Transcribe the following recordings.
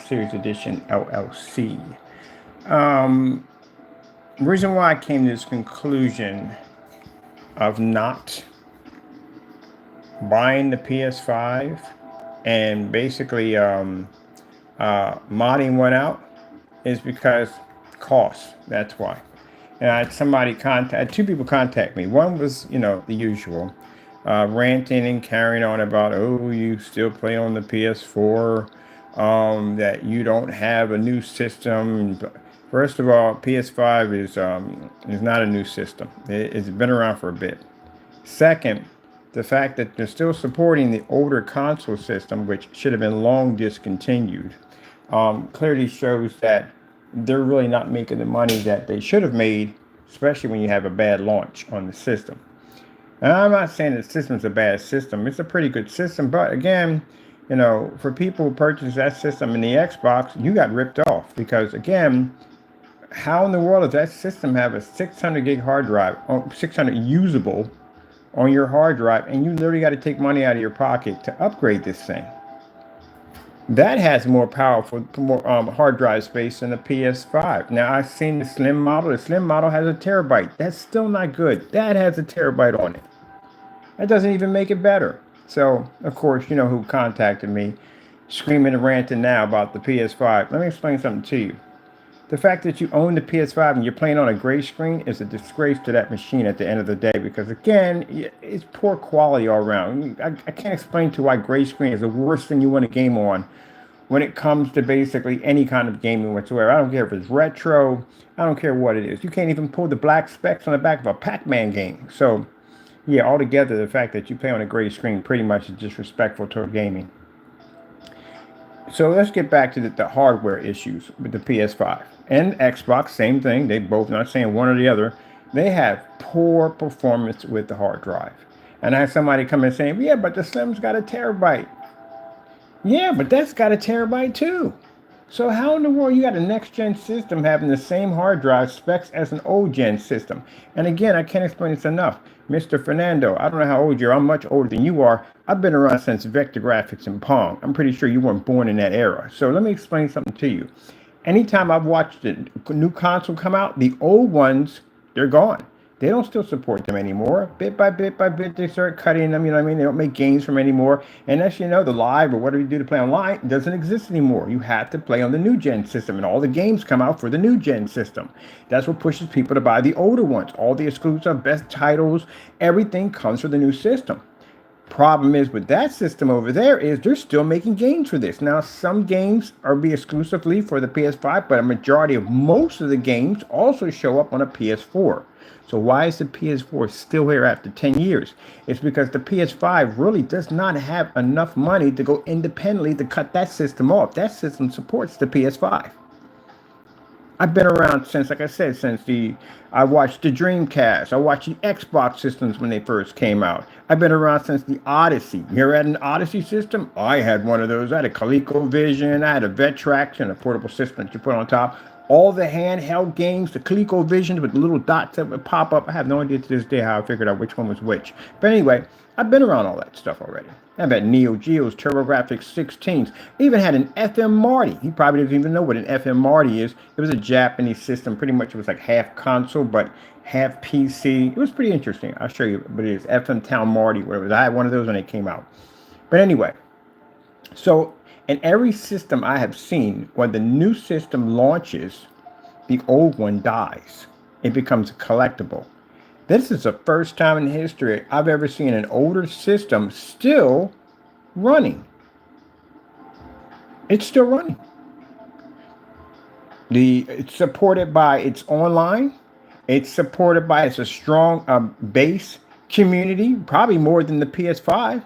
Series Edition LLC. The reason why I came to this conclusion of not buying the PS5 and basically modding one out is because cost. That's why. And I had two people contact me. One was, the usual, ranting and carrying on about, oh, you still play on the PS4, that you don't have a new system. First of all, PS5 is not a new system. It's been around for a bit. Second, the fact that they're still supporting the older console system, which should have been long discontinued, clearly shows that they're really not making the money that they should have made, especially when you have a bad launch on the system. And I'm not saying the system's a bad system. It's a pretty good system. But again, for people who purchase that system in the Xbox, you got ripped off. Because again, how in the world does that system have a 600 gig hard drive, 600 usable on your hard drive, and you literally got to take money out of your pocket to upgrade this thing? That has more powerful, more hard drive space than the PS5. Now, I've seen the slim model. The slim model has a terabyte. That's still not good. That has a terabyte on it. That doesn't even make it better. So, of course, you know who contacted me, screaming and ranting now about the PS5. Let me explain something to you. The fact that you own the PS5 and you're playing on a gray screen is a disgrace to that machine at the end of the day, because again, it's poor quality all around. I can't explain to why gray screen is the worst thing you want to game on when it comes to basically any kind of gaming whatsoever. I don't care if it's retro. I don't care what it is. You can't even pull the black specs on the back of a Pac-Man game. So yeah, altogether, the fact that you play on a gray screen pretty much is disrespectful toward gaming. So let's get back to the hardware issues with the PS5 and Xbox. Same thing. They both, not saying one or the other, they have poor performance with the hard drive. And I had somebody come in saying, yeah, but the Slim's got a terabyte. Yeah, but that's got a terabyte too. So how in the world you got a next-gen system having the same hard drive specs as an old-gen system? And again, I can't explain this enough. Mr. Fernando, I don't know how old you are. I'm much older than you are. I've been around since vector graphics and Pong. I'm pretty sure you weren't born in that era. So let me explain something to you. Anytime I've watched a new console come out, the old ones, they're gone. They don't still support them anymore. Bit by bit by bit, they start cutting them. You know what I mean? They don't make games from anymore. And as you know, the live or whatever you do to play online doesn't exist anymore. You have to play on the new gen system, and all the games come out for the new gen system. That's what pushes people to buy the older ones. All the exclusive best titles, everything comes for the new system. Problem is with that system over there is they're still making games for this. Now, some games are be exclusively for the PS5, but a majority of most of the games also show up on a PS4. So why is the PS4 still here after 10 years? It's because the PS5 really does not have enough money to go independently to cut that system off. That system supports the PS5. I've been around since, like I said, I watched the Dreamcast. I watched the Xbox systems when they first came out. I've been around since the Odyssey. You ever had an Odyssey system? I had one of those. I had a ColecoVision. I had a Vectrex and a portable system that you put on top. All the handheld games, the ColecoVision with the little dots that would pop up. I have no idea to this day how I figured out which one was which. But anyway, I've been around all that stuff already. I've had Neo Geos, TurboGrafx 16s. I even had an FM Marty. You probably didn't even know what an FM Marty is. It was a Japanese system. Pretty much it was like half console, but half PC. It was pretty interesting. I'll show you what it is. FM Town Marty, whatever. I had one of those when they came out. But anyway, so in every system I have seen, when the new system launches, the old one dies. It becomes a collectible. This is the first time in history I've ever seen an older system still running. It's still running. It's supported by its online. It's supported by a strong base community, probably more than the PS5.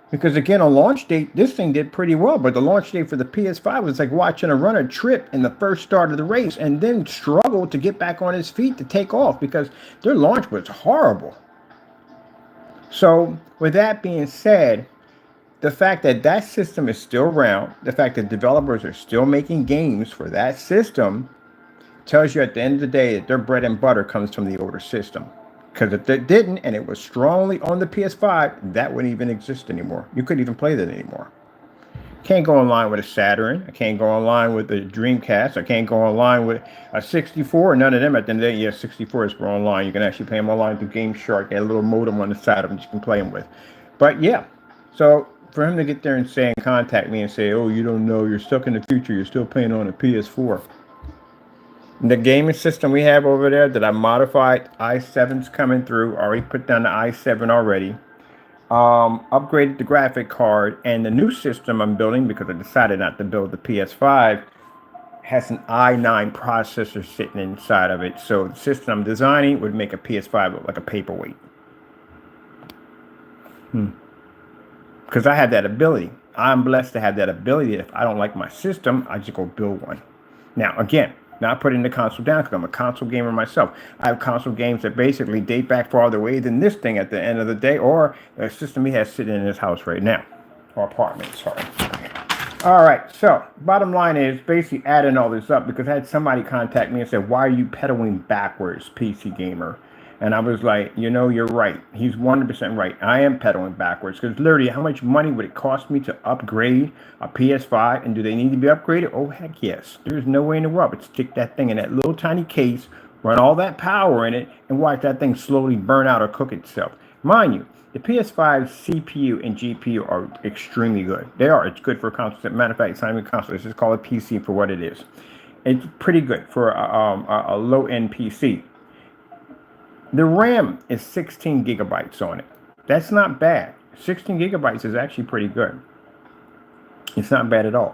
Because again, on launch date, this thing did pretty well. But the launch date for the PS5 was like watching a runner trip in the first start of the race and then struggle to get back on his feet to take off because their launch was horrible. So with that being said, the fact that that system is still around, the fact that developers are still making games for that system tells you at the end of the day that their bread and butter comes from the older system. Because if it didn't, and it was strongly on the PS5, that wouldn't even exist anymore. You couldn't even play that anymore. Can't go online with a Saturn. I can't go online with a Dreamcast. I can't go online with a 64. None of them at the end of the day. Yeah, 64 is for online. You can actually pay them online through Game Shark. They have a little modem on the side of them you can play them with. But yeah, so for him to get there and say and contact me and say, oh, you don't know, you're stuck in the future. You're still playing on a PS4. The gaming system we have over there that I modified, i7's coming through. Already put down the i7 already. Upgraded the graphic card, and the new system I'm building, because I decided not to build the PS5, has an i9 processor sitting inside of it. So the system I'm designing would make a PS5 look like a paperweight. Because I have that ability. I'm blessed to have that ability. If I don't like my system, I just go build one. Now, again, not putting the console down because I'm a console gamer myself. I have console games that basically date back farther away than this thing at the end of the day, or the system he has sitting in his house right now, or apartment, sorry. All right, so bottom line is basically adding all this up because I had somebody contact me and said, why are you pedaling backwards, PC Gamer? And I was like, you know, you're right. He's 100% right. I am pedaling backwards because literally how much money would it cost me to upgrade a PS5? And do they need to be upgraded? Oh, heck yes. There's no way in the world but stick that thing in that little tiny case, run all that power in it, and watch that thing slowly burn out or cook itself. Mind you, the PS5 CPU and GPU are extremely good. They are. It's good for a console. As a matter of fact, it's not even a console. Let's just call it PC for what it is. It's pretty good for a low-end PC. The RAM is 16 gigabytes on it. That's not bad. 16 gigabytes is actually pretty good. It's not bad at all.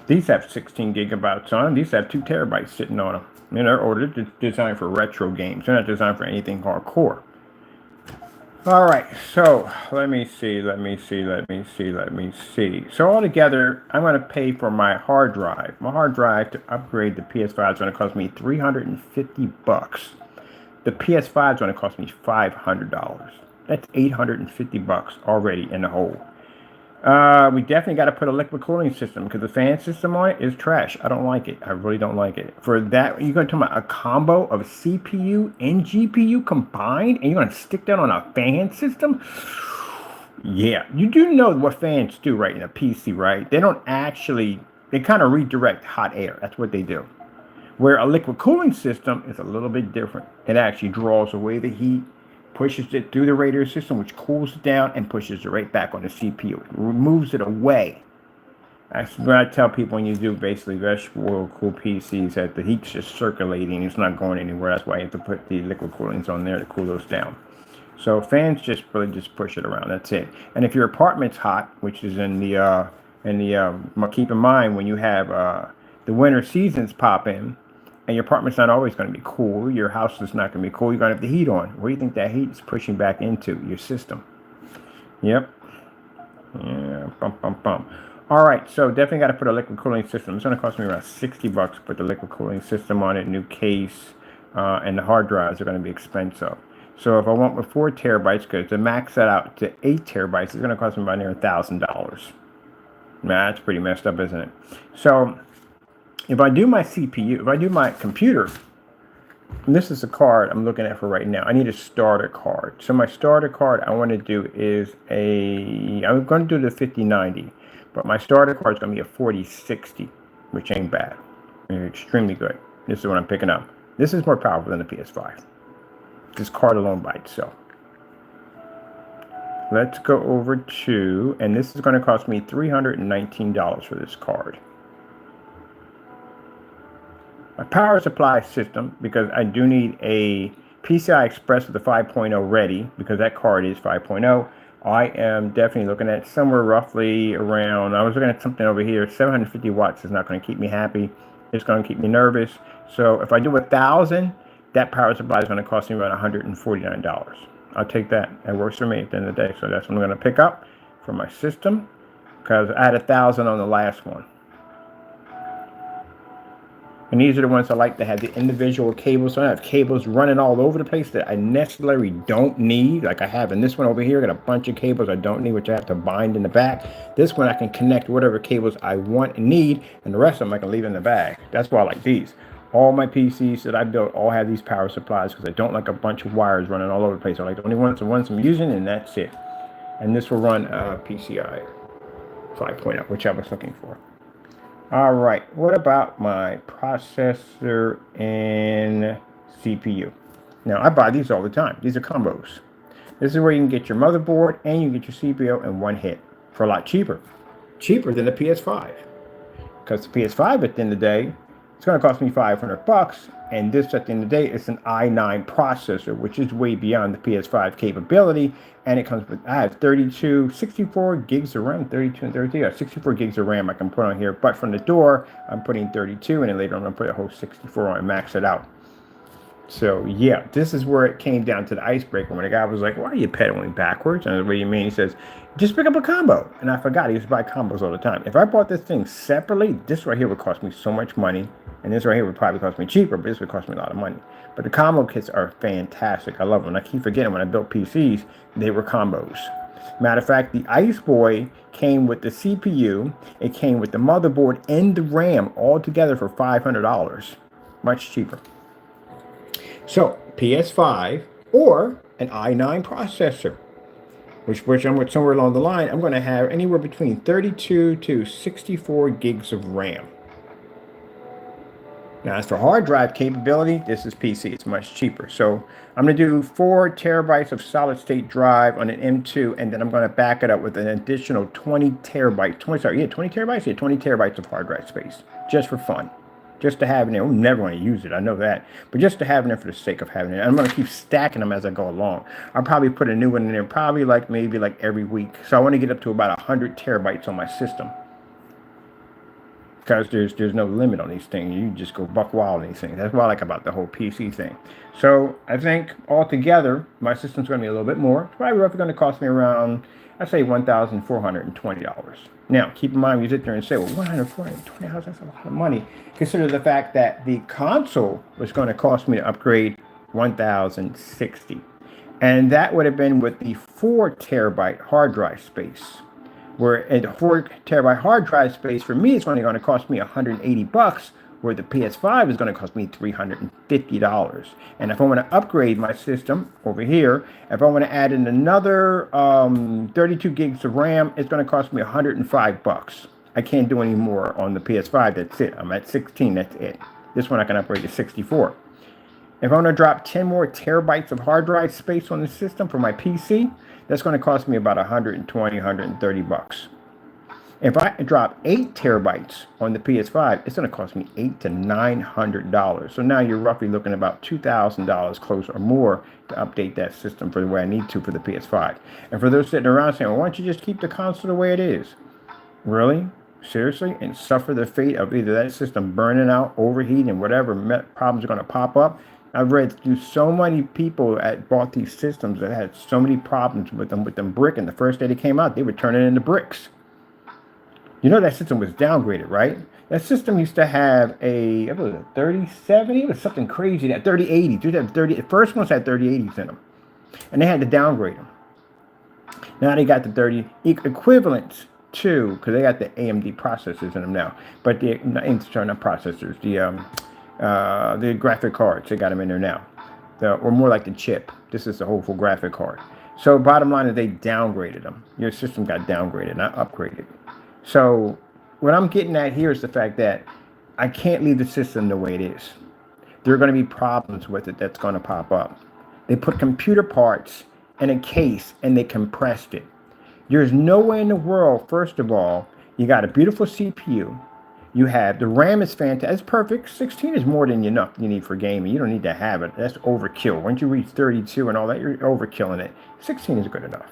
These have 16 gigabytes on them. These have 2 terabytes sitting on them. And they're ordered, designed for retro games. They're not designed for anything hardcore. All right, so let me see. So altogether, I'm going to pay for my hard drive. My hard drive to upgrade the PS5 is going to cost me $350. The PS5 is going to cost me $500. That's $850 already in the hole. We definitely got to put a liquid cooling system because the fan system on it is trash. I don't like it. I really don't like it. For that, you're going to talk about a combo of CPU and GPU combined, and you're going to stick that on a fan system? Yeah, you do know what fans do, right, in a PC, right? They don't actually, they kind of redirect hot air. That's what they do. Where a liquid cooling system is a little bit different. It actually draws away the heat, pushes it through the radiator system, which cools it down and pushes it right back on the CPU. It removes it away. That's what I tell people when you do basically vegetable oil cool PCs, that the heat's just circulating. It's not going anywhere. That's why you have to put the liquid coolings on there to cool those down. So fans just really just push it around. That's it. And if your apartment's hot, which is keep in mind when you have the winter seasons pop in, and your apartment's not always going to be cool. Your house is not going to be cool. You're going to have the heat on. Where do you think that heat is pushing back into? Your system. Yep. Yeah. All right. So definitely got to put a liquid cooling system. It's going to cost me around $60 to put the liquid cooling system on it. New case. And the hard drives are going to be expensive. So if I want with 4 terabytes, because to max that out to 8 terabytes, it's going to cost me about near $1,000. That's pretty messed up, isn't it? So if I do my CPU, if I do my computer, and this is the card I'm looking at for right now. I need a starter card. So my starter card I want to do is I'm going to do the 5090, but my starter card is going to be a 4060, which ain't bad. Extremely good. This is what I'm picking up. This is more powerful than the PS5. This card alone by itself. Let's go over to, and this is going to cost me $319 for this card. My power supply system, because I do need a PCI Express with the 5.0 ready, because that card is 5.0. I am definitely looking at somewhere roughly around, I was looking at something over here, 750 watts is not going to keep me happy. It's going to keep me nervous. So if I do 1,000, that power supply is going to cost me around $149. I'll take that. It works for me at the end of the day. So that's what I'm going to pick up for my system, because I had 1,000 on the last one. And these are the ones I like to have the individual cables. So I have cables running all over the place that I necessarily don't need. Like I have in this one over here, I got a bunch of cables I don't need, which I have to bind in the back. This one I can connect whatever cables I want and need, and the rest of them I can leave in the bag. That's why I like these. All my PCs that I built all have these power supplies because I don't like a bunch of wires running all over the place. I like the only ones, the ones I'm using, and that's it. And this will run PCI. 5.0, which I was looking for. All right, what about my processor and CPU? Now, I buy these all the time. These are combos. This is where you can get your motherboard and you can get your CPU in one hit for a lot cheaper. Cheaper than the PS5. Because the PS5 at the end of the day, it's going to cost me $500, and this at the end of the day is an i9 processor, which is way beyond the PS5 capability, and it comes with, I have 64 gigs of RAM, 32 and 32, yeah, 64 gigs of RAM I can put on here, but from the door, I'm putting 32, and then later I'm going to put a whole 64 on and max it out. So yeah, this is where it came down to the icebreaker when the guy was like, "Why are you pedaling backwards?" And I was, "What do you mean?" He says, "Just pick up a combo." And I forgot he used to buy combos all the time. If I bought this thing separately, this right here would cost me so much money, and this right here would probably cost me cheaper, but this would cost me a lot of money. But the combo kits are fantastic. I love them. I keep forgetting when I built PCs, they were combos. Matter of fact, the Ice Boy came with the CPU, it came with the motherboard and the RAM all together for $500, much cheaper. So, PS5 or an i9 processor, which I'm with somewhere along the line, I'm going to have anywhere between 32 to 64 gigs of RAM. Now, as for hard drive capability, this is PC. It's much cheaper. So, I'm going to do 4 terabytes of solid state drive on an M2, and then I'm going to back it up with an additional 20 terabytes. 20 terabytes? Yeah, 20 terabytes of hard drive space, just for fun. Just to have it there. I'm never going to use it. I know that. But just to have it there for the sake of having it. I'm going to keep stacking them as I go along. I'll probably put a new one in there probably maybe every week. So I want to get up to about 100 terabytes on my system. Because there's no limit on these things. You just go buck wild on these things. That's what I like about the whole PC thing. So I think altogether, my system's going to be a little bit more. It's probably roughly going to cost me around, I'd say $1,420. Now, keep in mind, you sit there and say, well, $1,420, that's a lot of money. Consider the fact that the console was going to cost me to upgrade $1,060. And that would have been with the 4 terabyte hard drive space. Where at 4 terabyte hard drive space, for me, it's only going to cost me $180, where the PS5 is going to cost me $350. And if I want to upgrade my system over here, if I want to add in another 32 gigs of RAM, it's going to cost me $105. I can't do any more on the PS5. That's it. I'm at 16. That's it. This one I can upgrade to 64. If I want to drop 10 more terabytes of hard drive space on the system for my PC, that's going to cost me about $120, $130. If I drop 8 terabytes on the PS5, it's going to cost me $800 to $900. So now you're roughly looking at about $2,000 close or more to update that system for the way I need to for the PS5. And for those sitting around saying, well, why don't you just keep the console the way it is? Really? Seriously? And suffer the fate of either that system burning out, overheating, whatever problems are going to pop up? I've read through so many people that bought these systems that had so many problems with them brick, and the first day they came out, they were turning into bricks. You know that system was downgraded, right? That system used to have a 3070, it was something crazy, that 3080. The first ones had 3080s in them, and they had to downgrade them. Now they got the 30 equivalents to, because they got the AMD processors in them now, but the not processors, the graphic cards, they got them in there now, or more like the chip. This is the whole full graphic card. So bottom line is they downgraded them. Your system got downgraded, not upgraded. So what I'm getting at here is the fact that I can't leave the system the way it is. There are going to be problems with it that's going to pop up. They put computer parts in a case and they compressed it. There's no way in the world, first of all, you got a beautiful CPU. You have, the RAM is fantastic. It's perfect. 16 is more than enough you need for gaming. You don't need to have it. That's overkill. Once you reach 32 and all that, you're overkilling it. 16 is good enough.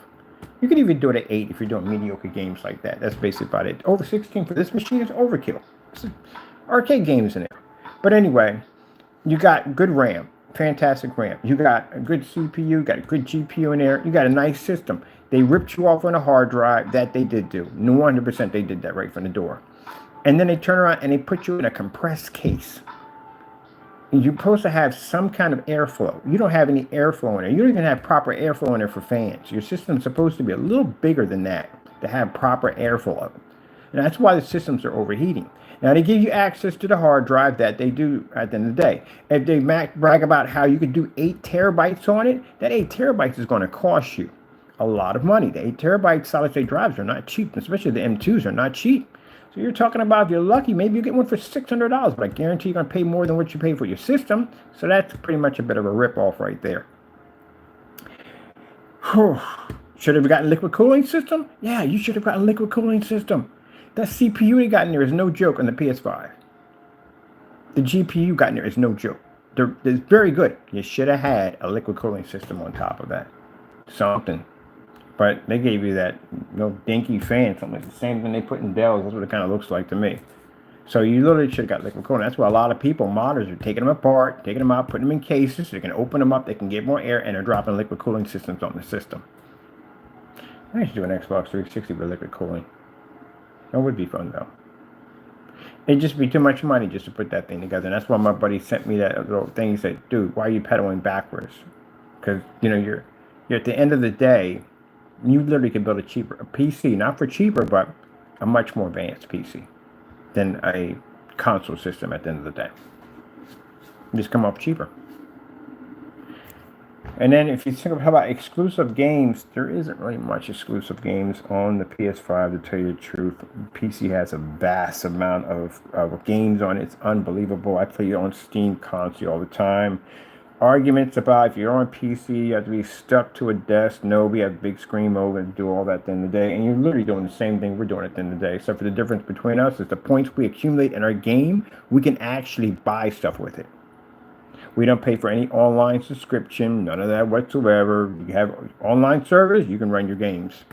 You can even do it at 8 if you're doing mediocre games like that. That's basically about it. Over 16 for this machine is overkill. It's arcade games in there. But anyway, you got good RAM, fantastic RAM. You got a good CPU, you got a good GPU in there. You got a nice system. They ripped you off on a hard drive. That they did do. 100% they did that right from the door. And then they turn around and they put you in a compressed case. You're supposed to have some kind of airflow. You don't have any airflow in there. You don't even have proper airflow in there for fans. Your system's supposed to be a little bigger than that to have proper airflow. And that's why the systems are overheating. Now, they give you access to the hard drive that they do at the end of the day. If they brag about how you could do 8 terabytes on it, that 8 terabytes is going to cost you a lot of money. The 8 terabyte solid state drives are not cheap, especially the M2s are not cheap. So you're talking about, if you're lucky, maybe you get one for $600, but I guarantee you're going to pay more than what you pay for your system. So that's pretty much a bit of a ripoff right there. Whew. Should have gotten liquid cooling system? Yeah, you should have gotten liquid cooling system. That CPU they got in there is no joke on the PS5. The GPU you got in there is no joke. It's very good. You should have had a liquid cooling system on top of that. Something. But they gave you that dinky fan, something like the same thing they put in Dells. That's what it kind of looks like to me. So you literally should have got liquid cooling. That's why a lot of people, modders, are taking them apart, taking them out, putting them in cases. So they can open them up, they can get more air, and they're dropping liquid cooling systems on the system. I should do an Xbox 360 with liquid cooling. That would be fun, though. It'd just be too much money just to put that thing together. And that's why my buddy sent me that little thing. He said, dude, why are you pedaling backwards? Because, you're at the end of the day, you literally can build a PC, not for cheaper, but a much more advanced PC than a console system at the end of the day. Just come up cheaper. And then if you think about exclusive games, there isn't really much exclusive games on the PS5, to tell you the truth. PC has a vast amount of games on it. It's unbelievable. I play it on Steam constantly all the time. Arguments about if you're on PC, you have to be stuck to a desk. No, we have big screen mode and do all that at the end of the day. And you're literally doing the same thing we're doing at the end of the day. Except for the difference between us is the points we accumulate in our game, we can actually buy stuff with it. We don't pay for any online subscription, none of that whatsoever. You have online service, you can run your games.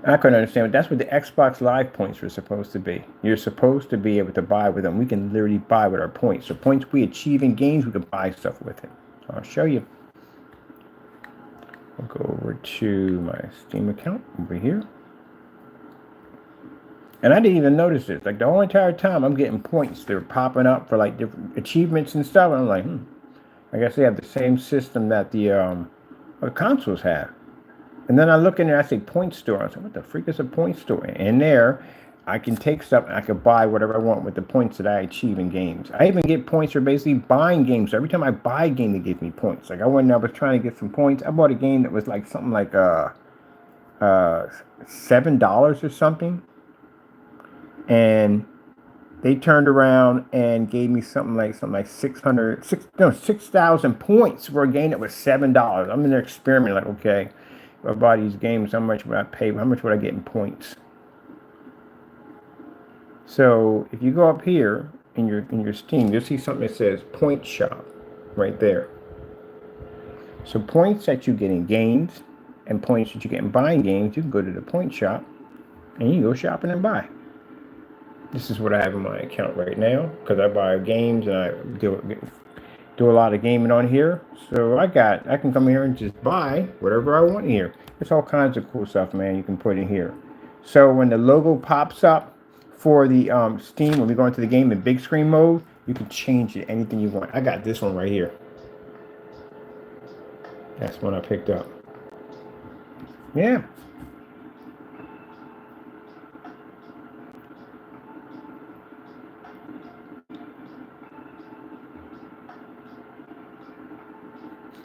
I couldn't understand, but that's what the Xbox Live points are supposed to be. You're supposed to be able to buy with them. We can literally buy with our points. So points we achieve in games, we can buy stuff with it. So I'll show you. I'll go over to my Steam account over here. And I didn't even notice it. Like the whole entire time, I'm getting points. They're popping up for like different achievements and stuff. And I'm like, I guess they have the same system that the consoles have. And then I look in there, I say point store. I say, what the freak is a point store? And there, I can take stuff and I can buy whatever I want with the points that I achieve in games. I even get points for basically buying games. So every time I buy a game, they give me points. Like I was trying to get some points. I bought a game that was like something like $7 or something. And they turned around and gave me something like 6,000 points for a game that was $7. I'm in there experimenting, like, okay, if I buy these games, how much would I pay? How much would I get in points? So if you go up here in your Steam, you'll see something that says Point Shop right there. So points that you get in games and points that you get in buying games, you can go to the Point Shop and you can go shopping and buy. This is what I have in my account right now because I buy games and I do a lot of gaming on here. So I can come here and just buy whatever I want here. There's all kinds of cool stuff, man, you can put in here. So when the logo pops up for the Steam, when we go into the game in big screen mode, you can change it anything you want. I got this one right here. That's one I picked up. Yeah.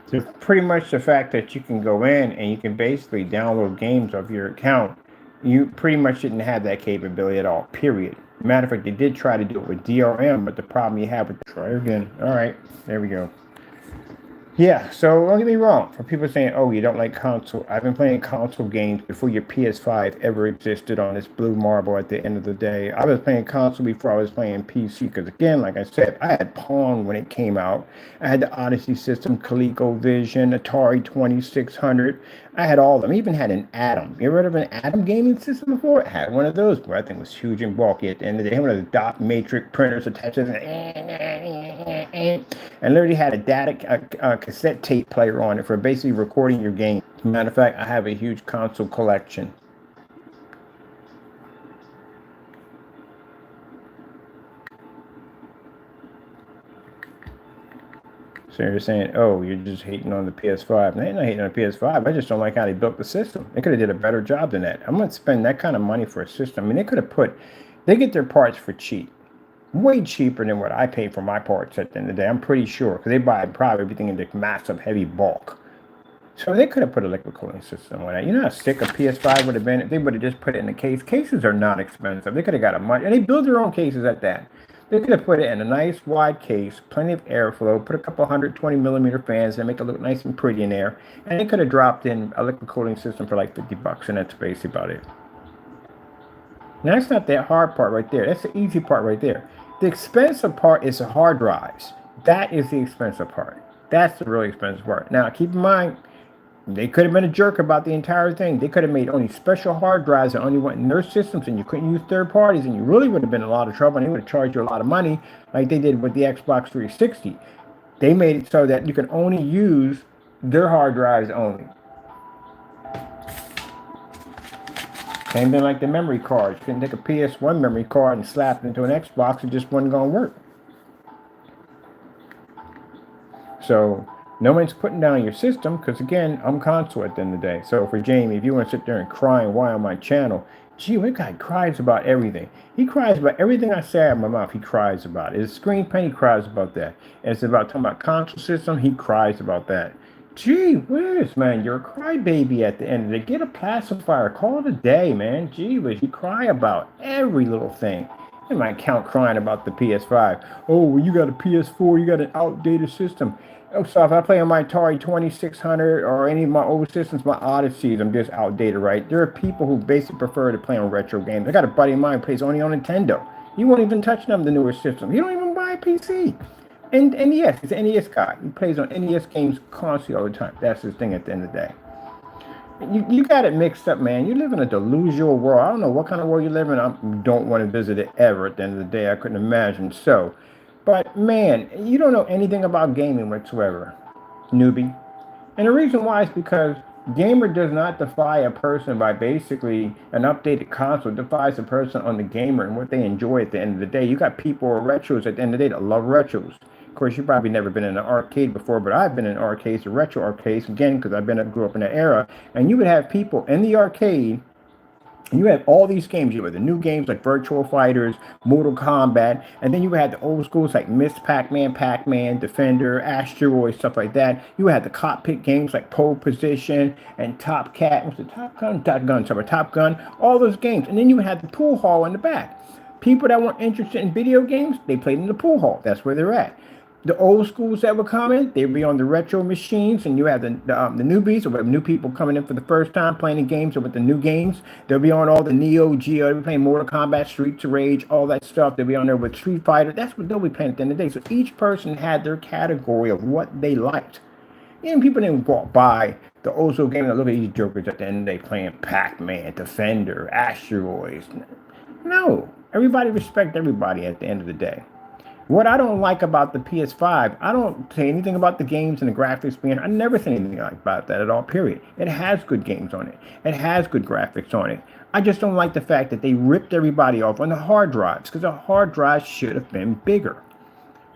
So pretty much the fact that you can go in and you can basically download games off your account, you pretty much didn't have that capability at all, period. Matter of fact, they did try to do it with DRM, but the problem you have with try again. All right, there we go. Yeah, so don't get me wrong. For people saying, oh, you don't like console, I've been playing console games before your PS5 ever existed on this blue marble at the end of the day. I was playing console before I was playing PC because, again, like I said, I had Pong when it came out. I had the Odyssey system, ColecoVision, Atari 2600. I had all of them. I even had an Atom. You ever heard of an Atom gaming system before? I had one of those, but I think it was huge and bulky at the end of the day. One of the dot matrix printers attached to it. And literally had a cassette tape player on it for basically recording your game. Matter of fact, I have a huge console collection. So you're saying, oh, you're just hating on the PS5. No, I'm not hating on the PS5. I just don't like how they built the system. They could have did a better job than that. I'm going to spend that kind of money for a system. I mean, they get their parts for cheap. Way cheaper than what I pay for my parts at the end of the day. I'm pretty sure. Because they buy probably everything in this massive, heavy bulk. So they could have put a liquid cooling system on that. You know how sick a PS5 would have been if they would have just put it in the case. Cases are not expensive. They could have got a much, and they build their own cases at that. They could have put it in a nice wide case, plenty of airflow, put a couple 120mm fans and make it look nice and pretty in there. And they could have dropped in a liquid cooling system for like $50, and that's basically about it. Now, that's not that hard part right there. That's the easy part right there. The expensive part is the hard drives. That is the expensive part. That's the really expensive part. Now, keep in mind, they could have been a jerk about the entire thing. They could have made only special hard drives that only went in their systems, and you couldn't use third parties, and you really would have been in a lot of trouble, and they would have charged you a lot of money like they did with the Xbox 360. They made it so that you can only use their hard drives only. Same thing like the memory cards. You couldn't take a PS1 memory card and slap it into an Xbox. It just wasn't going to work. So no one's putting down your system because, again, I'm console at the end of the day. So for Jamie, if you want to sit there and cry and whine on my channel, gee, that guy cries about everything. He cries about everything I say out of my mouth. He cries about it. His screen paint, he cries about that. And it's about talking about console system, he cries about that. Gee whiz, man, you're a crybaby at the end of the day. Get a pacifier. Call it a day, man. Gee whiz, you cry about every little thing. You might count crying about the PS5. Oh, well, you got a PS4, you got an outdated system. Oh, so if I play on my Atari 2600 or any of my old systems, my Odysseys, I'm just outdated, right? There are people who basically prefer to play on retro games. I got a buddy of mine who plays only on Nintendo. He won't even touch none of the newer systems. He don't even buy a PC. And yes, he's an NES guy. He plays on NES games constantly all the time. That's his thing at the end of the day. You got it mixed up, man. You live in a delusional world. I don't know what kind of world you live in. I don't want to visit it ever at the end of the day. I couldn't imagine. So, but man, you don't know anything about gaming whatsoever, newbie. And the reason why is because gamer does not defy a person by basically an updated console. It defies a person on the gamer and what they enjoy at the end of the day. You got people who are retros at the end of the day that love retros. Of course, you've probably never been in an arcade before, but I've been in arcades, or retro arcades, again, because I grew up in that era. And you would have people in the arcade, and you had all these games. You had the new games like Virtual Fighters, Mortal Kombat, and then you had the old schools like Miss Pac-Man, Defender, Asteroid, stuff like that. You had the cockpit games like Pole Position and Top Cat. What's the Top Gun? Top Gun. All those games. And then you had the pool hall in the back. People that weren't interested in video games, they played in the pool hall. That's where they're at. The old schools that would come in, they'd be on the retro machines, and you have the newbies, or new people coming in for the first time playing the games, or with the new games. They'll be on all the Neo Geo, they'll be playing Mortal Kombat, Streets of Rage, all that stuff. They'll be on there with Street Fighter. That's what they'll be playing at the end of the day. So each person had their category of what they liked. And people didn't walk by the old school game and look at these jokers at the end of the day playing Pac-Man, Defender, Asteroids. No, everybody respect everybody at the end of the day. What I don't like about the PS5, I don't say anything about the games and the graphics being, I never say anything about that at all, period. It has good games on it. It has good graphics on it. I just don't like the fact that they ripped everybody off on the hard drives, because the hard drives should have been bigger.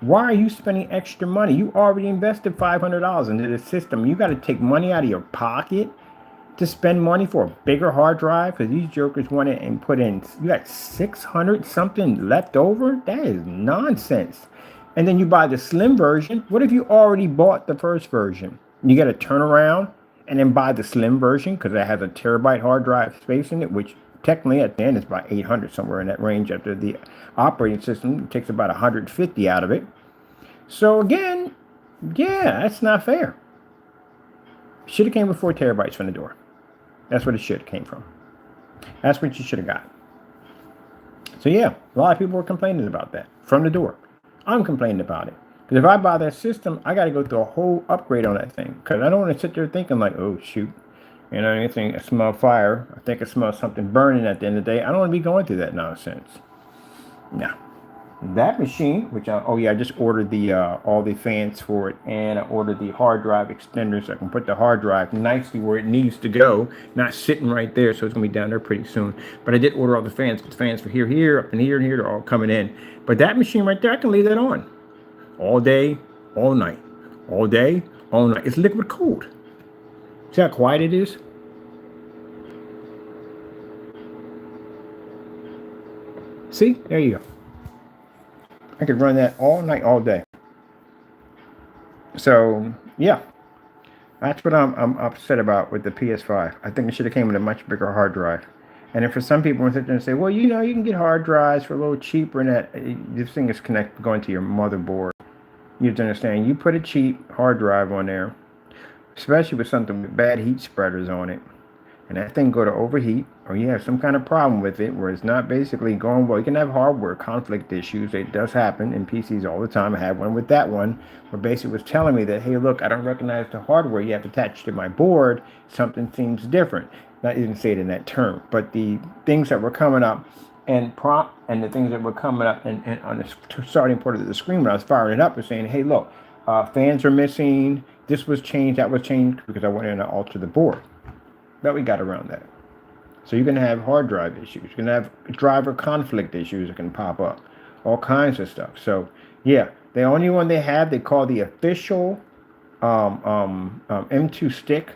Why are you spending extra money? You already invested $500 into the system. You got to take money out of your pocket to spend money for a bigger hard drive, because these jokers went in and put in, you got 600 something left over? That is nonsense. And then you buy the slim version. What if you already bought the first version? You got to turn around and then buy the slim version because it has a terabyte hard drive space in it, which technically at the end is about 800, somewhere in that range. After the operating system takes about 150 out of it. So again, yeah, that's not fair. Should have came with 4 terabytes from the door. That's what it should have came from. That's what you should have got. So yeah, a lot of people were complaining about that from the door. I'm complaining about it. Because if I buy that system, I got to go through a whole upgrade on that thing. Because I don't want to sit there thinking like, oh shoot, you know, anything, I smell fire. I think I smell something burning at the end of the day. I don't want to be going through that nonsense. No. That machine, which I just ordered the all the fans for it, and I ordered the hard drive extender so I can put the hard drive nicely where it needs to go, not sitting right there. So it's gonna be down there pretty soon. But I did order all the fans. The fans for here, up in here, and here, they're all coming in. But that machine right there, I can leave that on all day, all night, all day, all night. It's liquid cooled. See how quiet it is? See, there you go. I could run that all night, all day. So, yeah. That's what I'm upset about with the PS5. I think it should have came with a much bigger hard drive. And then for some people, sit there and say, well, you know, you can get hard drives for a little cheaper, and that this thing is going to your motherboard. You have to understand, you put a cheap hard drive on there, especially with something with bad heat spreaders on it, and that thing go to overheat, or you have some kind of problem with it where it's not basically going well. You can have hardware conflict issues. It does happen in PCs all the time. I had one with that one where basically was telling me that, hey, look, I don't recognize the hardware you have attached to my board. Something seems different. Not even say it in that term, but the things that were coming up and the things that were coming up and on the starting part of the screen when I was firing it up was saying, hey, look, fans are missing. This was changed. That was changed because I went in and altered the board. But we got around that. So you're going to have hard drive issues. You're going to have driver conflict issues that can pop up. All kinds of stuff. So, yeah, the only one they have, they call the official M2 stick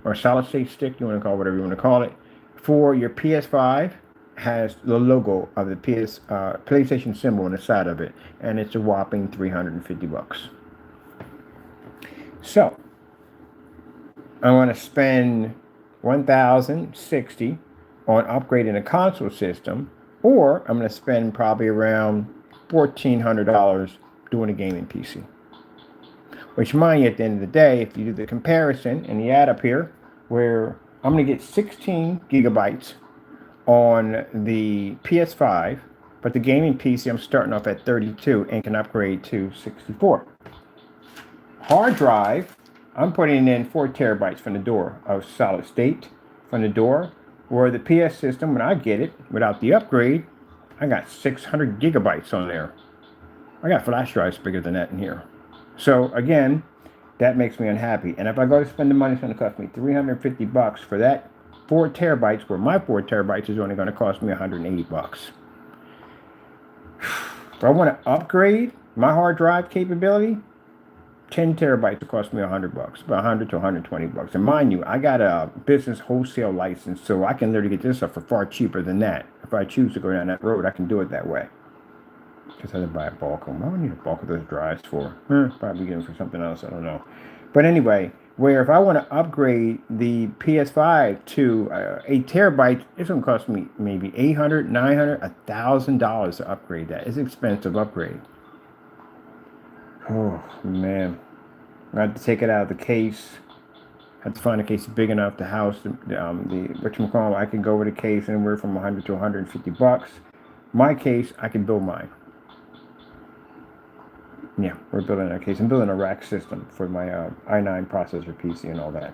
or solid state stick, you want to call it whatever you want to call it, for your PS5 has the logo of the PlayStation symbol on the side of it. And it's a whopping $350. So, I want to spend $1,060 on upgrading a console system, or I'm going to spend probably around $1,400 doing a gaming PC. Which, mind you, at the end of the day, if you do the comparison and the add up here, where I'm going to get 16 gigabytes on the PS5, but the gaming PC I'm starting off at 32 and can upgrade to 64. Hard drive, I'm putting in 4 terabytes from the door of solid state from the door, where the PS system, when I get it, without the upgrade, I got 600 gigabytes on there. I got flash drives bigger than that in here. So again, that makes me unhappy. And if I go to spend the money, it's going to cost me $350 for that 4 terabytes, where my 4 terabytes is only going to cost me $180. If I want to upgrade my hard drive capability, 10 terabytes will cost me $100, about $100 to $120. And mind you, I got a business wholesale license, so I can literally get this stuff for far cheaper than that. If I choose to go down that road, I can do it that way. Because I had to buy a bulk of them. I don't need a bulk of those drives for. Probably get them for something else, I don't know. But anyway, where if I want to upgrade the PS5 to 8 terabytes, it's going to cost me maybe $800, $900, $1,000 to upgrade that. It's an expensive upgrade. Oh, man. I had to take it out of the case. I had to find a case big enough to house whatchamacallit. I can go with a case anywhere from $100 to $150. My case, I can build mine. Yeah, we're building a case. I'm building a rack system for my i9 processor PC and all that.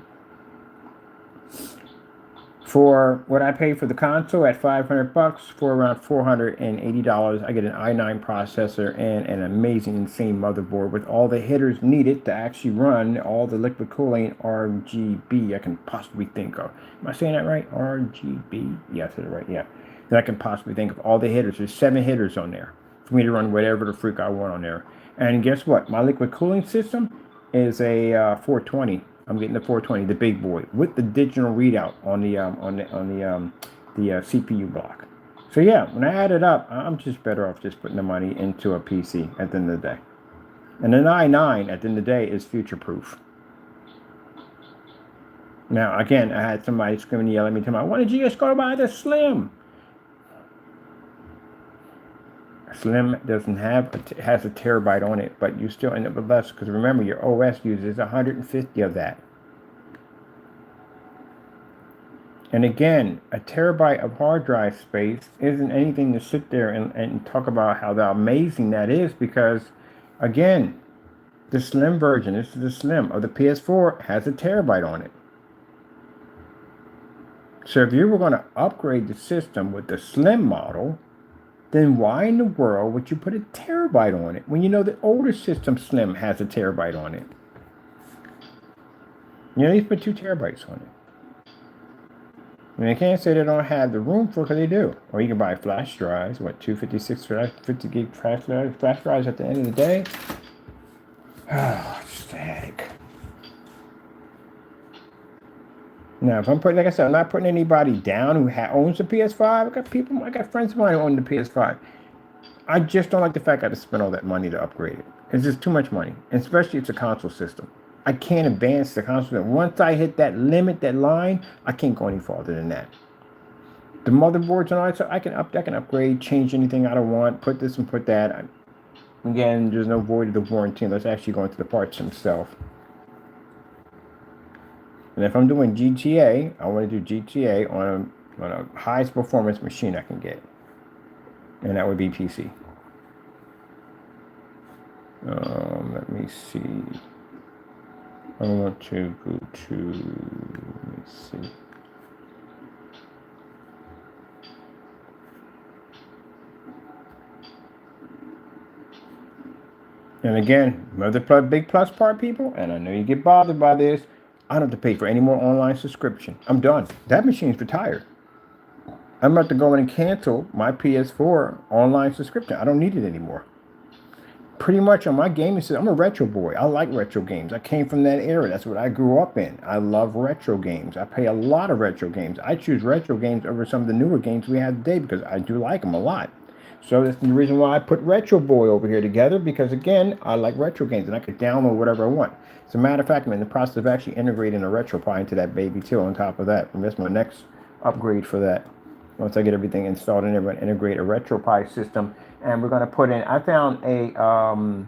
For what I pay for the console at $500, for around $480, I get an i9 processor and an amazing, insane motherboard with all the headers needed to actually run all the liquid cooling RGB I can possibly think of. Am I saying that right? RGB? Yeah, I said it right. Yeah. That I can possibly think of all the headers. There's 7 headers on there for me to run whatever the freak I want on there. And guess what? My liquid cooling system is a 420. I'm getting the 420, the big boy, with the digital readout on the CPU block. So yeah, when I add it up, I'm just better off just putting the money into a PC at the end of the day. And an i9 at the end of the day is future proof. Now again, I had somebody screaming, yelling at me, why did you just go buy the Slim? Slim doesn't have has a terabyte on it, but you still end up with less because remember your OS uses 150 of that. And again, a terabyte of hard drive space isn't anything to sit there and talk about how amazing that is, because again, the Slim version, this is the Slim of the PS4, has a terabyte on it. So if you were going to upgrade the system with the Slim model, then why in the world would you put a terabyte on it when you know the older system Slim has a terabyte on it? You need to put 2 terabytes on it. I mean, they can't say they don't have the room for it, because they do. Or you can buy flash drives, 256 50 gig flash drives at the end of the day. Oh, static. Now, if I'm putting, like I said, I'm not putting anybody down who owns the PS5. I got friends of mine who own the PS5. I just don't like the fact I have to spend all that money to upgrade it. It's just too much money, and especially it's a console system. I can't advance the console. Once I hit that limit, that line, I can't go any farther than that. The motherboards and all that stuff, I can upgrade, change anything I don't want, put this and put that. Again, there's no void of the warranty. Let's actually go into the parts themselves. And if I'm doing GTA, I want to do GTA on a highest performance machine I can get, and that would be PC. Let me see. I want to go to, let me see. And again, another big plus part, people, and I know you get bothered by this, I don't have to pay for any more online subscription. I'm done. That machine's retired. I'm about to go in and cancel my PS4 online subscription. I don't need it anymore. Pretty much on my gaming system, I'm a retro boy. I like retro games. I came from that era. That's what I grew up in. I love retro games. I play a lot of retro games. I choose retro games over some of the newer games we have today because I do like them a lot. So that's the reason why I put Retro Boy over here together, because again, I like retro games and I could download whatever I want. As a matter of fact, I'm in the process of actually integrating a RetroPie into that baby too on top of that. And that's my next upgrade for that. Once I get everything installed and everyone integrate a RetroPie system, and we're going to put in, I found a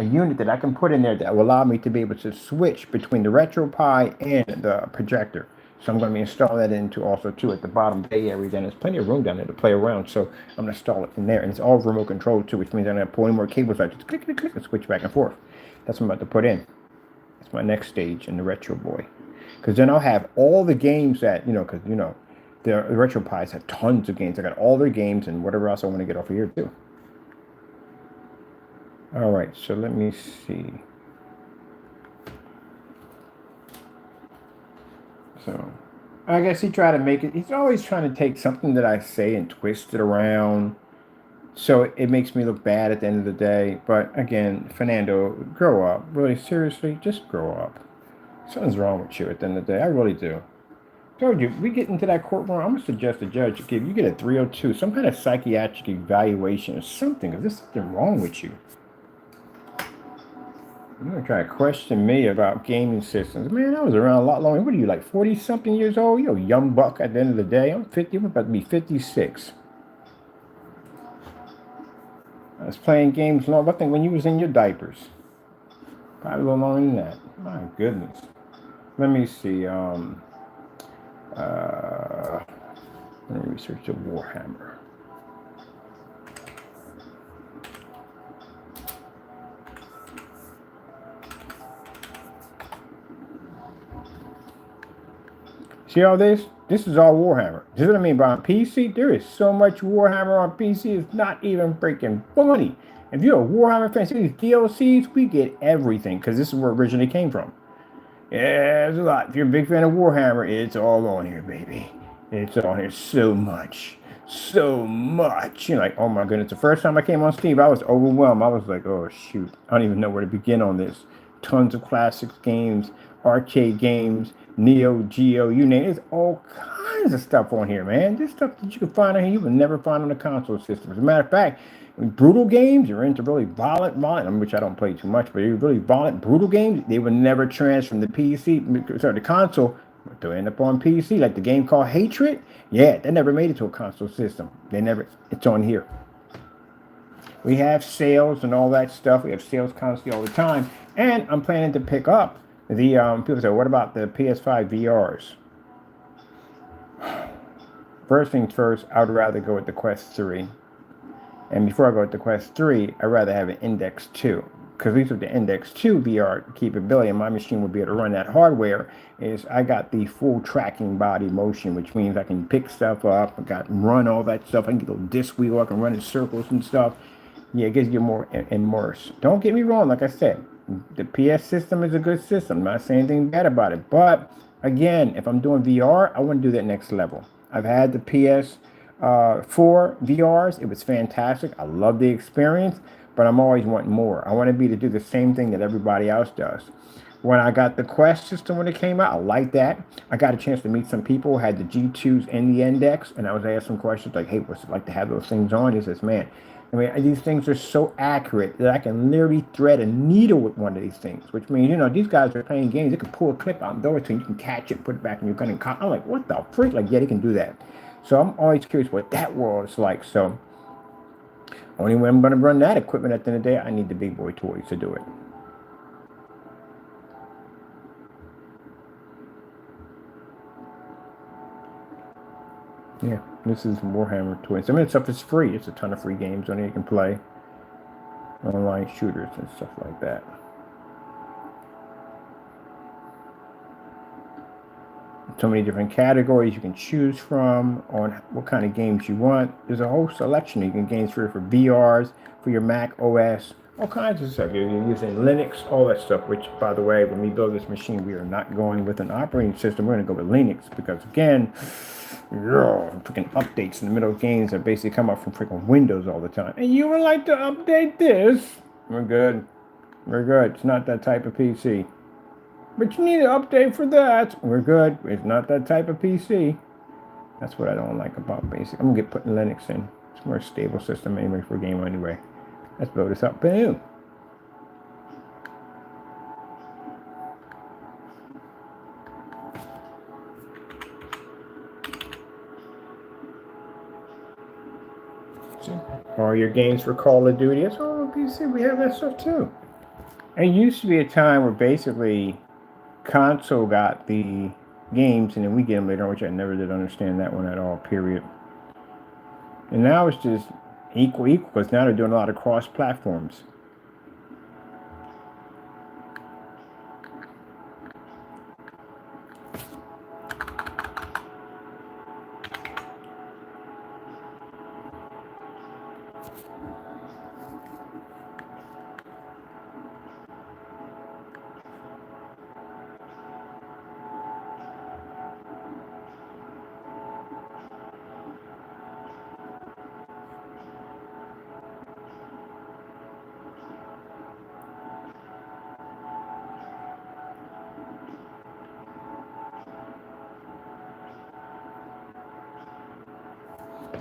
unit that I can put in there that will allow me to be able to switch between the RetroPie and the projector. So I'm going to be installing that into also too at the bottom bay area. Then there's plenty of room down there to play around. So I'm going to install it in there, and it's all remote control too, which means I'm going to pull any more cables. I just click, click, click, and switch back and forth. That's what I'm about to put in. That's my next stage in the Retro Boy, because then I'll have all the games that because the RetroPies have tons of games. I got all their games and whatever else I want to get off of here too. All right, so let me see. So I guess he tried to make it. He's always trying to take something that I say and twist it around, so it makes me look bad at the end of the day. But again, Fernando, grow up. Really, seriously, just grow up. Something's wrong with you at the end of the day. I really do. Told you, we get into that courtroom, I'm gonna suggest the judge give you get a 302, some kind of psychiatric evaluation or something, because there's something wrong with you. You're gonna try to question me about gaming systems. Man, I was around a lot longer. What are you, like 40-something years old? You're a young buck at the end of the day. I'm 50, I'm about to be 56. I was playing games long, I think when you was in your diapers. Probably a little longer than that. My goodness. Let me see. Let me research the Warhammer. See all this? This is all Warhammer. This is what I mean by on PC. There is so much Warhammer on PC. It's not even freaking funny. If you're a Warhammer fan, see these DLCs, we get everything because this is where it originally came from. Yeah, there's a lot. If you're a big fan of Warhammer, it's all on here, baby. It's on here so much. So much. You're like, oh my goodness. The first time I came on Steam, I was overwhelmed. I was like, oh shoot. I don't even know where to begin on this. Tons of classics games, arcade games, Neo Geo, you name it. There's all kinds of stuff on here, man. There's stuff that you can find on here you would never find on the console system. As a matter of fact, brutal games, you're into really violent, which I don't play too much, but you're really violent, brutal games, they would never transfer from the PC, sorry, the console, but they'll end up on PC, like the game called Hatred. Yeah, they never made it to a console system. They never, it's on here. We have sales and all that stuff. We have sales constantly all the time. And I'm planning to pick up the, people say, what about the PS5 VRs? First things first, I would rather go with the Quest 3. And before I go with the Quest 3, I'd rather have an Index 2. Because at least with the Index 2 VR capability, and my machine would be able to run that hardware, is I got the full tracking body motion, which means I can pick stuff up, I got run all that stuff, I can get a little disc wheel, I can run in circles and stuff. Yeah, it gives you more immersed. Don't get me wrong, like I said, the PS system is a good system. I'm not saying anything bad about it. But again, if I'm doing VR, I want to do that next level. I've had the PS 4 VRs. It was fantastic. I love the experience, but I'm always wanting more. I want to be to do the same thing that everybody else does. when I got the Quest system when it came out. I liked that. I got a chance to meet some people who had the G2s and the Index, and I was asking questions like, hey, what's it like to have those things on? He says, man, I mean, these things are so accurate that I can literally thread a needle with one of these things, which means, you know, these guys are playing games. They can pull a clip out and throw it to you. You can catch it, put it back in your gun and I'm like, what the freak? Like, yeah, they can do that. So I'm always curious what that world is like. So only when I'm going to run that equipment at the end of the day, I need the big boy toys to do it. Yeah, this is Warhammer toys. I mean, stuff is free. It's a ton of free games on it you can play. Online shooters and stuff like that. So many different categories you can choose from on what kind of games you want. There's a whole selection. You can games for VRs, for your Mac OS, all kinds of stuff. You're using Linux, all that stuff, which, by the way, when we build this machine, we are not going with an operating system. We're going to go with Linux because, again, freaking updates in the middle of games that basically come up from freaking Windows all the time. And you would like to update this? We're good. We're good. It's not that type of PC. But you need an update for that. We're good. It's not that type of PC. That's what I don't like about basic. I'm gonna get putting Linux in. It's a more stable system anyway for a game anyway. Let's build this up. Boom. See? All your games for Call of Duty. That's all on PC. We have that stuff too. And it used to be a time where basically console got the games and then we get them later on, which I never did understand that one at all, period. And now it's just equal because now they're doing a lot of cross platforms.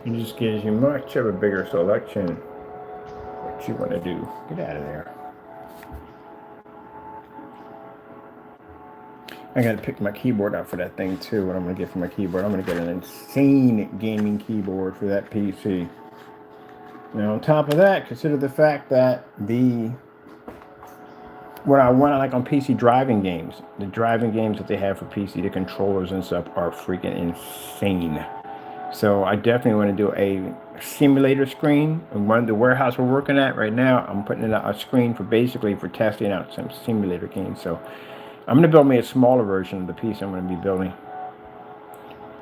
It just gives you much of a bigger selection. What you want to do? Get out of there. I gotta pick my keyboard out for that thing too. What I'm gonna get for my keyboard? I'm gonna get an insane gaming keyboard for that PC. Now on top of that, consider the fact that what I want, like on PC driving games, the driving games that they have for PC, the controllers and stuff are freaking insane. So I definitely want to do a simulator screen. And one of the warehouse we're working at right now, I'm putting in a screen for basically for testing out some simulator games. So I'm going to build me a smaller version of the piece I'm going to be building.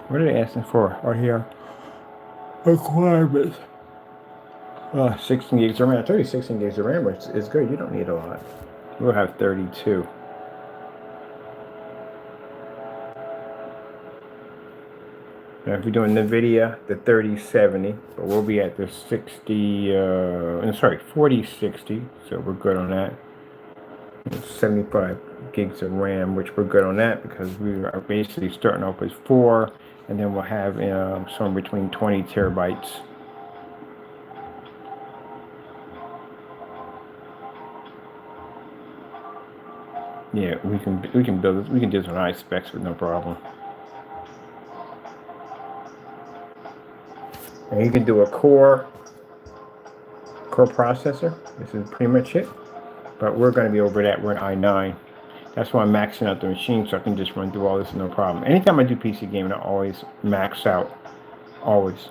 What are they asking for? Right here. Requirements. 16 gigs of RAM. I told you 16 gigs of RAM is good. You don't need a lot. We'll have 32. Now if we're doing NVIDIA, the 3070, but we'll be at the 4060, so we're good on that. 75 gigs of RAM, which we're good on that because we are basically starting off with 4, and then we'll have somewhere between 20 terabytes. Yeah, we can build this. We can do this on high specs with no problem. And you can do a core processor. This is pretty much it. But we're going to be over that. We're in i9. That's why I'm maxing out the machine so I can just run through all this no problem. Anytime I do PC gaming, I always max out. Always.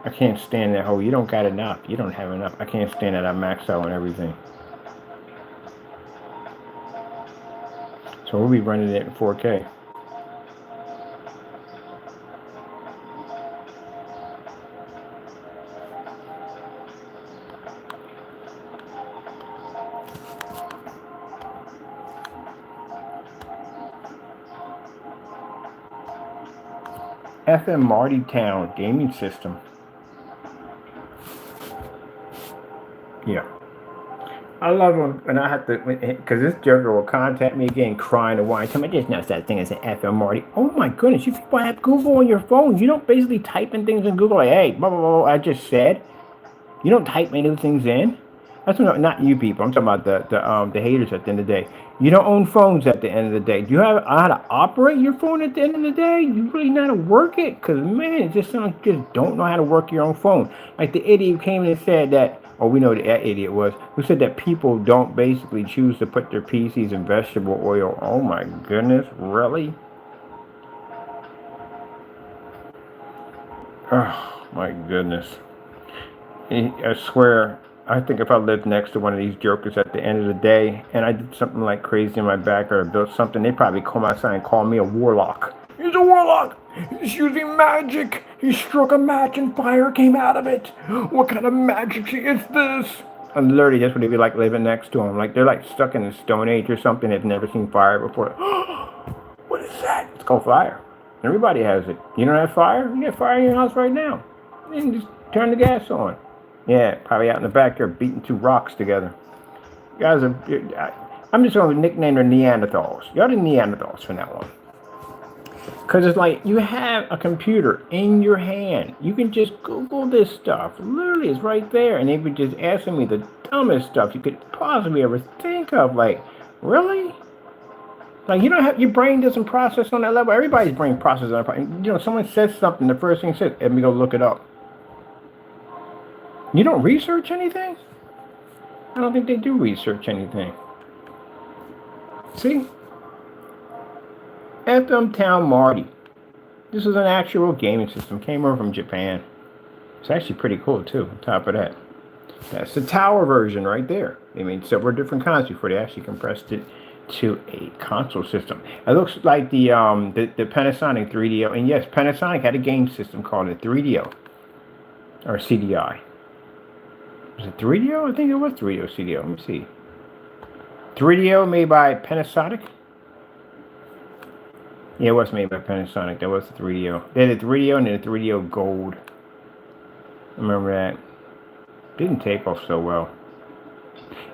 I can't stand that whole, you don't got enough. You don't have enough. I can't stand that. I max out on everything. So we'll be running it in 4K. FM Marty Town gaming system. Yeah. I love them, and I have to, because this joker will contact me again, crying and whining. Tell me there's no such thing as an FM Marty. Oh my goodness, you people have Google on your phones. You don't basically type in things in Google like, hey, blah, blah, blah, I just said. You don't type any things in. That's not you people. I'm talking about the haters at the end of the day. You don't own phones at the end of the day. Do you have how to operate your phone at the end of the day? You really know how to work it? Because man, it just sounds like you just don't know how to work your own phone. Like the idiot who came in and said that, or we know what that idiot was, who said that people don't basically choose to put their PCs in vegetable oil. Oh my goodness, really? Oh my goodness. I swear, I think if I lived next to one of these jokers at the end of the day and I did something like crazy in my backyard or built something, they'd probably come outside and call me a warlock. He's a warlock! He's using magic! He struck a match and fire came out of it! What kind of magic is this? And literally, that's what it'd be like living next to them. Like they're like stuck in the Stone Age or something. They've never seen fire before. What is that? It's called fire. Everybody has it. You don't have fire? You got fire in your house right now. You can just turn the gas on. Yeah, probably out in the backyard beating two rocks together. You guys are. I'm just going to nickname them Neanderthals. Y'all the Neanderthals from that one. Because it's like you have a computer in your hand. You can just Google this stuff. Literally, it's right there. And they were just asking me the dumbest stuff you could possibly ever think of. Like, really? Like, you don't have, your brain doesn't process on that level. Everybody's brain processes on that. You know, someone says something, the first thing it says, let me go look it up. You don't research anything? I don't think they do research anything. See? FM Town Marty. This is an actual gaming system. Came over from Japan. It's actually pretty cool too, on top of that. That's the tower version right there. They made several different kinds before they actually compressed it to a console system. It looks like the Panasonic 3DO. And yes, Panasonic had a game system called a 3DO. Or CDI. Was it 3DO? I think it was 3DO CDO. Let me see. 3DO made by Panasonic. Yeah, it was made by Panasonic. That was the 3DO. They had the 3DO and then the 3DO Gold. I remember that. Didn't take off so well.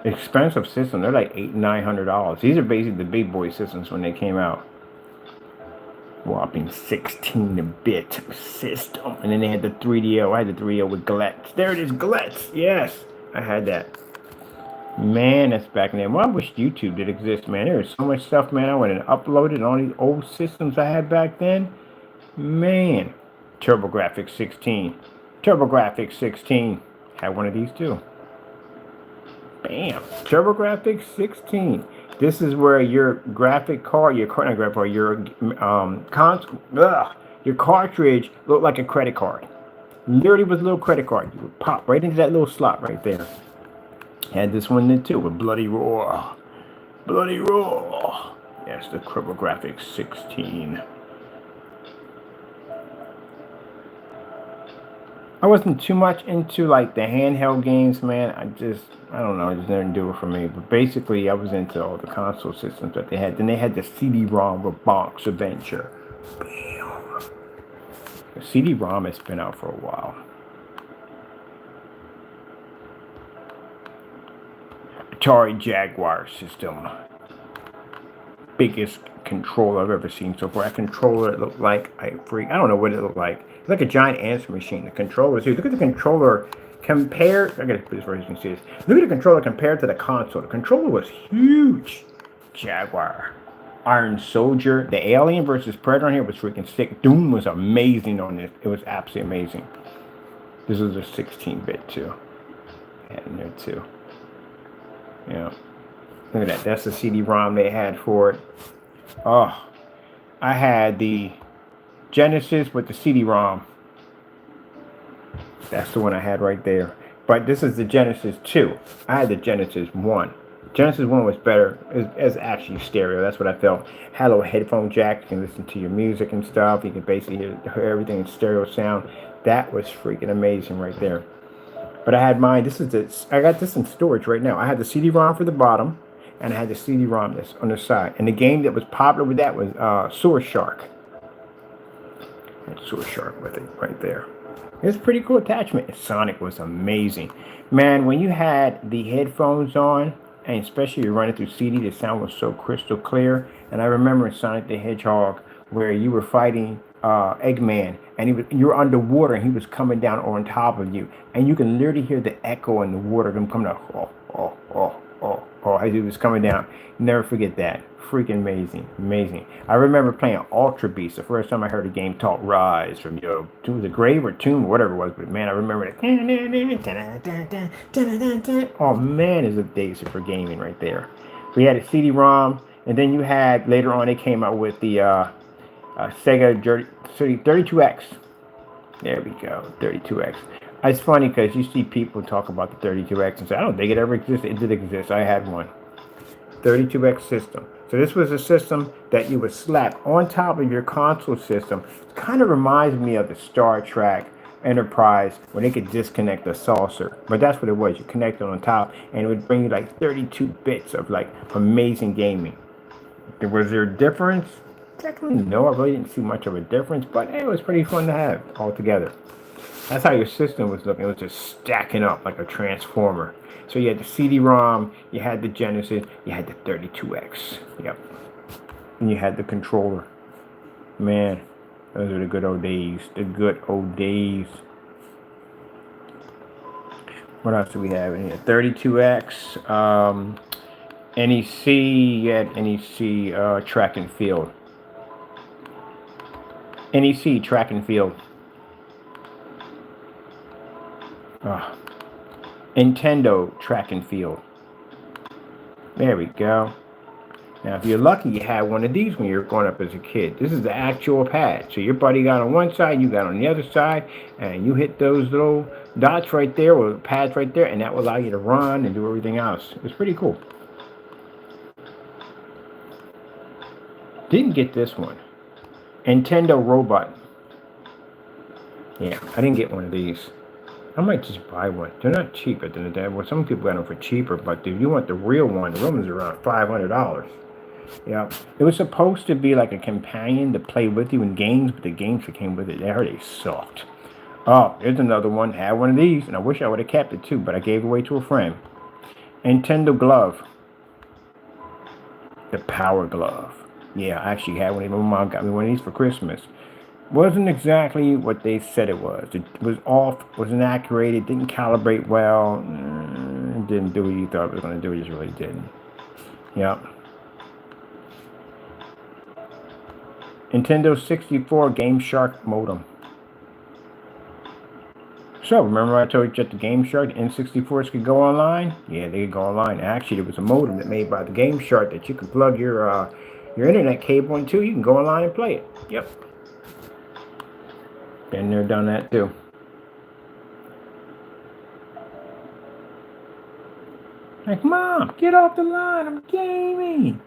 Expensive system. They're like $800 and $900. These are basically the big boy systems when they came out. Whopping 16-bit system. And then they had the 3DO. I had the 3DO with Glex. There it is, Glex. Yes, I had that. Man, that's back in there. Well, I wish YouTube did exist, man. There was so much stuff, man. I went and uploaded all these old systems I had back then. Man. TurboGrafx 16. TurboGrafx 16. Had one of these too. Bam. TurboGrafx 16. This is where your graphic card, your cartridge looked like a credit card. Literally was a little credit card. You would pop right into that little slot right there. Had this one then too with Bloody Roar. Bloody Roar. Yes, the TurboGrafx 16. I wasn't too much into like the handheld games, man. I don't know, it just didn't do it for me. But basically, I was into all the console systems that they had. Then they had the CD-ROM with Bonk's Adventure. Bam. The CD-ROM has been out for a while. Atari Jaguar system. Biggest controller I've ever seen so far. That controller looked like I don't know what it looked like. It's like a giant answer machine. The controller is here. Look at the controller compared. I gotta put this where you can see this. Look at the controller compared to the console. The controller was huge. Jaguar. Iron Soldier. The Alien versus Predator on here was freaking sick. Doom was amazing on this. It was absolutely amazing. This was a 16-bit too. Had in there too. Yeah. Look at that. That's the CD-ROM they had for it. Oh, I had the Genesis with the CD-ROM. That's the one I had right there. But this is the Genesis 2. I had the Genesis 1. Genesis 1 was better. It's actually stereo. That's what I felt. Had a little headphone jack. You can listen to your music and stuff. You can basically hear everything in stereo sound. That was freaking amazing right there. But I had mine. I got this in storage right now. I had the CD-ROM for the bottom. And I had the CD-ROM that's on the side. And the game that was popular with that was Sword Shark. I had Sword Shark with it right there. It's a pretty cool attachment. Sonic was amazing. Man, when you had the headphones on, and especially you're running through CD, the sound was so crystal clear. And I remember in Sonic the Hedgehog where you were fighting Eggman, and you were underwater, and he was coming down on top of you, and you can literally hear the echo in the water him coming up, as he was coming down. Never forget that. Freaking amazing, amazing. I remember playing Ultra Beast the first time I heard a game called Rise from to the Grave or Tomb, whatever it was. But man, I remember it. Oh man, is a days for gaming right there. We had a CD-ROM, and then you had later on they came out with the Sega 32X. There we go, 32X. It's funny because you see people talk about the 32X and say, I don't think it ever existed. It did exist. I had one. 32X system. So this was a system that you would slap on top of your console system. It kind of reminds me of the Star Trek Enterprise when they could disconnect the saucer. But that's what it was. You connect it on top and it would bring you like 32 bits of like amazing gaming. Was there a difference? Technically, no, I really didn't see much of a difference, but it was pretty fun to have altogether. That's how your system was looking. It was just stacking up like a transformer. So you had the CD-ROM, you had the Genesis, you had the 32X. Yep. And you had the controller. Man, those are the good old days. The good old days. What else do we have in here? 32X, NEC, you had NEC track and field. NEC track and field. Nintendo track and field. There we go. Now, if you're lucky, you had one of these when you were growing up as a kid. This is the actual pad. So your buddy got on one side, you got on the other side, and you hit those little dots right there, or pads right there, and that will allow you to run and do everything else. It's pretty cool. Didn't get this one. Nintendo Robot. Yeah, I didn't get one of these. I might just buy one. They're not cheap at the end of the day. Well, some people got them for cheaper, but if you want the real one, the real one's around $500. Yeah, it was supposed to be like a companion to play with you in games, but the games that came with it, they sucked. Oh, there's another one. I had one of these, and I wish I would have kept it too, but I gave it away to a friend. Nintendo Glove. The Power Glove. Yeah, I actually had one. My mom got me one of these for Christmas. Wasn't exactly what they said it was. It was off, was inaccurate, it didn't calibrate well, it didn't do what you thought it was going to do, it just really didn't. Yep. Nintendo 64 Game Shark modem. So, remember I told you that the Game Shark, the N64s could go online? Yeah, they could go online. Actually, there was a modem that made by the Game Shark that you could plug your internet cable into. You can go online and play it. Yep. Been there, done that too. Like, Mom, get off the line, I'm gaming.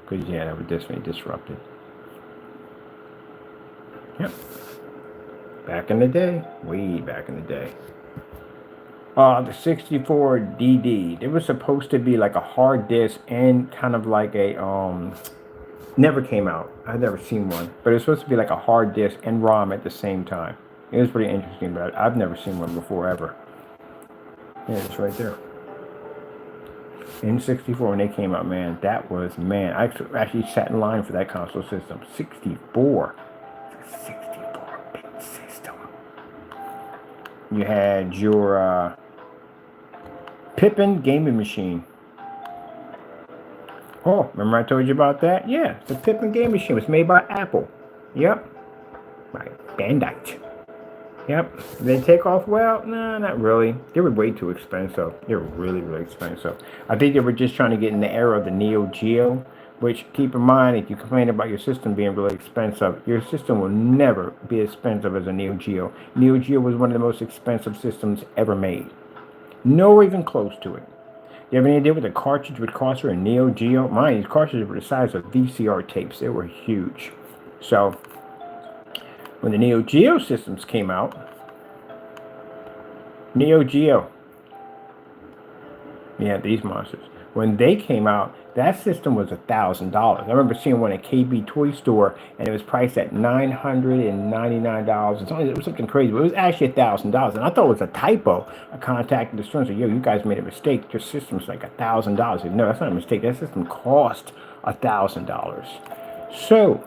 Because, yeah, that would definitely disrupt it. Yep. Back in the day. Way back in the day. The 64 DD. It was supposed to be like a hard disk and kind of like a, never came out. I've never seen one. But it was supposed to be like a hard disk and ROM at the same time. It was pretty interesting, but I've never seen one before ever. Yeah, it's right there. N64 when they came out, man, that was, man, I actually sat in line for that console system. 64. 64-bit system. You had your Pippin gaming machine. Oh, remember I told you about that? Yeah, the Pippin game machine. It was made by Apple. Yep. By Bandite. Yep. Did they take off well? No, not really. They were way too expensive. They were really, really expensive. I think they were just trying to get in the era of the Neo Geo, which, keep in mind, if you complain about your system being really expensive, your system will never be as expensive as a Neo Geo. Neo Geo was one of the most expensive systems ever made. Nowhere even close to it. You have any idea what the cartridge would cost for a Neo Geo? Mine, these cartridges were the size of VCR tapes. They were huge. So, when the Neo Geo systems came out, Neo Geo, yeah, these monsters. When they came out, that system was $1,000. I remember seeing one at KB Toy Store, and it was priced at $999. It was something crazy, but it was actually $1,000. And I thought it was a typo. I contacted the store and said, "Yo, you guys made a mistake. Your system's like $1,000." No, that's not a mistake. That system cost $1,000. So,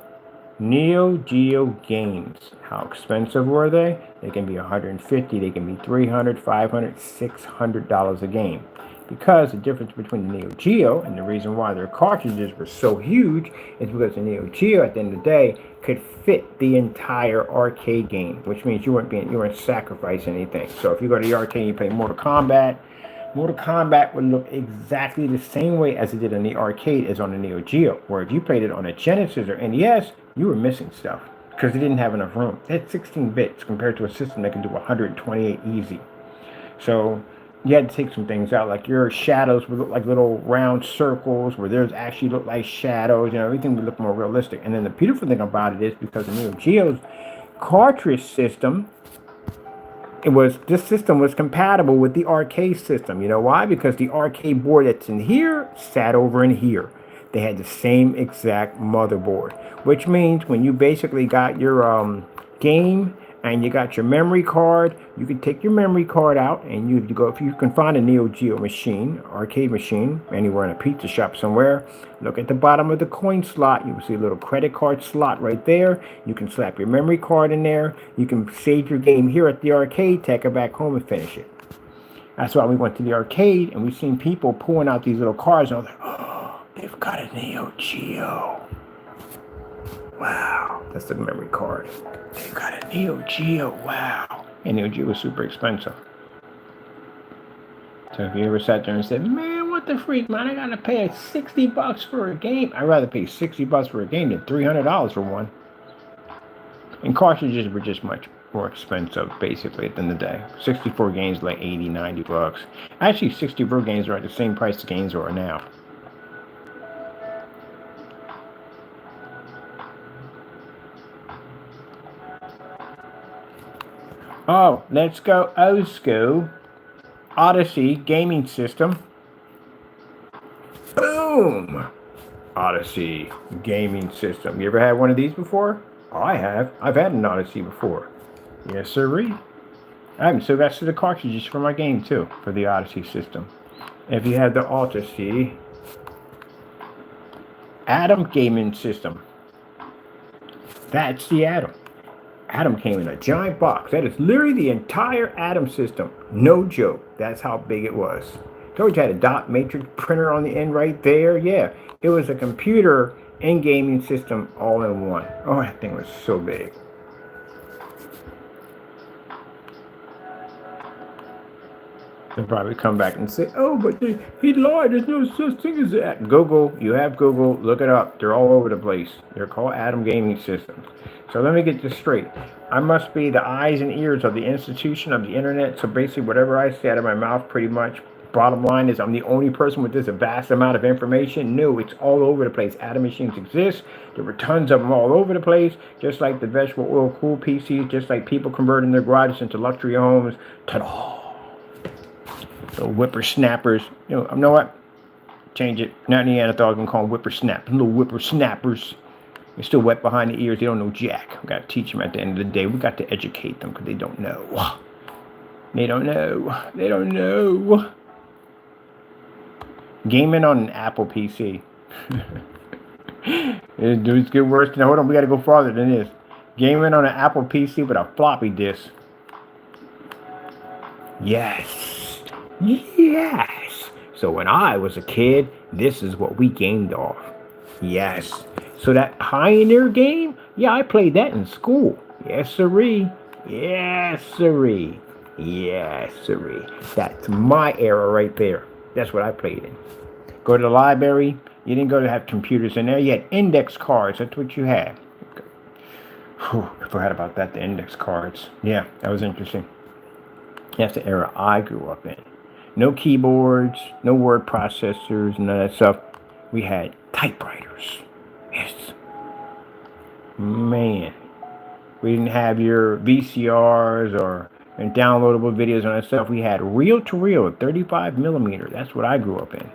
Neo Geo games. How expensive were they? They can be $150, they can be $300, $500, $600 a game. Because the difference between the Neo Geo and the reason why their cartridges were so huge is because the Neo Geo at the end of the day could fit the entire arcade game, which means you weren't sacrificing anything. So if you go to the arcade and you play Mortal Kombat would look exactly the same way as it did in the arcade as on the Neo Geo. Where if you played it on a Genesis or NES, you were missing stuff because it didn't have enough room. It had 16 bits compared to a system that can do 128 easy. So you had to take some things out, like your shadows would look like little round circles where theirs actually looked like shadows. Everything would look more realistic. And then the beautiful thing about it is because the Neo Geo's cartridge system, this system was compatible with the arcade system. You know why? Because the arcade board that's in here sat over in here. They had the same exact motherboard, which means when you basically got your game and you got your memory card, you can take your memory card out and you go, if you can find a Neo Geo machine, arcade machine, anywhere in a pizza shop somewhere, look at the bottom of the coin slot. You will see a little credit card slot right there. You can slap your memory card in there. You can save your game here at the arcade, take it back home and finish it. That's why we went to the arcade and we've seen people pulling out these little cards and I was like, oh, they've got a Neo Geo. Wow, that's the memory card. They've got a Neo Geo, wow. And Neo Geo was super expensive. So if you ever sat there and said, man, what the freak, man, I gotta pay $60 for a game. I'd rather pay $60 for a game than $300 for one. And cartridges were just much more expensive, basically, at the end of the day. 64 games like $80, $90. Actually, 64 games are at the same price the games are now. Oh, let's go old school. Odyssey gaming system. Boom! Odyssey gaming system. You ever had one of these before? Oh, I have. I've had an Odyssey before. Yes, sirree. I haven't still got the cartridges for my game too, for the Odyssey system. If you have the Odyssey Atom gaming system. That's the Atom. Atom came in a giant box. That is literally the entire Atom system. No joke. That's how big it was. Told you had a dot matrix printer on the end right there. Yeah, it was a computer and gaming system all in one. Oh, that thing was so big. They'll probably come back and say, oh, but he lied. There's no such thing as that. Google, you have Google, look it up. They're all over the place. They're called Atom gaming systems. So let me get this straight. I must be the eyes and ears of the institution of the internet. So basically whatever I say out of my mouth, pretty much, bottom line is I'm the only person with this vast amount of information. No, it's all over the place. Atom machines exist. There were tons of them all over the place, just like the vegetable oil cool PCs, just like people converting their garages into luxury homes. Ta-da! Little whippersnappers. You know what? Change it. Not Neanderthals, gonna call them whippersnappers. Little whippersnappers. They're still wet behind the ears. They don't know jack. We got to teach them at the end of the day. We got to educate them because they don't know. They don't know. They don't know. Gaming on an Apple PC. It's get worse. Now, hold on. We got to go farther than this. Gaming on an Apple PC with a floppy disk. Yes. Yes. So when I was a kid, this is what we gamed off. Yes. So that Pioneer game, yeah, I played that in school. Yes, sirree. Yes, sirree. Yes, sirree. That's my era right there. That's what I played in. Go to the library. You didn't go to have computers in there. You had index cards. That's what you had. Whew, I forgot about that, the index cards. Yeah, that was interesting. That's the era I grew up in. No keyboards, no word processors, none of that stuff. We had typewriters. Yes. Man. We didn't have your VCRs or downloadable videos and that stuff. We had reel-to-reel, 35 millimeter. That's what I grew up in.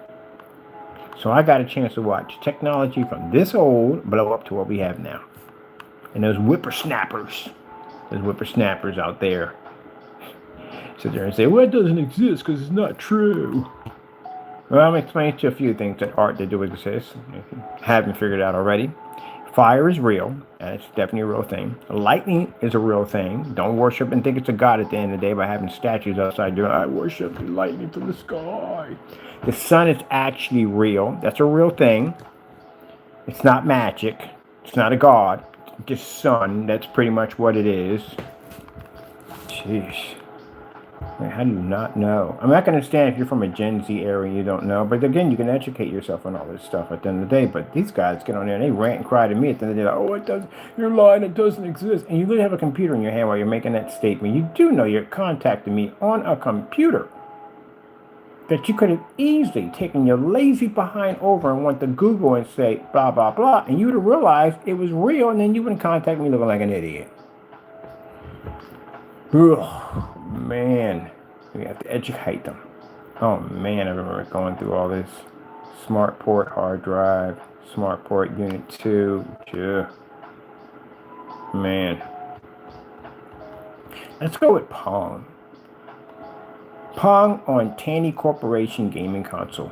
So I got a chance to watch technology from this old blow up to what we have now. And those whippersnappers out there sit there and say, well, it doesn't exist because it's not true. Well, I'm explaining to you a few things that art that do exist. If you haven't figured it out already. Fire is real. That's definitely a real thing. Lightning is a real thing. Don't worship and think it's a god at the end of the day by having statues outside doing, I worship the lightning from the sky. The sun is actually real. That's a real thing. It's not magic. It's not a god. It's just sun. That's pretty much what it is. Jeez. How do you not know? I'm not going to understand if you're from a Gen Z era and you don't know. But again, you can educate yourself on all this stuff at the end of the day. But these guys get on there and they rant and cry to me at the end of the day. Like, oh, it doesn't. You're lying. It doesn't exist. And you literally have a computer in your hand while you're making that statement. You do know you're contacting me on a computer. That you could have easily taken your lazy behind over and went to Google and say blah, blah, blah. And you would have realized it was real. And then you wouldn't contact me looking like an idiot. Ugh. Man, we have to educate them. Oh man, I remember going through all this. Smart port hard drive, smart port unit 2. Yeah. Man. Let's go with Pong. Pong on Tandy Corporation gaming console.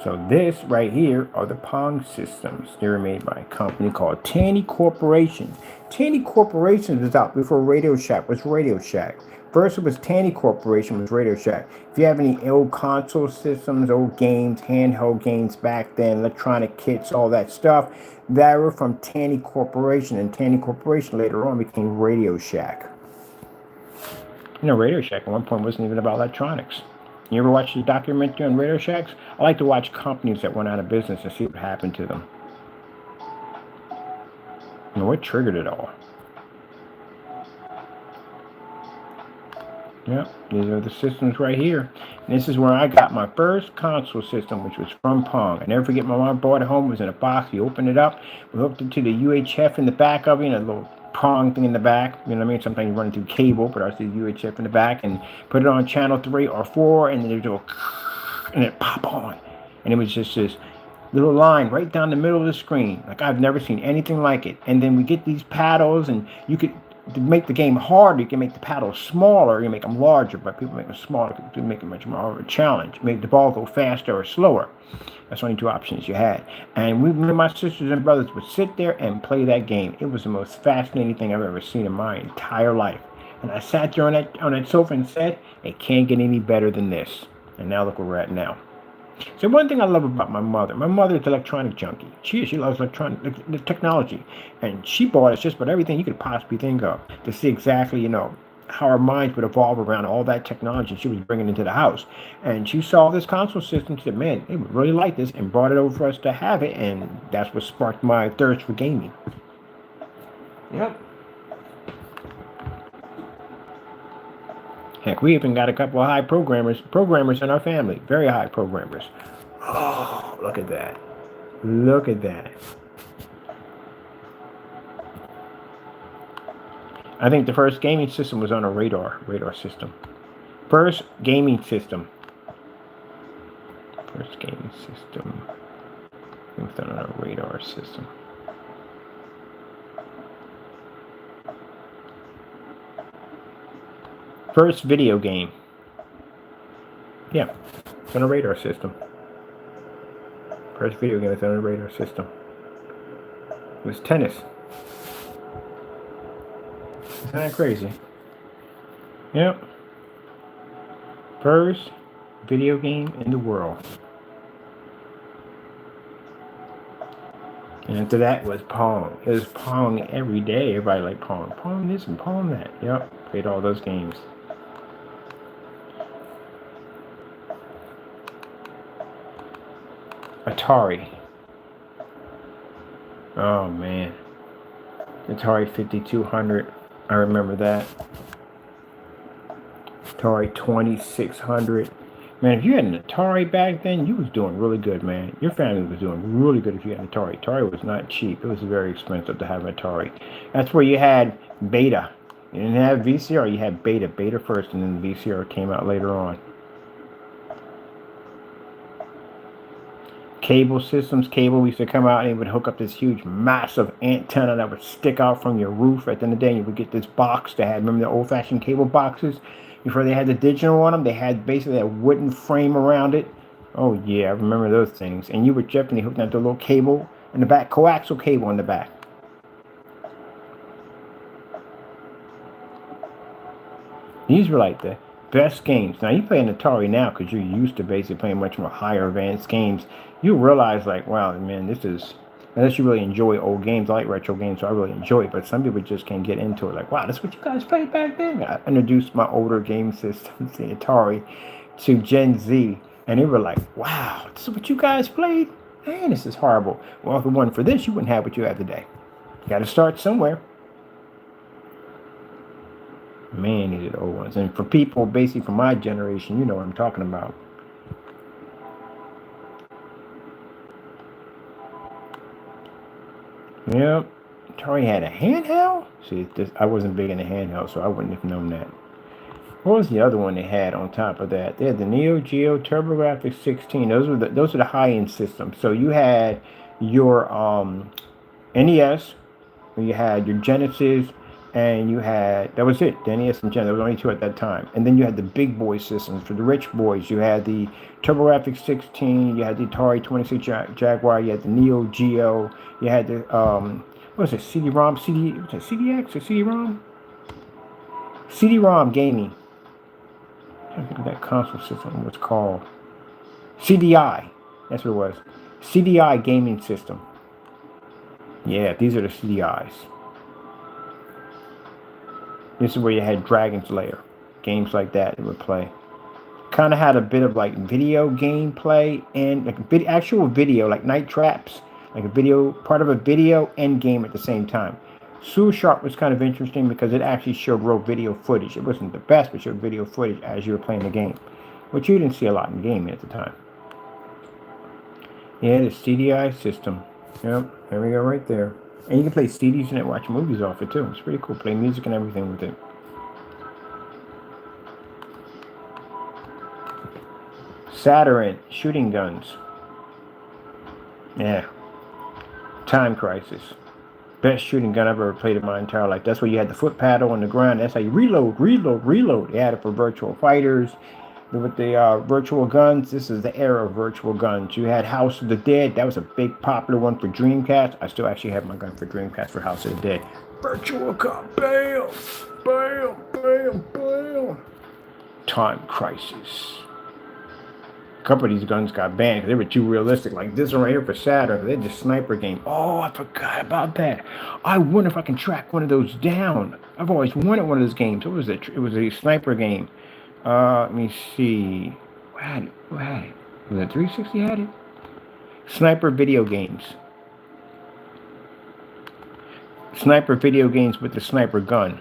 So this right here are the Pong systems. They were made by a company called Tandy Corporation. Tandy Corporation was out before Radio Shack was Radio Shack. First it was Tandy Corporation, was Radio Shack. If you have any old console systems, old games, handheld games back then, electronic kits, all that stuff, that were from Tandy Corporation. And Tandy Corporation later on became Radio Shack. You know, Radio Shack at one point wasn't even about electronics. You ever watch the documentary on Radio Shacks? I like to watch companies that went out of business and see what happened to them. You know, what triggered it all? Yep, these are the systems right here. And this is where I got my first console system, which was from Pong. I never forget, my mom brought it home. It was in a box. We opened it up. We hooked it to the UHF in the back of it, and a little Pong thing in the back. You know what I mean? Sometimes you run it through cable, but I see the UHF in the back, and put it on channel 3 or 4, and then there's a and it pop on. And it was just this little line right down the middle of the screen. Like, I've never seen anything like it. And then we get these paddles, and you could, to make the game harder, you can make the paddles smaller, you make them larger, but people make them smaller to make it much more of a challenge. Make the ball go faster or slower. That's only 2 options you had. And me and my sisters and brothers would sit there and play that game. It was the most fascinating thing I've ever seen in my entire life. And I sat there on that sofa and said, it can't get any better than this. And now look where we're at now. So one thing I love about my mother is an electronic junkie. She loves electronic technology. And she bought us just about everything you could possibly think of to see exactly, you know, how our minds would evolve around all that technology she was bringing into the house. And she saw this console system and said, man, they would really like this, and brought it over for us to have it. And that's what sparked my thirst for gaming. Yep. Heck, we even got a couple of high programmers in our family. Very high programmers. Oh, look at that. Look at that. I think the first gaming system was on a radar system. First gaming system. It was done on a radar system. First video game. Yeah, it's on a radar system. First video game was on a radar system. It was tennis. Isn't that crazy? Yep. First video game in the world. And after that was Pong. It was Pong every day. Everybody liked Pong. Pong this and Pong that. Yep. Played all those games. Atari. Oh man. Atari 5200. I remember that. Atari 2600. Man, if you had an Atari back then, you was doing really good, man. Your family was doing really good if you had an Atari. Atari was not cheap. It was very expensive to have an Atari. That's where you had Beta. You didn't have VCR, you had Beta. Beta first, and then VCR came out later on. cable systems. Cable used to come out and it would hook up this huge, massive antenna that would stick out from your roof. At the end of the day, you would get this box that had, remember the old-fashioned cable boxes? Before they had the digital on them, they had basically that wooden frame around it. Oh yeah, I remember those things. And you would definitely hook up the little cable in the back, coaxial cable in the back. These were like the best games. Now you play an Atari now because you're used to basically playing much more higher advanced games. You realize like, wow, man, this is, unless you really enjoy old games. I like retro games, so I really enjoy it. But some people just can't get into it. Like, wow, that's what you guys played back then. I introduced my older game systems, the Atari, to Gen Z, and they were like, wow, this is what you guys played? Man, this is horrible. Well, if it wasn't for this, you wouldn't have what you have today. You got to start somewhere. Man, these are the old ones. And for people basically from my generation, you know what I'm talking about. Yep. Atari had a handheld? See, I wasn't big into handheld, so I wouldn't have known that. What was the other one they had on top of that? They had the Neo Geo TurboGrafx 16. Those are the high-end systems. So you had your NES, you had your Genesis, and you had, that was it, the NES and Genesis. There was only two at that time. And then you had the big boy systems for the rich boys. You had the TurboGrafx 16, you had the Atari 26 Jaguar, you had the Neo Geo, you had the, what was it, CD-ROM, was it CDX or CD-ROM? CD-ROM gaming. I think of that console system was called CDI. That's what it was. CDI gaming system. Yeah, these are the CDIs. This is where you had Dragon's Lair. Games like that would play. Kind of had a bit of like video gameplay and like actual video, like Night Traps, like a video, part of a video and game at the same time. Sue Sharp was kind of interesting because it actually showed real video footage. It wasn't the best, but showed video footage as you were playing the game, which you didn't see a lot in gaming at the time. Yeah, the CDI system. Yep, there we go right there. And you can play CDs and watch movies off it too. It's pretty cool. Play music and everything with it. Saturn shooting guns. Yeah. Time Crisis. Best shooting gun I've ever played in my entire life. That's where you had the foot paddle on the ground. That's how you reload. They had it for virtual fighters. With the virtual guns, this is the era of virtual guns. You had House of the Dead. That was a big popular one for Dreamcast. I still actually have my gun for Dreamcast for House of the Dead. Virtual gun. Bam! Bam! Bam! Bam! Time Crisis. A couple of these guns got banned because they were too realistic. Like this one right here for Saturn. They're just sniper game. Oh, I forgot about that. I wonder if I can track one of those down. I've always wanted one of those games. What was it? It was a sniper game. Let me see. Who had it? Was it 360 had it? Sniper video games. Sniper video games with the sniper gun.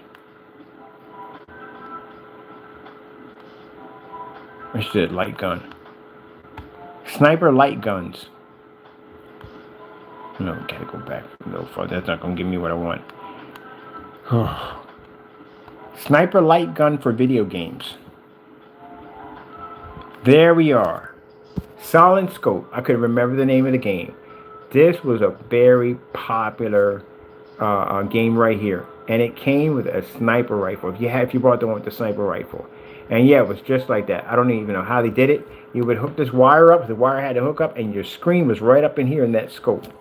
I said light gun. Sniper light guns. No, gotta go back a little further. That's not gonna give me what I want. Sniper light gun for video games. There we are. Solid Scope. I couldn't remember the name of the game. This was a very popular game right here, and it came with a sniper rifle. If you bought the one with the sniper rifle, and yeah, it was just like that. I don't even know how they did it. You would hook this wire up. The wire had to hook up, and your screen was right up in here in that scope.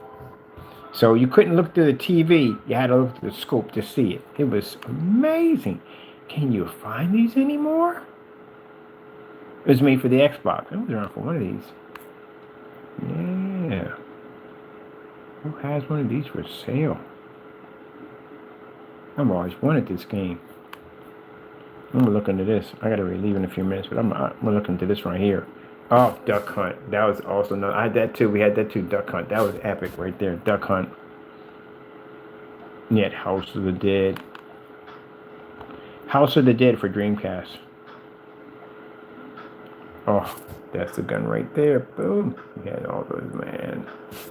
So you couldn't look through the TV. You had to look through the scope to see it. It was amazing. Can you find these anymore? It was made for the Xbox. I was around for one of these. Yeah. Who has one of these for sale? I've always wanted this game. I'm gonna look into this. I gotta leave in a few minutes, but I'm gonna look into this right here. Oh, Duck Hunt. That was also no. I had that too. We had that too. Duck Hunt. That was epic right there. Duck Hunt. You had House of the Dead. House of the Dead for Dreamcast. Oh, that's the gun right there. Boom. We had all those, man.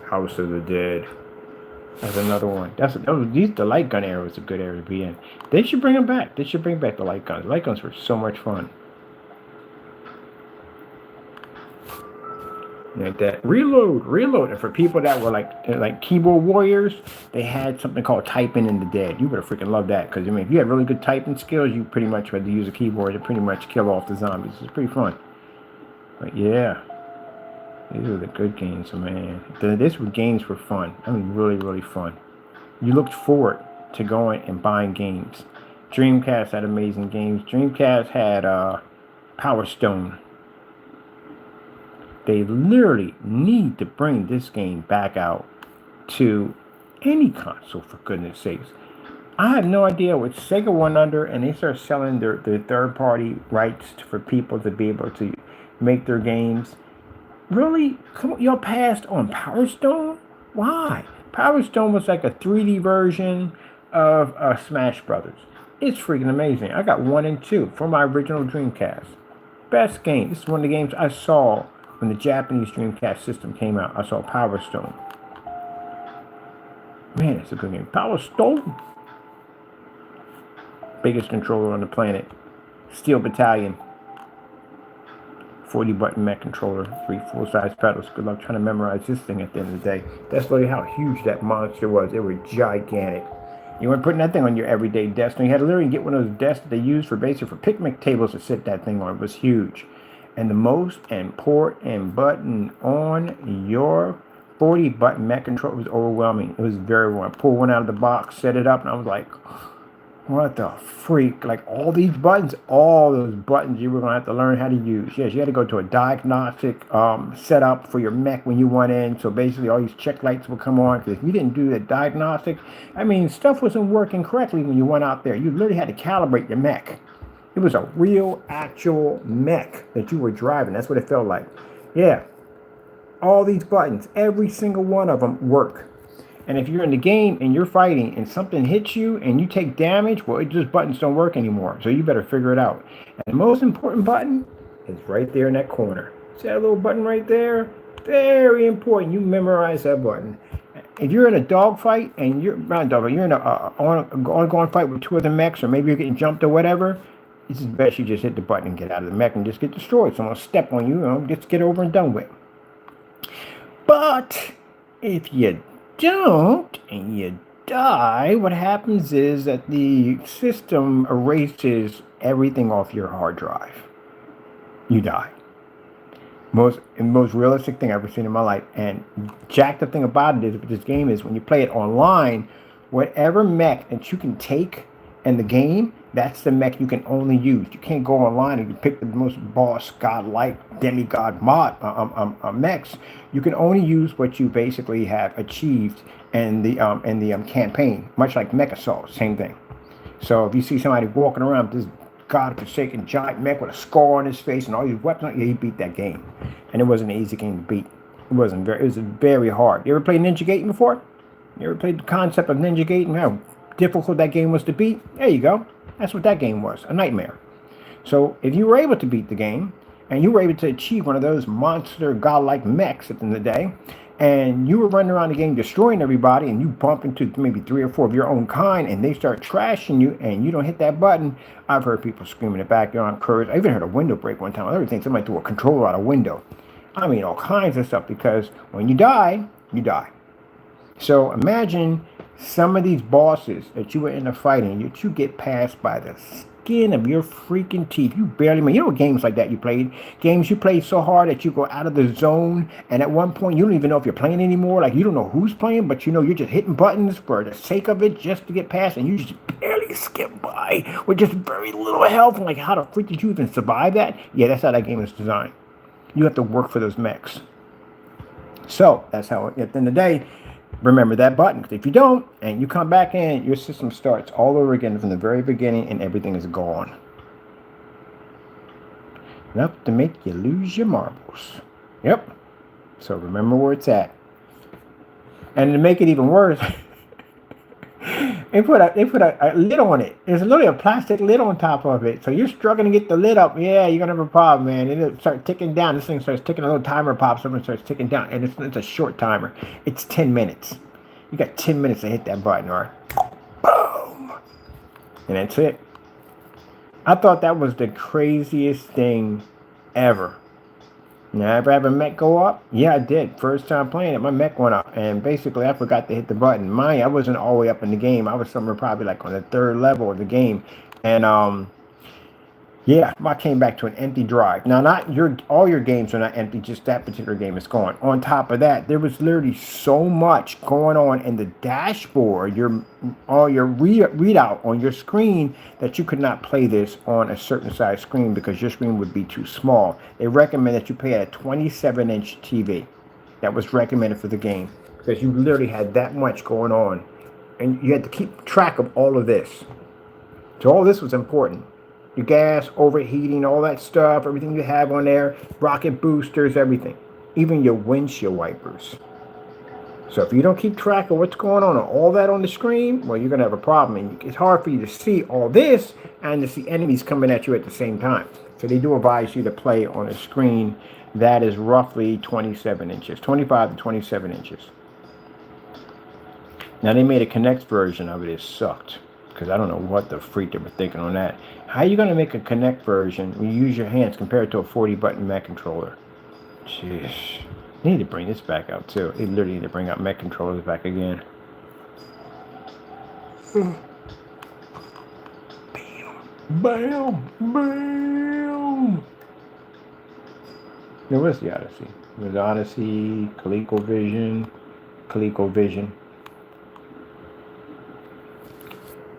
House of the Dead. That's another one. The light gun era was a good era to be in. They should bring them back. They should bring back the light guns. Light guns were so much fun. Like that. Reload. And for people that were like keyboard warriors, they had something called typing in the dead. You would have freaking loved that, because I mean, if you had really good typing skills, you pretty much had to use a keyboard to pretty much kill off the zombies. It's pretty fun. But yeah, these are the good games, man. This were games for fun. I mean, really fun. You looked forward to going and buying games. Dreamcast had amazing games. Dreamcast had Power Stone. They literally need to bring this game back out to any console, for goodness sakes. I have no idea what Sega went under, and they start selling their third-party rights for people to be able to make their games. Really? Come on, y'all passed on Power Stone? Why? Power Stone was like a 3D version of Smash Brothers. It's freaking amazing. I got 1 and 2 for my original Dreamcast. Best game. This is one of the games I saw when the Japanese Dreamcast system came out. I saw Power Stone. Man, it's a good game. Power Stone. Biggest controller on the planet. Steel Battalion. 40 button mech controller. 3 full-size pedals. Good luck trying to memorize this thing at the end of the day. That's literally how huge that monster was. It was gigantic. You weren't putting that thing on your everyday desk. And you had to literally get one of those desks that they use for basically for picnic tables to sit that thing on. It was huge. And the most important button on your 40 button mech controller was overwhelming. It was very warm. I pulled one out of the box, set it up, and I was like, what the freak? Like, all these buttons, all those buttons you were going to have to learn how to use. Yes, you had to go to a diagnostic setup for your mech when you went in. So basically all these check lights would come on, because if you didn't do the diagnostic, I mean, stuff wasn't working correctly when you went out there. You literally had to calibrate your mech. It was a real, actual mech that you were driving. That's what it felt like. Yeah. All these buttons, every single one of them work. And if you're in the game and you're fighting and something hits you and you take damage, well, just buttons don't work anymore. So you better figure it out. And the most important button is right there in that corner. See that little button right there? Very important. You memorize that button. If you're in a dogfight and you're not a dogfight, you're in a ongoing fight with 2 other mechs, or maybe you're getting jumped or whatever, it's best you just hit the button and get out of the mech and just get destroyed. Someone step on you, just get over and done with. But if you don't and you die, what happens is that the system erases everything off your hard drive. You die. Most realistic thing I've ever seen in my life. And jacked up thing about it is, with this game, is when you play it online, whatever mech that you can take in the game, that's the mech you can only use. You can't go online and you pick the most boss, godlike, demigod mod mechs. You can only use what you basically have achieved in the campaign, much like Mech Assault, same thing. So if you see somebody walking around with this godforsaken giant mech with a scar on his face and all these weapons, yeah, he beat that game. And it wasn't an easy game to beat. It was very hard. You ever played Ninja Gaiden before? You ever played the concept of Ninja Gaiden? How difficult that game was to beat? There you go. That's what that game was, a nightmare. So if you were able to beat the game, and you were able to achieve one of those monster godlike mechs at the end of the day, and you were running around the game destroying everybody, and you bump into maybe 3 or 4 of your own kind, and they start trashing you, and you don't hit that button, I've heard people screaming in the backyard, encouraged. I even heard a window break one time. I heard think somebody threw a controller out a window. I mean, all kinds of stuff, because when you die, you die. So imagine some of these bosses that you were in a fighting, that you get past by the skin of your freaking teeth. You barely made. You know, games like that you played. Games you played so hard that you go out of the zone, and at one point you don't even know if you're playing anymore. Like, you don't know who's playing, but you know you're just hitting buttons for the sake of it, just to get past, and you just barely skip by with just very little health. Like, how the freak did you even survive that? Yeah, that's how that game is designed. You have to work for those mechs. So that's how, at the end of the day, remember that button, because if you don't, and you come back in, your system starts all over again from the very beginning, and everything is gone. Enough to make you lose your marbles. Yep. So remember where it's at. And to make it even worse, they put a lid on it. There's literally a plastic lid on top of it. So you're struggling to get the lid up. Yeah, you're gonna have a problem, man. It'll start ticking down. This thing starts ticking. A little timer pops up and starts ticking down. And it's a short timer. It's 10 minutes. You got 10 minutes to hit that button, all right? Boom. And that's it. I thought that was the craziest thing ever. Now, ever have a mech go up? Yeah, I did. First time playing it, my mech went up. And basically, I forgot to hit the button. Mine, I wasn't all the way up in the game. I was somewhere probably like on the third level of the game. And yeah, I came back to an empty drive. Now, not all your games are not empty, just that particular game is gone. On top of that, there was literally so much going on in the dashboard, all your readout on your screen, that you could not play this on a certain size screen because your screen would be too small. They recommend that you play at a 27-inch TV. That was recommended for the game because you literally had that much going on, and you had to keep track of all of this. So all this was important. Your gas, overheating, all that stuff, everything you have on there, rocket boosters, everything. Even your windshield wipers. So if you don't keep track of what's going on and all that on the screen, well, you're going to have a problem. And it's hard for you to see all this and to see enemies coming at you at the same time. So they do advise you to play on a screen that is roughly 27 inches, 25 to 27 inches. Now they made a Connect version of it. It sucked because I don't know what the freak they were thinking on that. How are you going to make a Connect version when you use your hands compared to a 40-button Mac controller? Jeez. They need to bring this back out too. They literally need to bring out Mac controllers back again. Bam. Bam. Bam. Now, where's the Odyssey? There's Odyssey, ColecoVision.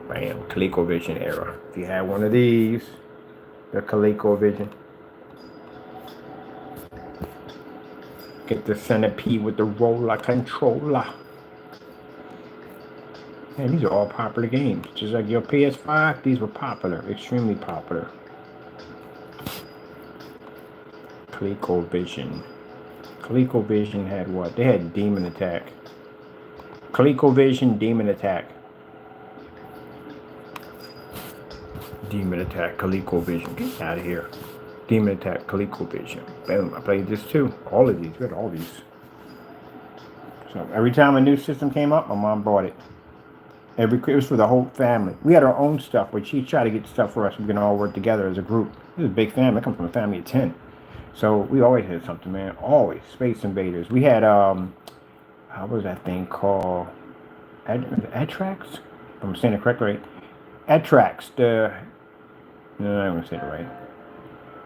Bam, ColecoVision era. If you had one of these, the ColecoVision. Get the centipede with the roller controller. Man, these are all popular games. Just like your PS5, these were popular, extremely popular. ColecoVision. ColecoVision had what? They had Demon Attack. ColecoVision, Demon Attack. Demon Attack, ColecoVision. Get out of here. Demon Attack, ColecoVision. Boom. I played this too. All of these. We had all these. So every time a new system came up, my mom bought it. It was for the whole family. We had our own stuff, but she tried to get stuff for us. We can all work together as a group. This is a big family. I come from a family of 10. So we always had something, man. Always. Space Invaders. We had, how was that thing called? Atrax? If I'm saying it correctly, right? Atrax. No, I'm going to say it right.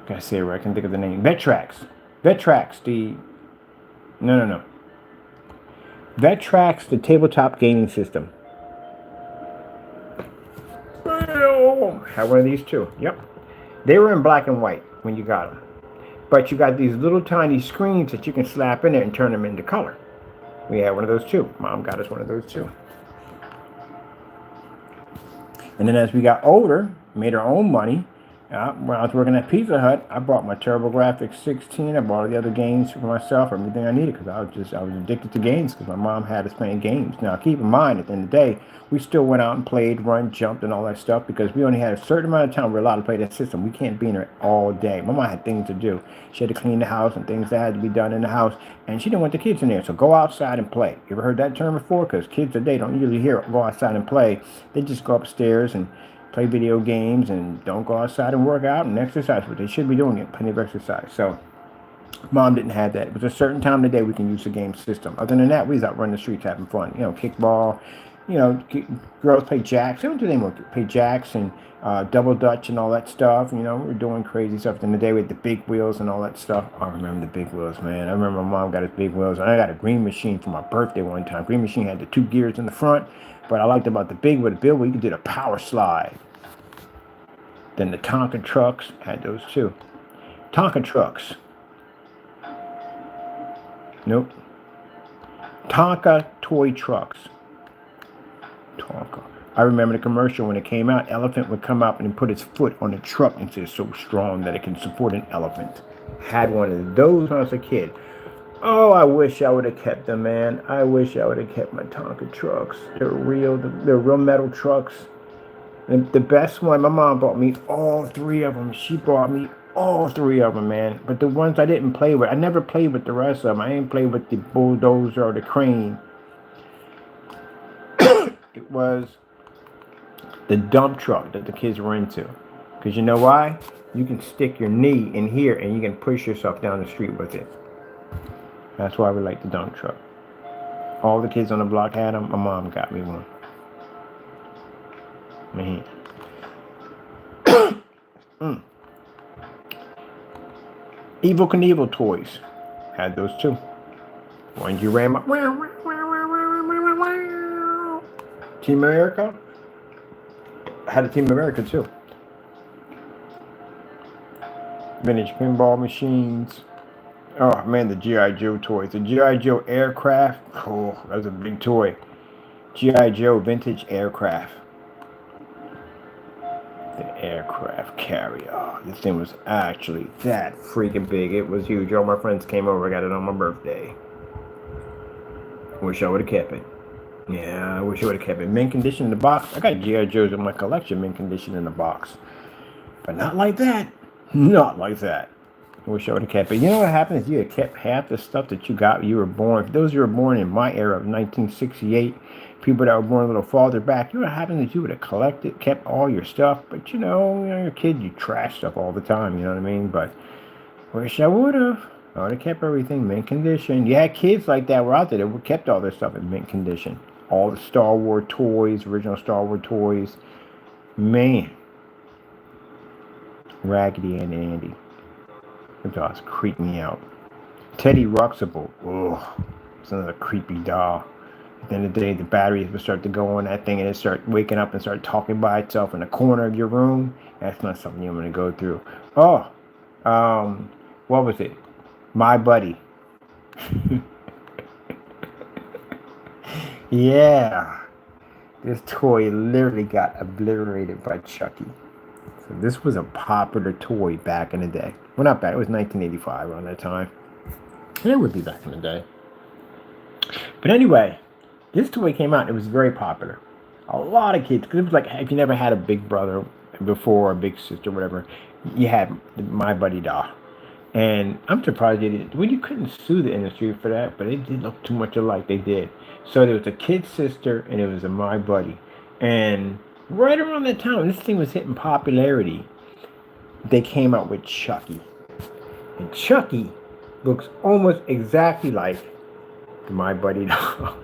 Gotta say it right. I can think of the name. Vetrax. Vetrax, No. Vetrax, the tabletop gaming system. Had one of these too. Yep. They were in black and white when you got them. But you got these little tiny screens that you can slap in there and turn them into color. We had one of those too. Mom got us one of those too. And then as we got older, made our own money. When I was working at Pizza Hut, I bought my TurboGrafx 16. I bought all the other games for myself, everything I needed, because I was addicted to games because my mom had us playing games. Now, keep in mind, at the end of the day, we still went out and played, run, jumped, and all that stuff because we only had a certain amount of time we were allowed to play that system. We can't be in there all day. My mom had things to do. She had to clean the house and things that had to be done in the house, and she didn't want the kids in there. So go outside and play. You ever heard that term before? Because kids today don't usually hear go outside and play. They just go upstairs and play video games and don't go outside and work out and exercise, but they should be doing it, plenty of exercise. So mom didn't have that. It was a certain time of the day we can use the game system. Other than that, we was out running the streets having fun. Kickball, girls play jacks. They don't do anymore. Play jacks and double dutch and all that stuff. We were doing crazy stuff. In the day with the big wheels and all that stuff. I remember the big wheels, man. I remember my mom got us big wheels. And I got a Green Machine for my birthday one time. Green Machine had the 2 gears in the front. But I liked about the big with the bill where you could do the power slide. Then the Tonka trucks had those too. Tonka trucks. Nope. Tonka toy trucks. Tonka. I remember the commercial when it came out. Elephant would come up and put its foot on the truck and say it's so strong that it can support an elephant. Had one of those when I was a kid. Oh, I wish I would have kept them, man. I wish I would have kept my Tonka trucks. They're real metal trucks. And the best one, my mom bought me all 3 of them. She bought me all 3 of them, man. But the ones I didn't play with, I never played with the rest of them. I didn't play with the bulldozer or the crane. It was the dump truck that the kids were into. Because you know why? You can stick your knee in here and you can push yourself down the street with it. That's why we like the dump truck. All the kids on the block had them. My mom got me one. Man. Evil Knievel toys. Had those too. When you ran my Team America. I had a Team America too. Vintage pinball machines. Oh man, the G.I. Joe toys. The G.I. Joe aircraft. Cool. That was a big toy. G.I. Joe vintage aircraft. The aircraft carrier. This thing was actually that freaking big. It was huge. All my friends came over. I got it on my birthday. Wish I would have kept it. Yeah, I wish I would have kept it. Mint condition in the box. I got G.I. Joes in my collection, mint condition in the box. But not like that. Not like that. I wish I would have kept it. You know what happens? You had kept half the stuff that you got when you were born. For those who were born in my era of 1968, people that were born a little farther back, you know what happens is you would have collected, kept all your stuff. But you know, you're a kid, you trash stuff all the time, you know what I mean? But wish I would have. I would have kept everything mint condition. You had kids like that were out there that kept all their stuff in mint condition. All the Star Wars toys, original Star Wars toys. Man. Raggedy and Andy. The dogs creep me out. Teddy Ruxpable. Ugh. It's another creepy doll. At the end of the day, the batteries would start to go on that thing and it start waking up and start talking by itself in the corner of your room. That's not something you're going to go through. Oh. What was it? My Buddy. Yeah. This toy literally got obliterated by Chucky. So this was a popular toy back in the day. Well, not back. It was 1985 around that time. And it would be back in the day. But anyway, this toy came out. It was very popular. A lot of kids. Because it was like, if you never had a big brother before, or a big sister, whatever, you had My Buddy doll. And I'm surprised they didn't. Well, you couldn't sue the industry for that, but it did look too much alike. They did. So there was a kid sister, and it was a My Buddy. And right around that time, this thing was hitting popularity. They came out with Chucky. And Chucky looks almost exactly like the My Buddy doll.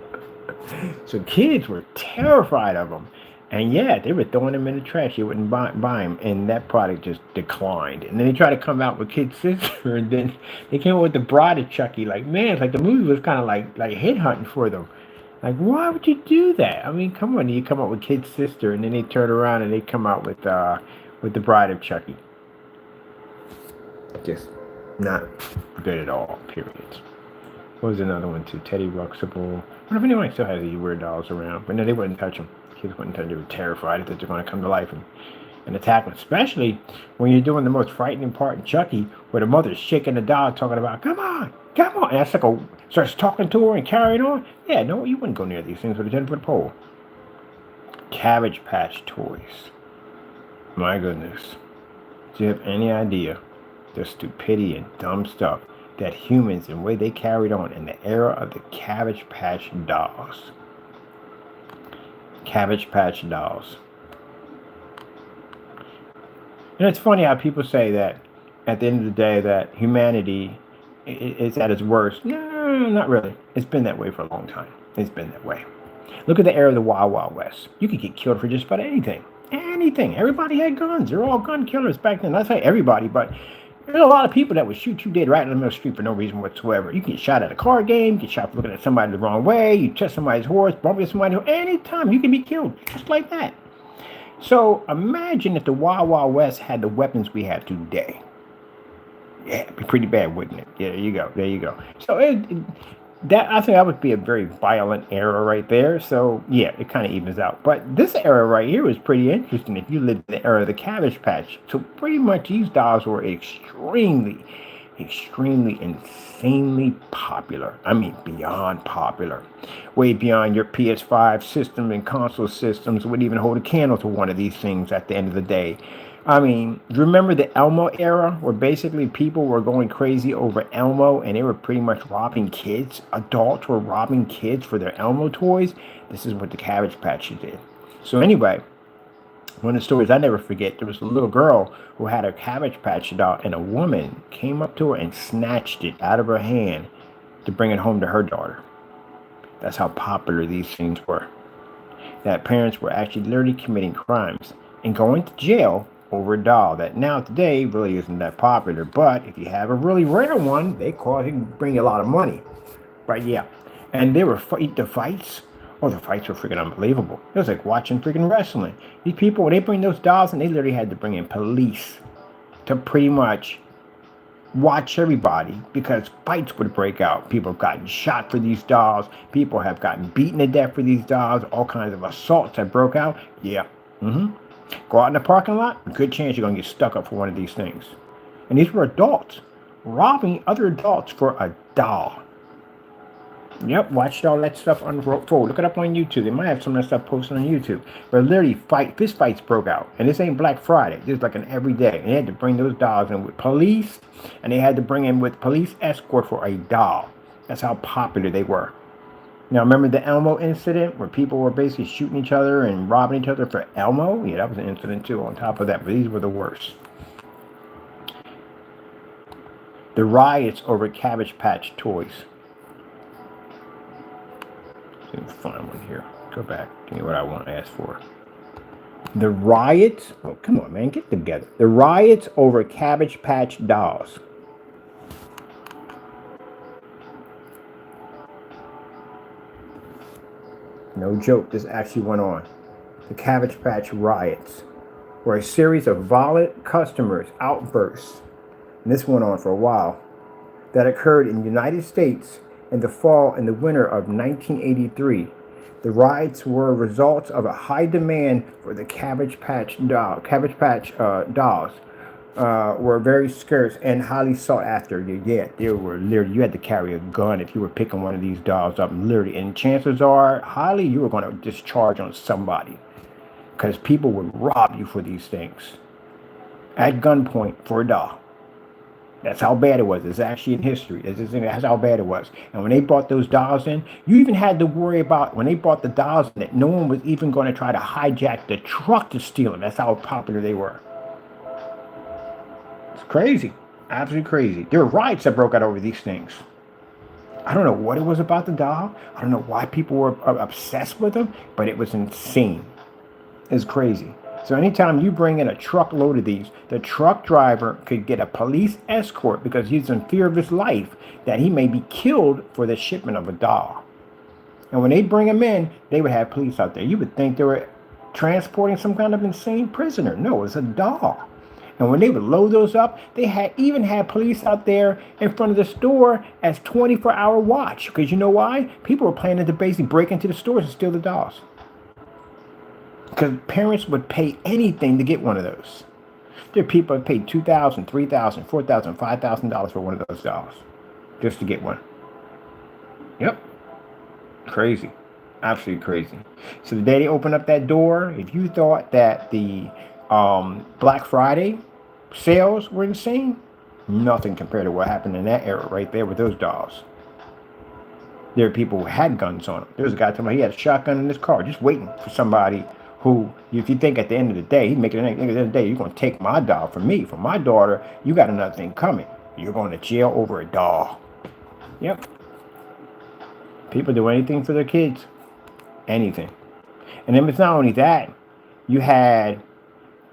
So kids were terrified of them. And yeah, they were throwing them in the trash. You wouldn't buy them. And that product just declined. And then they tried to come out with Kid Sister. And then they came out with the Bride of Chucky. Like, man, it's like the movie was kind of like hit hunting for them. Like, why would you do that? I mean, come on. You come out with Kid Sister. And then they turn around and they come out with the Bride of Chucky. Just not good at all, period. What was another one too? Teddy Ruxpable. I wonder if anyone still has these weird dolls around. But no, they wouldn't touch them. Kids wouldn't touch them. They were terrified that they're going to come to life and attack them. Especially when you're doing the most frightening part in Chucky, where the mother's shaking the doll, talking about, come on. And that's like starts talking to her and carrying on. Yeah, no, you wouldn't go near these things with a 10-foot pole. Cabbage Patch toys. My goodness. Do you have any idea the stupidity and dumb stuff that humans and the way they carried on in the era of the Cabbage Patch dolls? Cabbage Patch dolls. And it's funny how people say that at the end of the day that humanity is at its worst. No, not really. It's been that way for a long time. It's been that way. Look at the era of the Wild Wild West. You could get killed for just about anything. Anything. Everybody had guns. They're all gun killers back then. Not say everybody, but there's a lot of people that would shoot you dead right in the middle of the street for no reason whatsoever. You get shot at a card game, get shot for looking at somebody the wrong way, you touch somebody's horse, bump into somebody, anytime you can be killed, just like that. So imagine if the Wild Wild West had the weapons we have today. Yeah, it'd be pretty bad, wouldn't it? Yeah, there you go. There you go. So I think that would be a very violent era right there. So yeah, it kind of evens out. But this era right here was pretty interesting if you lived in the era of the Cabbage Patch. So pretty much these dolls were extremely, insanely popular. I mean, beyond popular. Way beyond your PS5 system and console systems would even hold a candle to one of these things at the end of the day. I mean, remember the Elmo era where basically people were going crazy over Elmo and they were pretty much robbing kids? Adults were robbing kids for their Elmo toys. This is what the Cabbage Patch did. So anyway, One of the stories I never forget, there was a little girl who had a Cabbage Patch doll, and a woman came up to her and snatched it out of her hand to bring it home to her daughter. That's how popular these things were. That parents were actually literally committing crimes and going to jail over a doll that now today really isn't that popular. But if you have a really rare one, they can bring you a lot of money. But yeah, and they were the fights. Oh, the fights were freaking unbelievable. It was like watching freaking wrestling. These people, when they bring those dolls in, they literally had to bring in police to pretty much watch everybody, because fights would break out. People have gotten shot for these dolls. People have gotten beaten to death for these dolls. All kinds of assaults that broke out. Yeah. Go out in the parking lot, good chance you're going to get stuck up for one of these things. And these were adults robbing other adults for a doll. Yep, watched all that stuff unfold. Look it up on YouTube. They might have some of that stuff posted on YouTube. But literally, fist fights broke out. And this ain't Black Friday. This is like an everyday. And they had to bring those dolls in with police. And they had to bring in with police escort for a doll. That's how popular they were. Now, remember the Elmo incident where people were basically shooting each other and robbing each other for Elmo? Yeah, that was an incident too on top of that. But these were the worst. The riots over Cabbage Patch toys. Let me find one here. Go back. Give me what I want to ask for. The riots. Oh, come on, man. Get together. The riots over Cabbage Patch dolls. No joke. This actually went on. The Cabbage Patch riots were a series of violent customers' outbursts. And this went on for a while. That occurred in the United States in the fall and the winter of 1983. The riots were results of a high demand for the Cabbage Patch dolls. Were very scarce and highly sought after. Yeah, they were literally, you had to carry a gun if you were picking one of these dolls up, literally. And chances are, highly, you were going to discharge on somebody, because people would rob you for these things at gunpoint for a doll. That's how bad it was. It's actually in history. That's how bad it was. And when they brought those dolls in, you even had to worry about, when they brought the dolls in, that no one was even going to try to hijack the truck to steal them. That's how popular they were. It's crazy. Absolutely crazy. There were riots that broke out over these things. I don't know what it was about the doll. I don't know why people were obsessed with them, but it was insane. It's crazy. So anytime you bring in a truckload of these, the truck driver could get a police escort because he's in fear of his life that he may be killed for the shipment of a doll. And when they bring him in, they would have police out there. You would think they were transporting some kind of insane prisoner. No, it's a doll. And when they would load those up, they even had police out there in front of the store as 24-hour watch. Because you know why? People were planning to basically break into the stores and steal the dolls. Because parents would pay anything to get one of those. There are people that paid $2,000, $3,000, $4,000, $5,000 for one of those dolls just to get one. Yep. Crazy. Absolutely crazy. So the day they opened up that door, if you thought that the Black Friday sales were insane, nothing compared to what happened in that era right there with those dolls. There are people who had guns on them. There was a guy telling me he had a shotgun in his car just waiting for somebody who, if you think at the end of the day, at the end of the day, you're going to take my doll from me, from my daughter, you got another thing coming. You're going to jail over a doll. Yep. People do anything for their kids. Anything. And then it's not only that. You had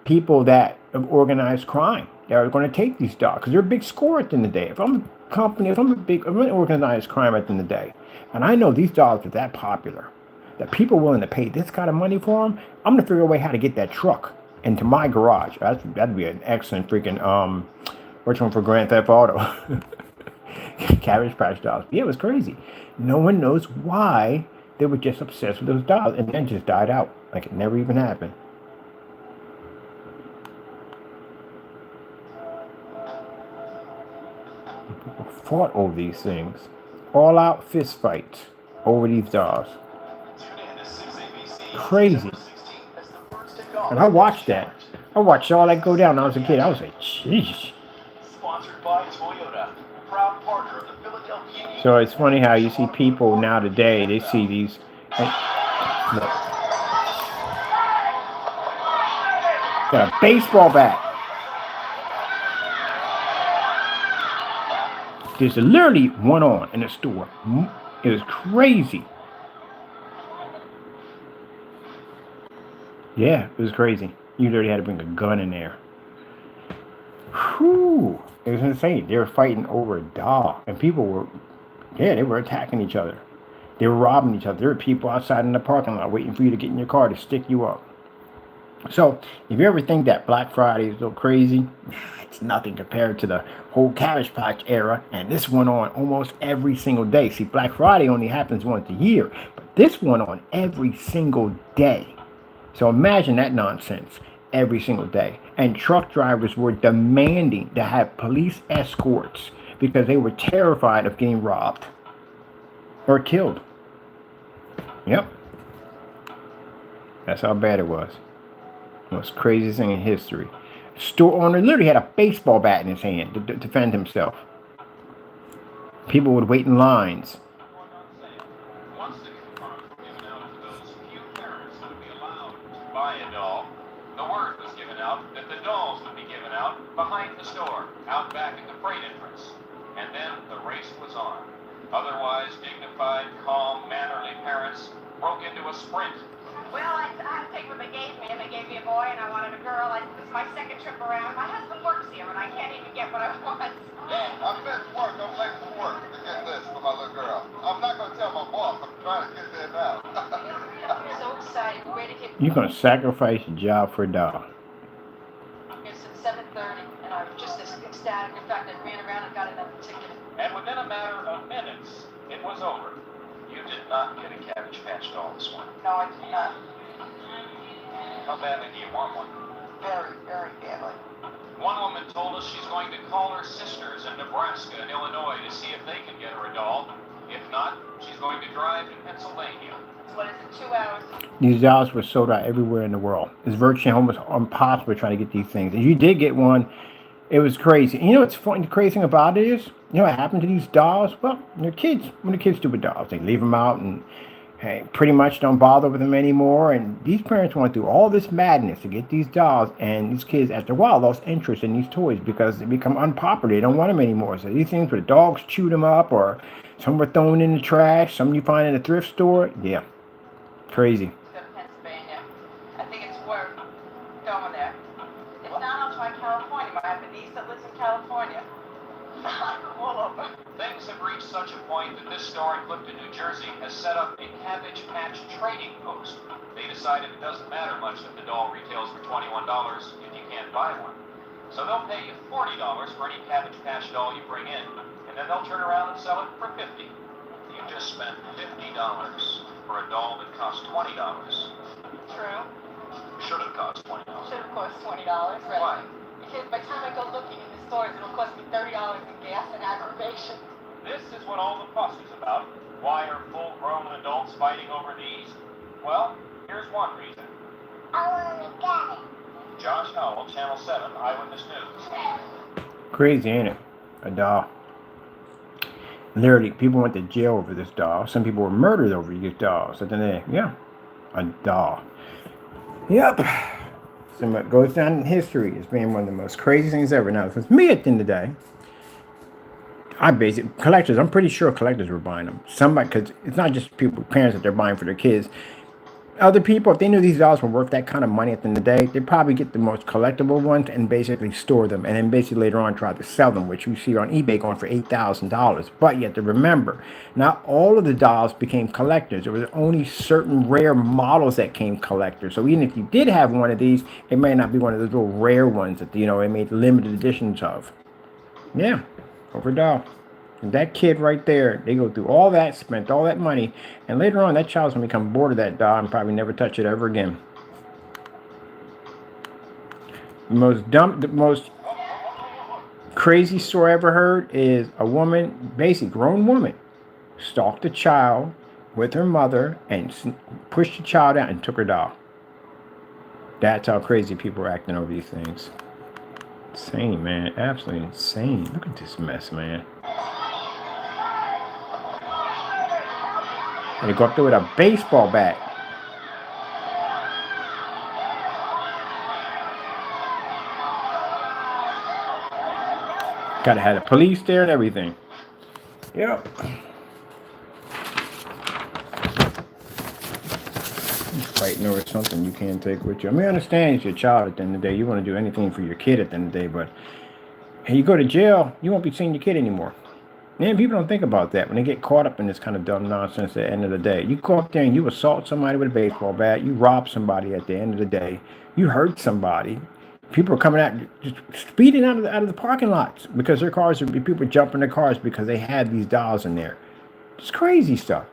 people that of organized crime that are going to take these dolls because they're a big score at the end of the day. If I'm a company, if I'm an organized crime at the end of the day, and I know these dolls are that popular, that people are willing to pay this kind of money for them, I'm going to figure a way how to get that truck into my garage. That'd be an excellent freaking, which one for Grand Theft Auto? Cabbage Patch dolls. Yeah, it was crazy. No one knows why they were just obsessed with those dolls and then just died out. Like it never even happened. People fought over these things. All out fist fights over these dolls. Crazy. And I watched that. I watched all that go down when I was a kid. I was like, jeez. So it's funny how you see people now today, they see these. Look. Got a baseball bat. There's literally one on in the store. It was crazy. Yeah, it was crazy. You literally had to bring a gun in there. Whew. It was insane. They were fighting over a doll. And people were, yeah, they were attacking each other. They were robbing each other. There were people outside in the parking lot waiting for you to get in your car to stick you up. So, if you ever think that Black Friday is so crazy, it's nothing compared to the whole Cabbage Patch era. And this went on almost every single day. See, Black Friday only happens once a year, but this went on every single day. So imagine that nonsense every single day. And truck drivers were demanding to have police escorts because they were terrified of getting robbed or killed. Yep. That's how bad it was. Most craziest thing in history. Store owner literally had a baseball bat in his hand to defend himself. People would wait in lines. That the dolls would be given out behind the store, out back at the freight entrance. And then the race was on. Otherwise dignified, calm, mannerly parents broke into a sprint. Well, I take what they gave me, and they gave me a boy, and I wanted a girl. This is my second trip around. My husband works here, and I can't even get what I want. I missed work. I'm late for work to get this for my little girl. I'm not going to tell my boss. I'm trying to get there now. I'm so excited. We're ready to get... You're going to sacrifice your job for a dollar. It's at 7:30, and I was just as ecstatic. In fact, I ran around and got another ticket. And within a matter of minutes, it was over. You did not get a Cabbage Patch doll this morning. No, I did not. How badly do you want one? Very, very badly. One woman told us she's going to call her sisters in Nebraska and Illinois to see if they can get her a doll. If not, she's going to drive to Pennsylvania. What is it, 2 hours? These dolls were sold out everywhere in the world. It's virtually almost impossible trying to get these things. If you did get one, it was crazy. And you know what's funny? The crazy thing about it is, you know what happened to these dolls? Well, they're kids. What do kids do with dolls? They leave them out and hey, pretty much don't bother with them anymore. And these parents went through all this madness to get these dolls. And these kids, after a while, lost interest in these toys because they become unpopular. They don't want them anymore. So these things where the dogs chewed them up, or some were thrown in the trash, some you find in a thrift store. Yeah, crazy. Go to Pennsylvania. I think it's worth going there. If not, I'll try California. I have a niece that lives in California. All over. Things have reached such a point that this store in Clifton, New Jersey has set up a Cabbage Patch trading post. They decided it doesn't matter much that the doll retails for $21 if you can't buy one. So they'll pay you $40 for any Cabbage Patch doll you bring in, and then they'll turn around and sell it for $50. You just spent $50 for a doll that cost $20. True. Should have cost $20. Should have cost $20, right? Why? Because by the time I go looking in the stores, it'll cost me $30 in gas and aggravation. This is what all the fuss is about. Why are full-grown adults fighting over these? Well, here's one reason. I want to get it. Josh Howell, Channel 7, Eyewitness News. Crazy, ain't it? A doll. Literally, people went to jail over this doll. Some people were murdered over these dolls. So then yeah, a doll. Yep. So it goes down in history as being one of the most crazy things ever. Now, for me at the end of the day, collectors, I'm pretty sure collectors were buying them. Somebody, because it's not just people, parents that they're buying for their kids. Other people, if they knew these dolls were worth that kind of money at the end of the day, they'd probably get the most collectible ones and basically store them. And then basically later on try to sell them, which you see on eBay going for $8,000. But you have to remember, not all of the dolls became collectors. There was only certain rare models that came collectors. So even if you did have one of these, it may not be one of those little rare ones that, you know, they made limited editions of. Yeah, over doll. And that kid right there, they go through all that, spent all that money, and later on that child's gonna become bored of that doll and probably never touch it ever again. The most crazy story I ever heard is a woman, basically grown woman, stalked a child with her mother and pushed the child out and took her doll. That's how crazy people are acting over these things. Insane, man. Absolutely insane. Look at this mess, man. And they go up there with a baseball bat. Gotta have the police there and everything. Yep. Fighting over something you can't take with you. I mean, I understand it's your child at the end of the day. You want to do anything for your kid at the end of the day, but hey, you go to jail, you won't be seeing your kid anymore. And people don't think about that when they get caught up in this kind of dumb nonsense at the end of the day. You go up there and you assault somebody with a baseball bat, you rob somebody at the end of the day, you hurt somebody. People are coming out, just speeding out of the parking lots because their cars, people jump in their cars because they had these dolls in there. It's crazy stuff.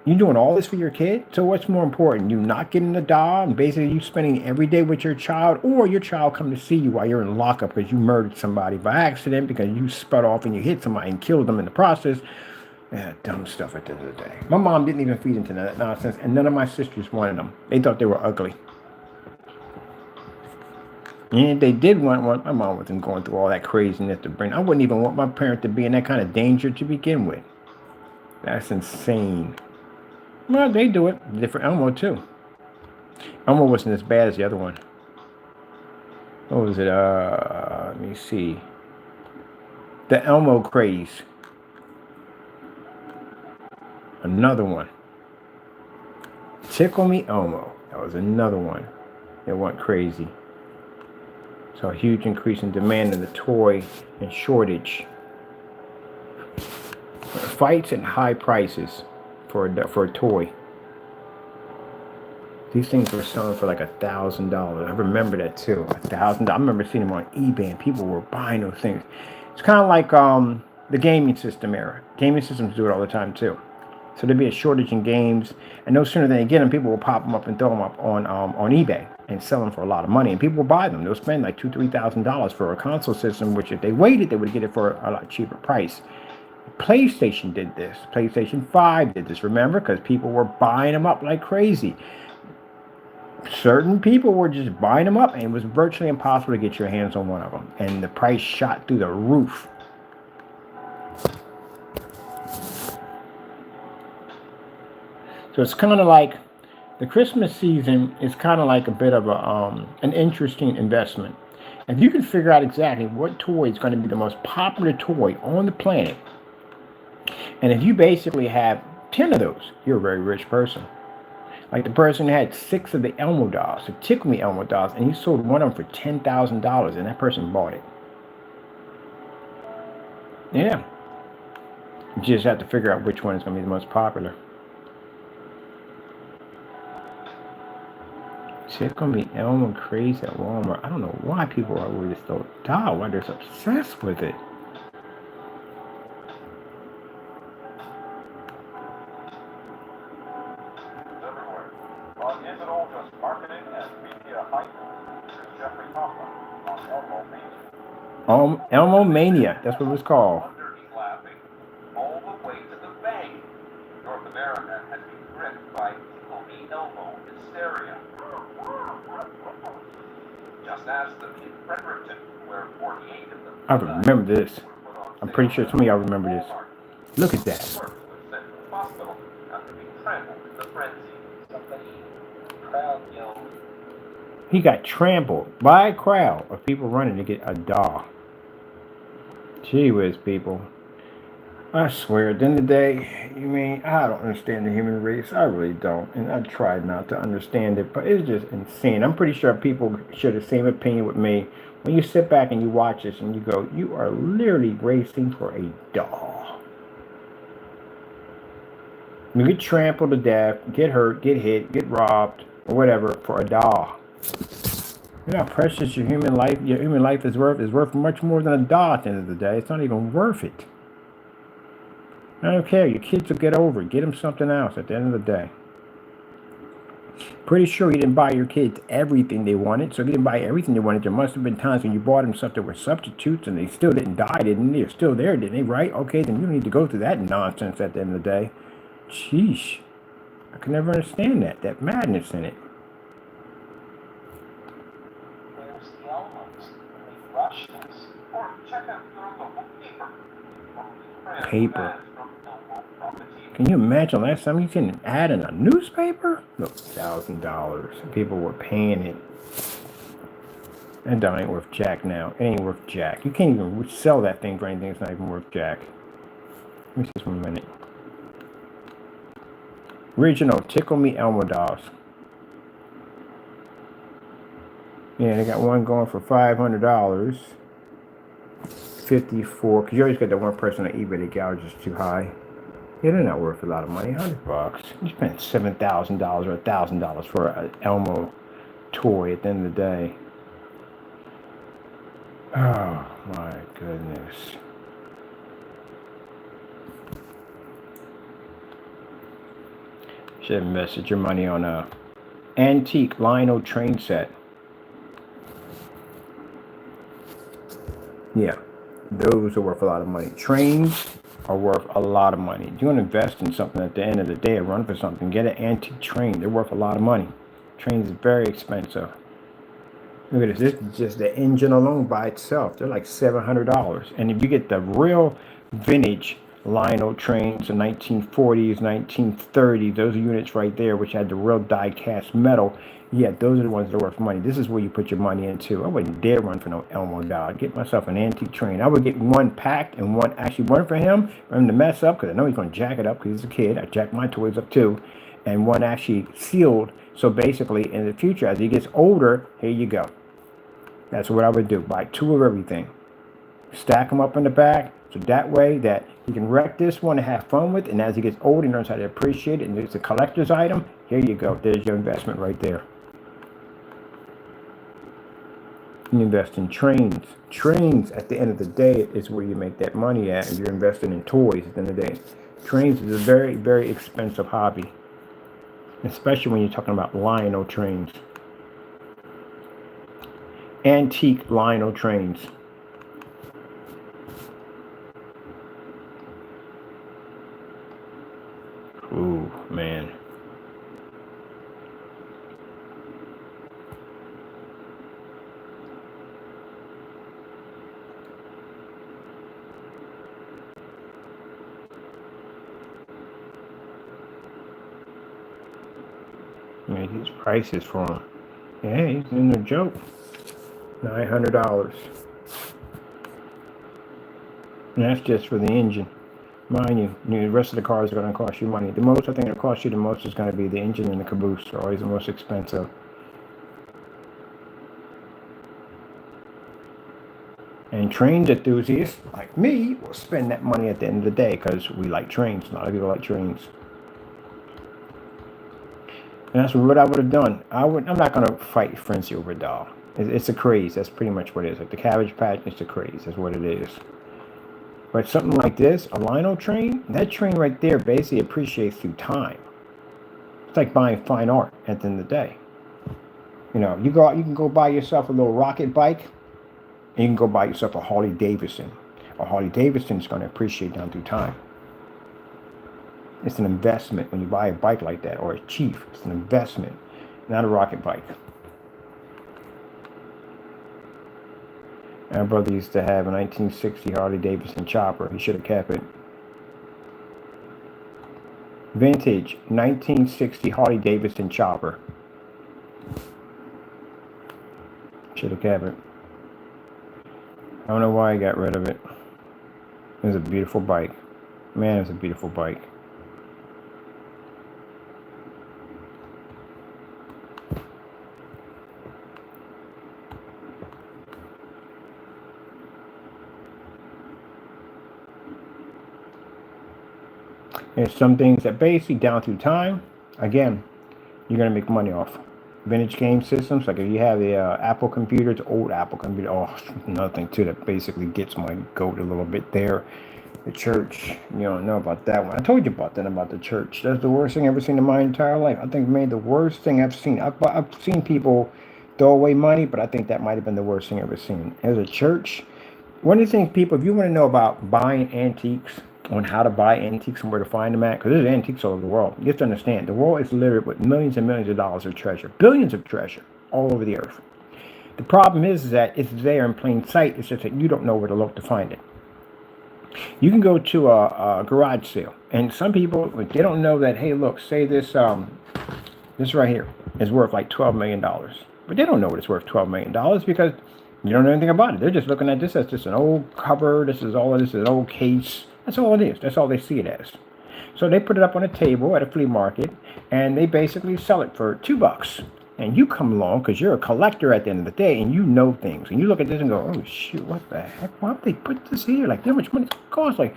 You doing all this for your kid? So what's more important? You not getting the doll and basically you spending every day with your child, or your child come to see you while you're in lockup because you murdered somebody by accident because you sped off and you hit somebody and killed them in the process. Yeah, dumb stuff at the end of the day. My mom didn't even feed into that nonsense, and none of my sisters wanted them. They thought they were ugly. And if they did want one, my mom wasn't going through all that craziness to bring. I wouldn't even want my parent to be in that kind of danger to begin with. That's insane. Well, they do it. Different Elmo, too. Elmo wasn't as bad as the other one. What was it? Let me see. The Elmo craze. Another one. Tickle Me Elmo. That was another one. It went crazy. So a huge increase in demand in the toy and shortage. Fights and high prices for a toy. These things were selling for like $1,000. I remember that too. $1,000. I remember seeing them on eBay and people were buying those things. It's kind of like the gaming system era. Gaming systems do it all the time too. So there'd be a shortage in games, and no sooner than they get them, people will pop them up and throw them up on eBay and sell them for a lot of money. And people will buy them. They'll spend like $2,000-$3,000 for a console system, which if they waited, they would get it for a lot cheaper price. PlayStation did this. PlayStation 5 did this, remember? Because people were buying them up like crazy. Certain people were just buying them up, and it was virtually impossible to get your hands on one of them. And the price shot through the roof. So it's kind of like the Christmas season is kind of like a bit of an interesting investment. If you can figure out exactly what toy is going to be the most popular toy on the planet, and if you basically have 10 of those, you're a very rich person. Like the person who had 6 of the Elmo dolls, the Tickle Me Elmo dolls, and he sold one of them for $10,000, and that person bought it. Yeah. You just have to figure out which one is going to be the most popular. Tickle Me Elmo craze at Walmart. I don't know why people are with this doll, why they're so obsessed with it. Elmo Mania, that's what it was called. All the way to the bank. North America has been gripped by Tickle Me Elmo hysteria. Just as the in Fredericton, where 48 of them. I remember this. I'm pretty sure some of y'all remember this. Look at that. Hospital after being trampled in the frenzy. Somebody crowd yelled. He got trampled by a crowd of people running to get a doll. Gee whiz, people. I swear, at the end of the day, I don't understand the human race. I really don't. And I try not to understand it, but it's just insane. I'm pretty sure people share the same opinion with me. When you sit back and you watch this and you go, you are literally racing for a doll. You get trampled to death, get hurt, get hit, get robbed, or whatever for a doll. You know how precious your human life is worth? It's worth much more than a doll at the end of the day. It's not even worth it. I don't care. Your kids will get over it. Get them something else at the end of the day. Pretty sure you didn't buy your kids everything they wanted. So if you didn't buy everything they wanted, there must have been times when you bought them stuff that were substitutes and they still didn't die, didn't they? They're still there, didn't they? Right? Okay, then you don't need to go through that nonsense at the end of the day. Sheesh. I can never understand that madness in it. There's the Elmos. They rush this. Or check out your local paper. Paper. Can you imagine last time you seen an ad in a newspaper? Look, $1,000. People were paying it. That dog ain't worth jack now. It ain't worth jack. You can't even sell that thing for anything. It's not even worth jack. Let me see this 1 minute. Original Tickle Me Elmo dolls. Yeah, they got one going for $500. 54. Because you always got that one person on eBay that gouges too high. Yeah, they're not worth a lot of money. $100. You spent $7,000 or $1,000 for an Elmo toy at the end of the day. Oh my goodness. Should have invested your money on a antique Lionel train set. Yeah, those are worth a lot of money. Trains are worth a lot of money. If you want to invest in something at the end of the day or run for something, get an antique train. They're worth a lot of money. Trains is very expensive. Look at this. This is just the engine alone by itself. They're like $700. And if you get the real vintage Lionel trains, the 1940s, 1930s, those units right there, which had the real die-cast metal, yeah, those are the ones that are worth money. This is where you put your money into. I wouldn't dare run for no Elmo doll. I'd get myself an antique train. I would get one packed and one for him to mess up, because I know he's going to jack it up because he's a kid. I jack my toys up too. And one actually sealed. So basically, in the future, as he gets older, here you go. That's what I would do. Buy two of everything. Stack them up in the back. So that way that he can wreck this one and have fun with it. And as he gets older, he learns how to appreciate it. And it's a collector's item. Here you go. There's your investment right there. You invest in trains. Trains, at the end of the day, is where you make that money at. And you're investing in toys at the end of the day. Trains is a very, very expensive hobby. Especially when you're talking about Lionel trains. Antique Lionel trains. Ooh, man. Made these prices for him. Yeah, he's in a joke. $900. And that's just for the engine. Mind you, the rest of the cars are going to cost you money. The most, I think it'll cost you the most is going to be the engine and the caboose. They're always the most expensive. And trains enthusiasts like me will spend that money at the end of the day because we like trains. A lot of people like trains. And that's what I would have done. I'm not going to fight frenzy over a doll. It's a craze. That's pretty much what it is. Like the Cabbage Patch, it's a craze. That's what it is. But something like this, a Lionel train, that train right there basically appreciates through time. It's like buying fine art at the end of the day. You know, you go out, you can go buy yourself a little rocket bike, and you can go buy yourself a Harley Davidson. A Harley Davidson is going to appreciate down through time. It's an investment when you buy a bike like that, or a Chief. It's an investment, not a rocket bike. My brother used to have a 1960 Harley Davidson chopper. He should have kept it. Vintage 1960 Harley Davidson chopper. Should have kept it. I don't know why he got rid of it. It was a beautiful bike. Man, it was a beautiful bike. There's some things that basically down through time, again, you're going to make money off. Vintage game systems, like if you have the Apple computers, old Apple computer, oh, another thing too that basically gets my goat a little bit there. The church, you don't know about that one. I told you about that, about the church. That's the worst thing I've ever seen in my entire life. I think maybe the worst thing I've seen. I've seen people throw away money, but I think that might have been the worst thing I've ever seen. As a church, one of the things people, if you want to know about buying antiques, on how to buy antiques and where to find them at, because there's antiques all over the world. You have to understand, the world is littered with millions and millions of dollars of treasure, billions of treasure all over the earth. The problem is that it's there in plain sight. It's just that you don't know where to look to find it. You can go to a garage sale, and some people, they don't know that, hey, look, say this right here is worth like $12 million. But they don't know what it's worth, $12 million, because you don't know anything about it. They're just looking at this as just an old cover. This is an old case. That's all it is. That's all they see it as. So they put it up on a table at a flea market, and they basically sell it for $2. And you come along because you're a collector at the end of the day, and you know things. And you look at this and go, oh, shoot, what the heck? Why would they put this here? Like, how much money it costs? Like,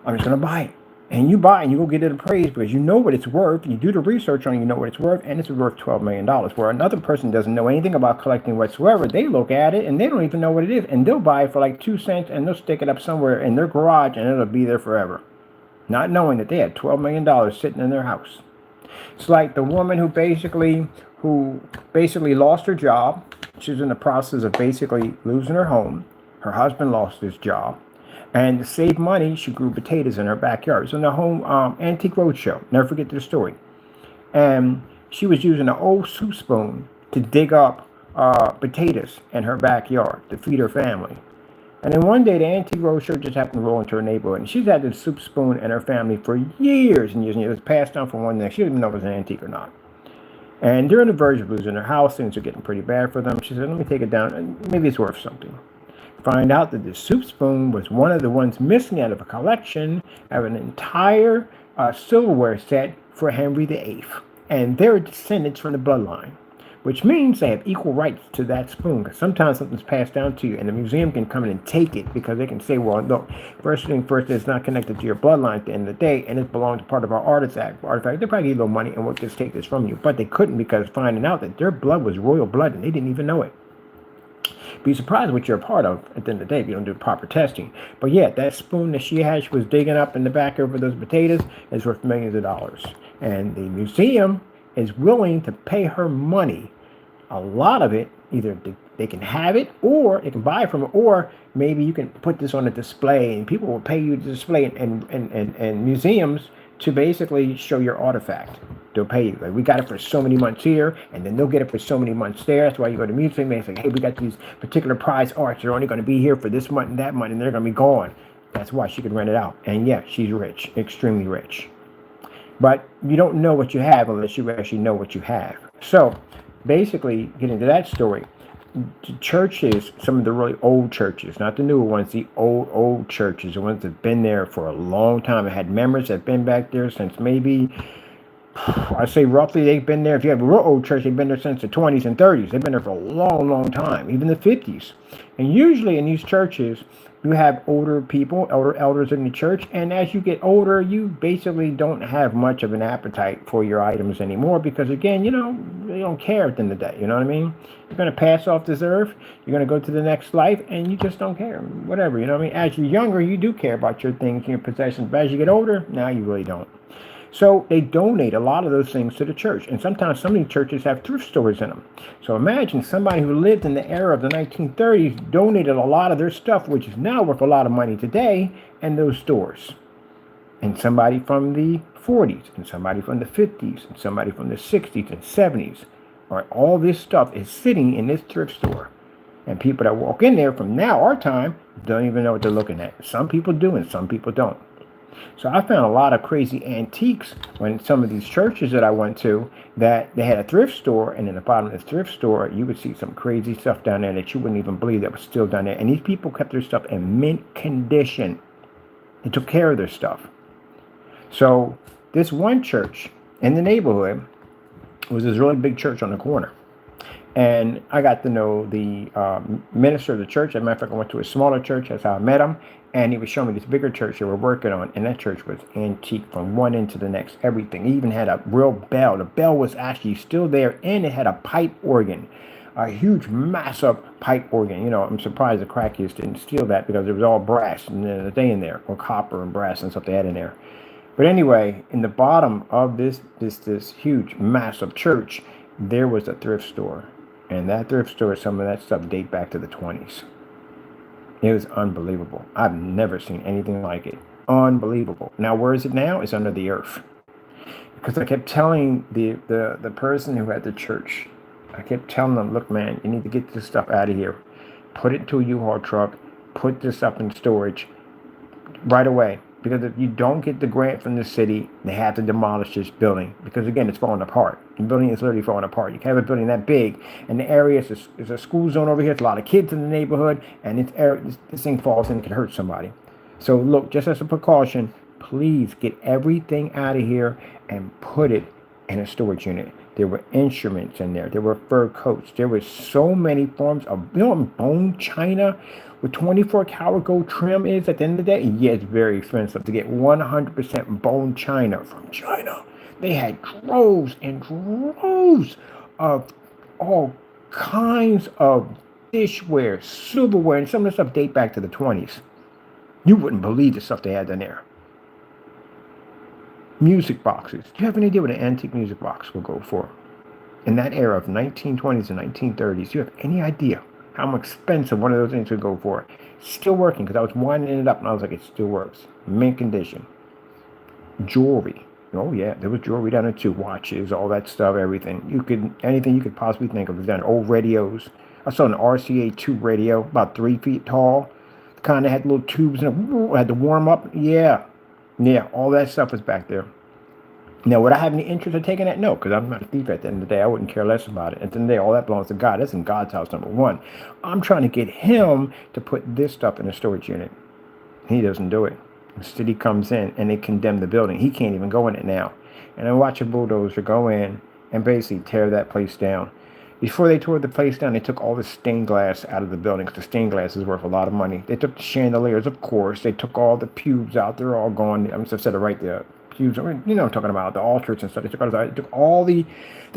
I'm just going to buy it. And you buy it, and you go get it appraised because you know what it's worth. You do the research on it, you know what it's worth, and it's worth $12 million. Where another person doesn't know anything about collecting whatsoever. They look at it, and they don't even know what it is. And they'll buy it for like 2 cents, and they'll stick it up somewhere in their garage, and it'll be there forever. Not knowing that they had $12 million sitting in their house. It's like the woman who basically lost her job. She was in the process of basically losing her home. Her husband lost his job. And to save money, she grew potatoes in her backyard. It's in the home antique roadshow. Never forget the story. And she was using an old soup spoon to dig up potatoes in her backyard to feed her family. And then one day, the antique roadshow just happened to roll into her neighborhood. And she's had this soup spoon in her family for years and years and years. It was passed down from one to the next. She didn't even know if it was an antique or not. And during the verge of losing her house, things are getting pretty bad for them. She said, let me take it down, and maybe it's worth something. Find out that the soup spoon was one of the ones missing out of a collection of an entire silverware set for Henry VIII. And they're descendants from the bloodline, which means they have equal rights to that spoon. Because sometimes something's passed down to you, and the museum can come in and take it because they can say, well, look, first thing first, it's not connected to your bloodline at the end of the day, and it belongs to part of our artifact. They probably give you a little money, and we'll just take this from you. But they couldn't, because finding out that their blood was royal blood, and they didn't even know it. Be surprised what you're a part of at the end of the day if you don't do proper testing. But yeah, that spoon that she had, she was digging up in the back over those potatoes, is worth millions of dollars. And the museum is willing to pay her money. A lot of it, either they can have it, or they can buy it from her, or maybe you can put this on a display, and people will pay you to display it in museums to basically show your artifact. They'll pay you. Like, we got it for so many months here, and then they'll get it for so many months there. That's why you go to museum and say, hey, we got these particular prize arts. They're only going to be here for this month and that month, and they're going to be gone. That's why she could rent it out. And yeah, she's rich, extremely rich. But you don't know what you have unless you actually know what you have. So basically, getting to that story, the churches, some of the really old churches, not the newer ones, the old churches, the ones that have been there for a long time and had members that have been back there since maybe, I say roughly, they've been there. If you have a real old church, they've been there since the 20s and 30s. They've been there for a long, long time, even the 50s. And usually in these churches, you have older people, elders in the church, and as you get older, you basically don't have much of an appetite for your items anymore because, again, they don't care at the end of the day. You know what I mean? You're going to pass off this earth, you're going to go to the next life, and you just don't care. Whatever, you know what I mean? As you're younger, you do care about your things and your possessions, but as you get older, now you really don't. So they donate a lot of those things to the church. And sometimes some of these churches have thrift stores in them. So imagine somebody who lived in the era of the 1930s donated a lot of their stuff, which is now worth a lot of money today, in those stores. And somebody from the 40s, and somebody from the 50s, and somebody from the 60s and 70s. All this stuff is sitting in this thrift store. And people that walk in there from now, our time, don't even know what they're looking at. Some people do, and some people don't. So I found a lot of crazy antiques when some of these churches that I went to, that they had a thrift store, and in the bottom of the thrift store, you would see some crazy stuff down there that you wouldn't even believe that was still down there. And these people kept their stuff in mint condition. They took care of their stuff. So this one church in the neighborhood was this really big church on the corner. And I got to know the minister of the church. As a matter of fact, I went to a smaller church. That's how I met him. And he was showing me this bigger church they were working on. And that church was antique from one end to the next. Everything. He even had a real bell. The bell was actually still there. And it had a pipe organ. A huge, massive pipe organ. I'm surprised the crackheads didn't steal that because it was all brass and then they in there. Or copper and brass and stuff they had in there. But anyway, in the bottom of this huge, massive church, there was a thrift store. And that thrift store, some of that stuff date back to the 20s. It was unbelievable. I've never seen anything like it. Unbelievable. Now, where is it now? It's under the earth. Because I kept telling the person who had the church, I kept telling them, look, man, you need to get this stuff out of here. Put it into a U-Haul truck. Put this up in storage right away. Because if you don't get the grant from the city, they have to demolish this building. Because again, it's falling apart. The building is literally falling apart. You can't have a building that big, and the area is a school zone over here. It's a lot of kids in the neighborhood, and this thing falls in and can hurt somebody. So look, just as a precaution, please get everything out of here and put it in a storage unit. There were instruments in there. There were fur coats. There were so many forms of, bone china with 24 karat gold trim is at the end of the day. Yeah, it's very expensive to get 100% bone china from China. They had droves and droves of all kinds of dishware, silverware, and some of the stuff date back to the 20s. You wouldn't believe the stuff they had in there. Music boxes. Do you have any idea what an antique music box will go for? In that era of 1920s and 1930s, do you have any idea how expensive one of those things would go for? Still working, because I was winding it up and I was like, it still works. Mint condition. Jewelry. Oh yeah, there was jewelry down there too. Watches, all that stuff, everything. Anything you could possibly think of was down there. Old radios. I saw an RCA2 radio, about 3 feet tall. Kind of had little tubes in it. Had to warm up. Yeah, all that stuff was back there. Now, would I have any interest in taking that? No, because I'm not a thief at the end of the day. I wouldn't care less about it. At the end of the day, all that belongs to God. That's in God's house, number one. I'm trying to get him to put this stuff in a storage unit. He doesn't do it. The city comes in and they condemn the building. He can't even go in it now. And I watch a bulldozer go in and basically tear that place down. Before they tore the place down, they took all the stained glass out of the building, because the stained glass is worth a lot of money. They took the chandeliers, of course. They took all the pubes out. They're all gone. I'm just said it right there. Pubes, you know what I'm talking about, the altars and stuff. They took all the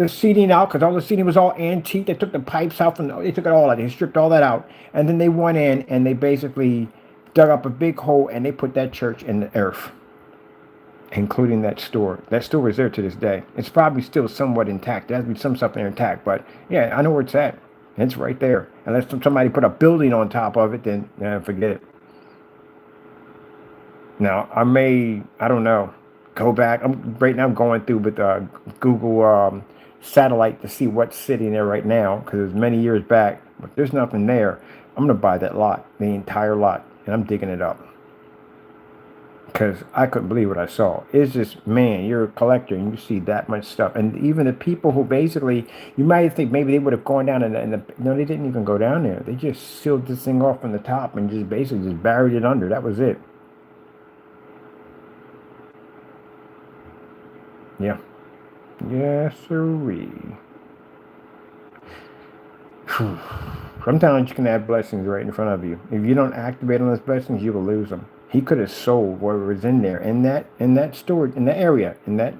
seating out, because all the seating was all antique. They took the pipes out, they took it all out. They stripped all that out. And then they went in and they basically dug up a big hole and they put that church in the earth, including that store. That store is there to this day. It's probably still somewhat intact. There has to be some stuff there intact, but yeah, I know where it's at. It's right there. Unless somebody put a building on top of it, then forget it. Now, I don't know, go back. Right now I'm going through with Google satellite to see what's sitting there right now, because it's many years back, but there's nothing there. I'm going to buy that lot, the entire lot, and I'm digging it up. Because I couldn't believe what I saw. It's just, man, you're a collector and you see that much stuff. And even the people who basically, you might think maybe they would have gone down no, they didn't even go down there. They just sealed this thing off from the top and just basically just buried it under. That was it. Yeah. Yes, sirree. Sometimes you can have blessings right in front of you. If you don't activate on those blessings, you will lose them. He could have sold whatever was in there, in that store, in that area, in that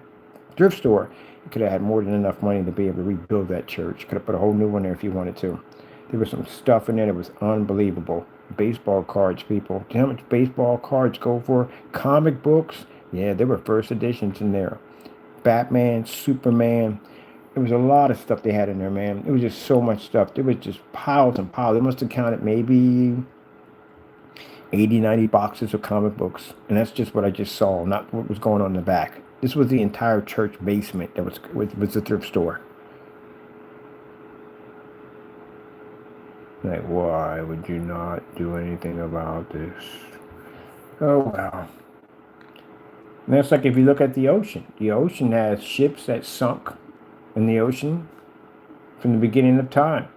thrift store. He could have had more than enough money to be able to rebuild that church. Could have put a whole new one there if he wanted to. There was some stuff in there that was unbelievable. Baseball cards, people. Do you know how much baseball cards go for? Comic books. Yeah, there were first editions in there. Batman, Superman. There was a lot of stuff they had in there, man. It was just so much stuff. There was just piles and piles. They must have counted maybe 80, 90 boxes of comic books. And that's just what I just saw, not what was going on in the back. This was the entire church basement that was the thrift store. Like, why would you not do anything about this? Oh, well. And that's like if you look at the ocean. The ocean has ships that sunk in the ocean from the beginning of time.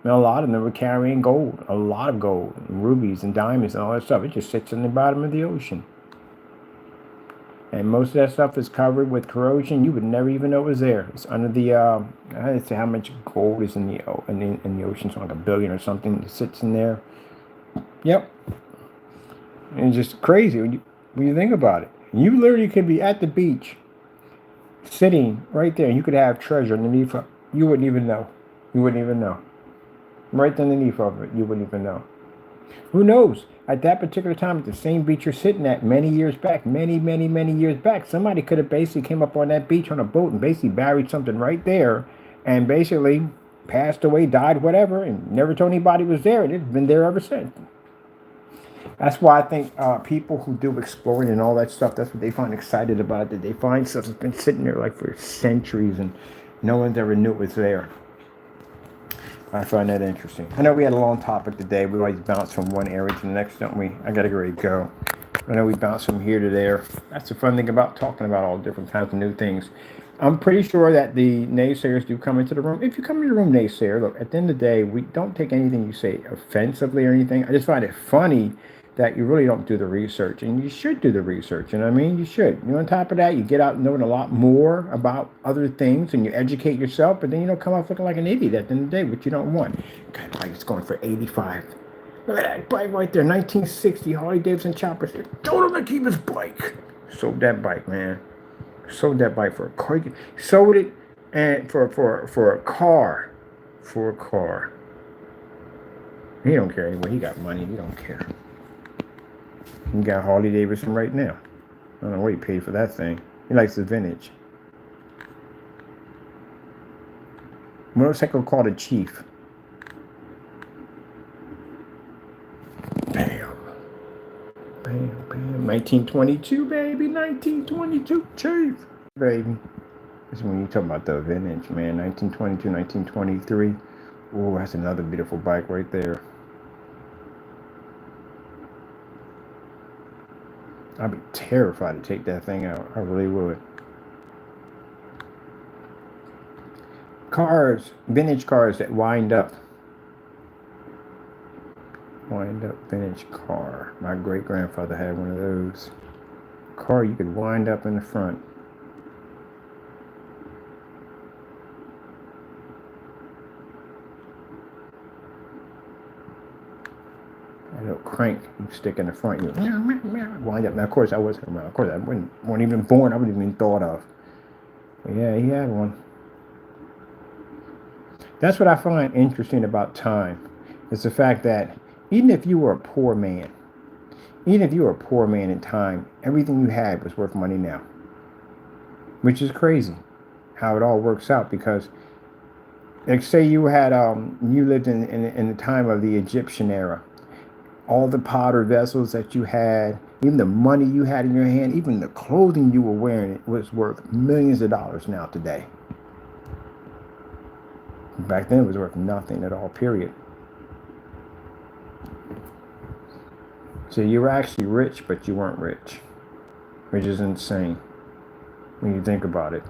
And a lot of them were carrying gold, a lot of gold, and rubies and diamonds and all that stuff. It just sits in the bottom of the ocean. And most of that stuff is covered with corrosion. You would never even know it was there. It's under the, I don't say how much gold is in the ocean. It's like 1 billion or something that sits in there. Yep. And it's just crazy when you think about it. You literally could be at the beach, sitting right there, and you could have treasure underneath. You wouldn't even know. You wouldn't even know. Right underneath of it, you wouldn't even know. Who knows? At that particular time, at the same beach you're sitting at many years back, many years back, somebody could have basically came up on that beach on a boat and basically buried something right there and basically passed away, died, whatever, and never told anybody was there, and it's been there ever since. That's why I think people who do exploring and all that stuff, that's what they find excited about, that they find stuff that's been sitting there like for centuries and no one's ever knew it was there. I find that interesting. I know we had a long topic today. We always bounce from one area to the next, don't we? I got to get ready to go. I know we bounce from here to there. That's the fun thing about talking about all different kinds of new things. I'm pretty sure that the naysayers do come into the room. If you come into the room, naysayer, look, at the end of the day, we don't take anything you say offensively or anything. I just find it funny that you really don't do the research, and you should do the research. You know what I mean? You should. You know, on top of that, you get out knowing a lot more about other things, and you educate yourself, but then you don't come off looking like an idiot at the end of the day, which you don't want. God, like it's going for 85. Look at that bike right there, 1960 Harley Davidson chopper. Told him to keep his bike. Sold that bike, man. Sold that bike for a car. Sold it and for a car. For a car. He don't care anyway. He got money. He don't care. He got Harley Davidson right now. I don't know what he paid for that thing. He likes the vintage. Motorcycle called a Chief. Bam. Bam, bam. 1922, baby. 1922, Chief. Baby. This is when you talking about the vintage, man. 1922, 1923. Oh, that's another beautiful bike right there. I'd be terrified to take that thing out. I really would. Cars, vintage cars that wind up. Wind up vintage car. My great grandfather had one of those. Car you could wind up in the front. A little crank you stick in the front. You wind up. Now, of course, I wasn't around. Of course, I wasn't even born. I wouldn't even thought of. But yeah, he had one. That's what I find interesting about time. It's the fact that even if you were a poor man, in time, everything you had was worth money now. Which is crazy how it all works out, because like say you had you lived in the time of the Egyptian era. All the powder vessels that you had, even the money you had in your hand, even the clothing you were wearing, it was worth millions of dollars now today. Back then it was worth nothing at all, period. So you were actually rich, but you weren't rich, which is insane when you think about it.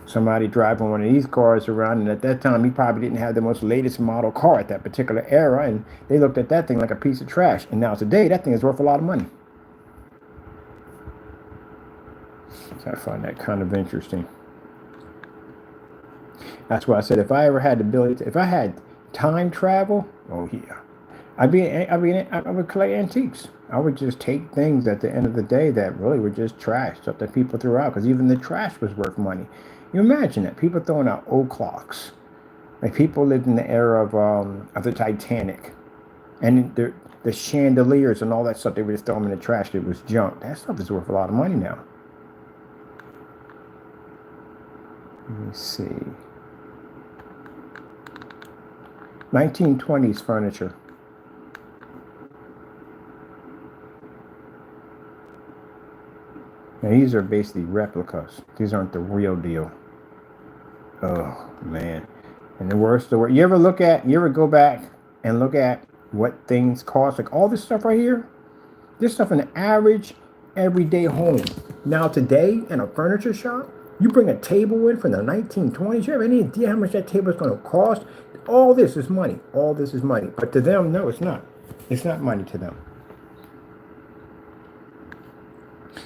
Somebody driving one of these cars around, and at that time he probably didn't have the most latest model car at that particular era, and they looked at that thing like a piece of trash. And now today that thing is worth a lot of money. So I find that kind of interesting. That's why I said if I ever had the ability, if I had time travel, oh yeah, I would collect antiques. I would just take things at the end of the day that really were just trash, stuff that people threw out, because even the trash was worth money. You imagine that, people throwing out old clocks. Like people lived in the era of the Titanic, and the chandeliers and all that stuff, they would just throw them in the trash. It was junk. That stuff is worth a lot of money now. Let me see. 1920s furniture. Now these are basically replicas. These aren't the real deal. Oh man. And the worst, you ever go back and look at what things cost? Like all this stuff right here, this stuff in the average everyday home. Now today in a furniture shop, you bring a table in from the 1920s. You have any idea how much that table is going to cost? All this is money. All this is money. But to them, no, it's not. It's not money to them.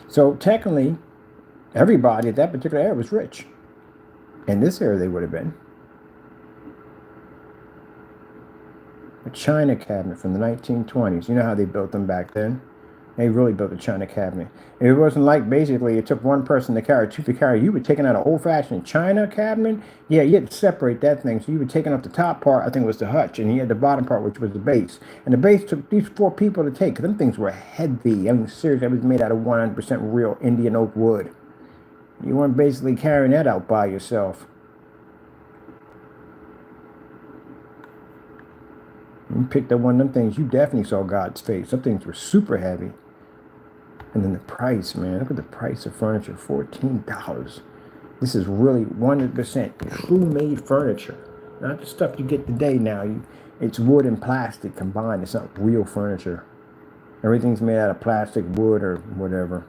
So technically, everybody at that particular era was rich. In this era, they would have been. A China cabinet from the 1920s. You know how they built them back then? They really built a China cabinet. And it wasn't like basically it took one person to carry, two to carry. You were taking out an old-fashioned China cabinet. Yeah, you had to separate that thing. So you were taking off the top part, I think it was the hutch, and you had the bottom part, which was the base. And the base took these 4 people to take. Them things were heavy. I mean, seriously, it was made out of 100% real Indian oak wood. You weren't basically carrying that out by yourself. You picked up one of them things, you definitely saw God's face. Some things were super heavy. And then the price, man, look at the price of furniture, $14. This is really 100% true made furniture. Not the stuff you get today now. It's wood and plastic combined. It's not real furniture. Everything's made out of plastic, wood, or whatever.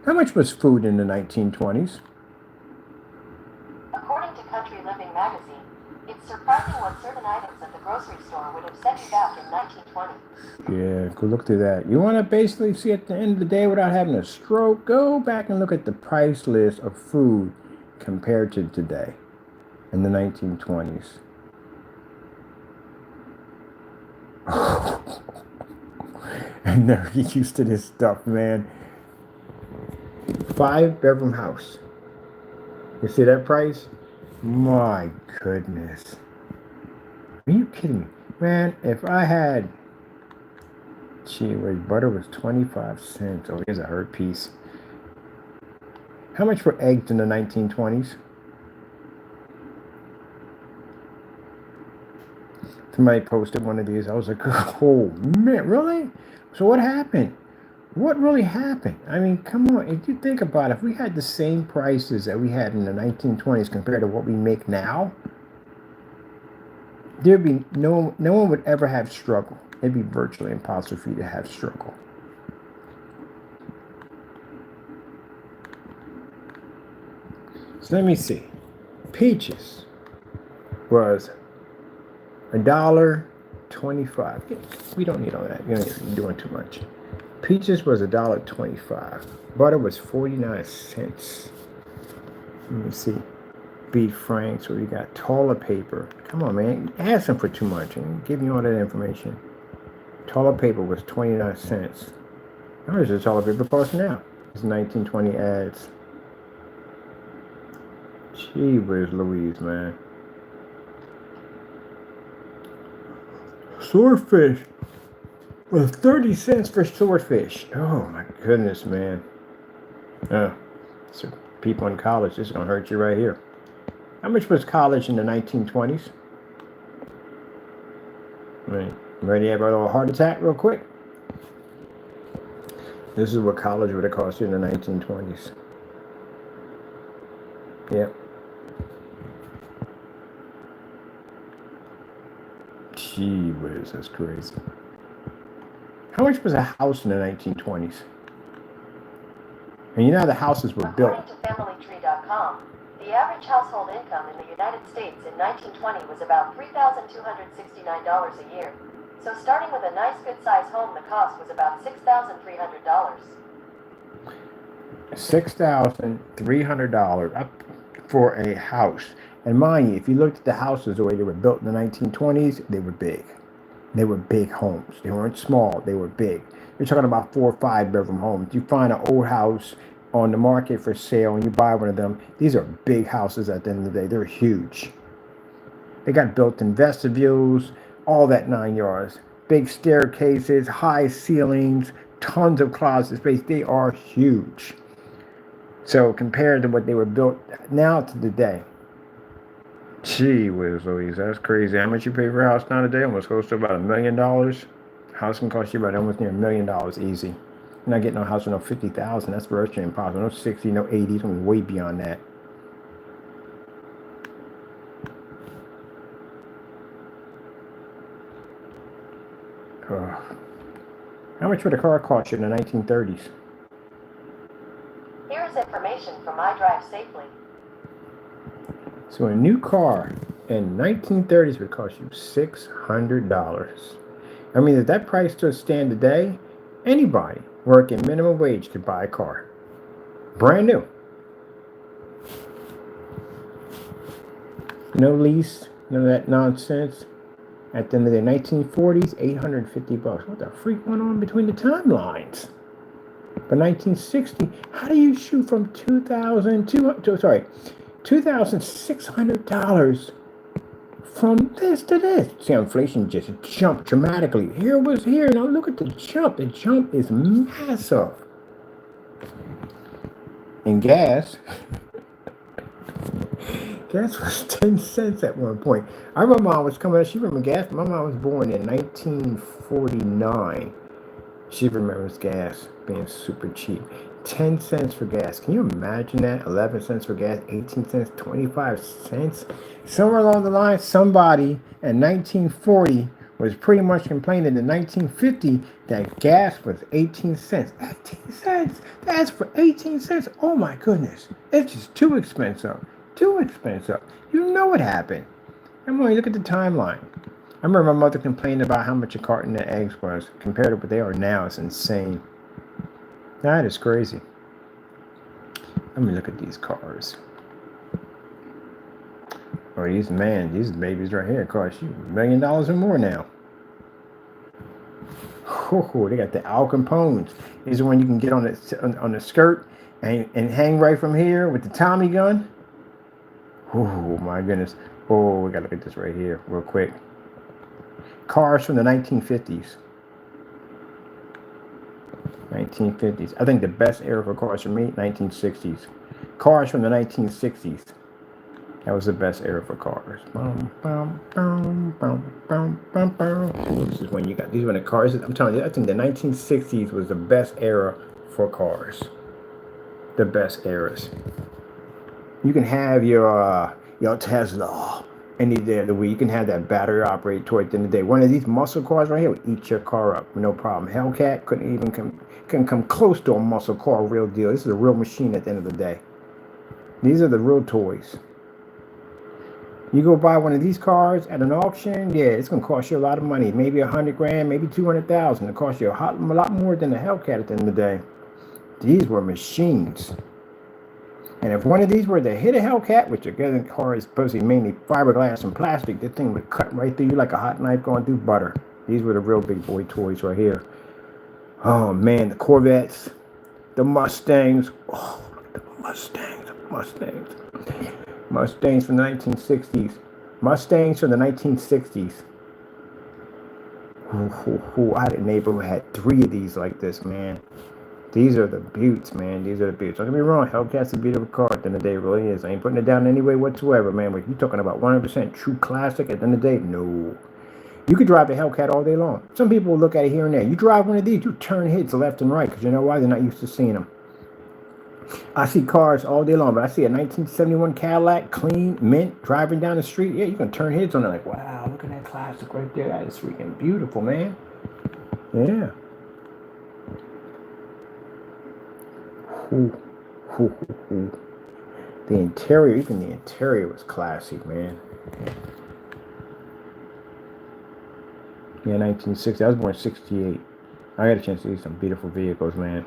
How much was food in the 1920s? According to Country Living magazine, it's surprising what certain items at the grocery store would have set you back in 1920. Yeah, go look through that. You want to basically see at the end of the day without having a stroke? Go back and look at the price list of food compared to today in the 1920s. I'm never get used to this stuff, man. 5-bedroom house. You see that price? My goodness. Are you kidding me? Man, if I had... Gee whiz, butter was 25 cents. Oh, here's a hurt piece. How much were eggs in the 1920s? Somebody posted one of these. I was like, oh, man, really? So what happened? What really happened? I mean, come on. If you think about it, if we had the same prices that we had in the 1920s compared to what we make now, there'd be no one would ever have struggle. It'd be virtually impossible for you to have struggle. So let me see. Peaches was $1.25. We don't need all that. You're doing too much. Peaches was $1.25. Butter was 49 cents. Let me see. Beef franks, where you got toilet paper. Come on, man. Asking for too much. I'm giving you all that information. Toilet paper was 29 cents. How much does toilet paper cost now? It's 1920 ads. Gee whiz Louise, man. Swordfish was 30 cents for swordfish. Oh my goodness, man. So people in college, this is gonna hurt you right here. How much was college in the 1920s? Right. Ready to have a little heart attack real quick? This is what college would have cost you in the 1920s. Yep. Gee whiz, that's crazy. How much was a house in the 1920s? And you know how the houses were built. According to FamilyTree.com, the average household income in the United States in 1920 was about $3,269 a year. So starting with a nice good-sized home, the cost was about $6,300. $6,300 up for a house. And mind you, if you looked at the houses the way they were built in the 1920s, they were big. They were big homes. They weren't small. They were big. You're talking about 4 or 5-bedroom homes. You find an old house on the market for sale and you buy one of them. These are big houses at the end of the day. They're huge. They got built-in vestibules, all that 9 yards. Big staircases, high ceilings, tons of closet space. They are huge. So compared to what they were built now to today, gee whiz Louise, that's crazy. How much you pay for a house nowadays? Almost close to about $1 million. House can cost you about almost near $1 million easy. You're not getting no house for no 50,000. That's virtually impossible. No 60, no 80. It's way beyond that. How much would a car cost you in the 1930s? Here's information from iDriveSafely. So a new car in 1930s would cost you $600. I mean, if that price still stand today, anybody working minimum wage could buy a car. Brand new. No lease, none of that nonsense. At the end of the 1940s, $850. What the freak went on between the timelines? But 1960, how do you shoot from $2,600 from this to this? See, inflation just jumped dramatically. Here was here. Now look at the jump. The jump is massive. And gas was 10 cents at one point. I remember my mom was coming out. She remembered gas. My mom was born in 1949. She remembers gas being super cheap. 10 cents for gas. Can you imagine that? 11 cents for gas, 18 cents, 25 cents. Somewhere along the line, somebody in 1940 was pretty much complaining in 1950 that gas was 18 cents. 18 cents? That's for 18 cents? Oh my goodness. It's just too expensive. Too expensive. You know what happened. I mean, look at the timeline. I remember my mother complaining about how much a carton of eggs was compared to what they are now. It's insane. That is crazy. Let me look at these cars. Oh, these babies right here cost you $1 million or more now. Oh, they got the Al Capones. These are one you can get on the skirt and hang right from here with the Tommy gun. Oh my goodness. Oh, we gotta look at this right here real quick. Cars from the 1950s. 1950s. I think the best era for cars for me, 1960s. Cars from the 1960s. That was the best era for cars. This is when you got these were the cars. I'm telling you, I think the 1960s was the best era for cars. The best eras. You can have your Tesla any day of the week. You can have that battery operated toward the end of the day. One of these muscle cars right here would eat your car up, no problem. Hellcat couldn't even come close to a muscle car, real deal. This is a real machine at the end of the day. These are the real toys. You go buy one of these cars at an auction, yeah, it's gonna cost you a lot of money. Maybe $100 grand, maybe 200,000. It costs you a lot more than a Hellcat at the end of the day. These were machines. And if one of these were to hit a Hellcat, which again, the car is supposed to be mainly fiberglass and plastic, this thing would cut right through you like a hot knife going through butter. These were the real big boy toys right here. Oh man, the Corvettes, the Mustangs. Oh, the Mustangs. Mustangs from the 1960s. Mustangs from the 1960s. I had a neighbor who had 3 of these like this, man. These are the beauts, man. These are the beauts. Don't get me wrong, Hellcat's a beautiful car at the end of the day. It really is. I ain't putting it down any way whatsoever, man. But you're talking about 100% true classic at the end of the day? No. You could drive the Hellcat all day long. Some people will look at it here and there. You drive one of these, you turn heads left and right because you know why? They're not used to seeing them. I see cars all day long, but I see a 1971 Cadillac, clean, mint, driving down the street. Yeah, you can turn heads on it like, wow, look at that classic right there. That is freaking beautiful, man. Yeah. The interior, even the interior was classy, man. Yeah, 1960. I was born in 68. I got a chance to see some beautiful vehicles, man.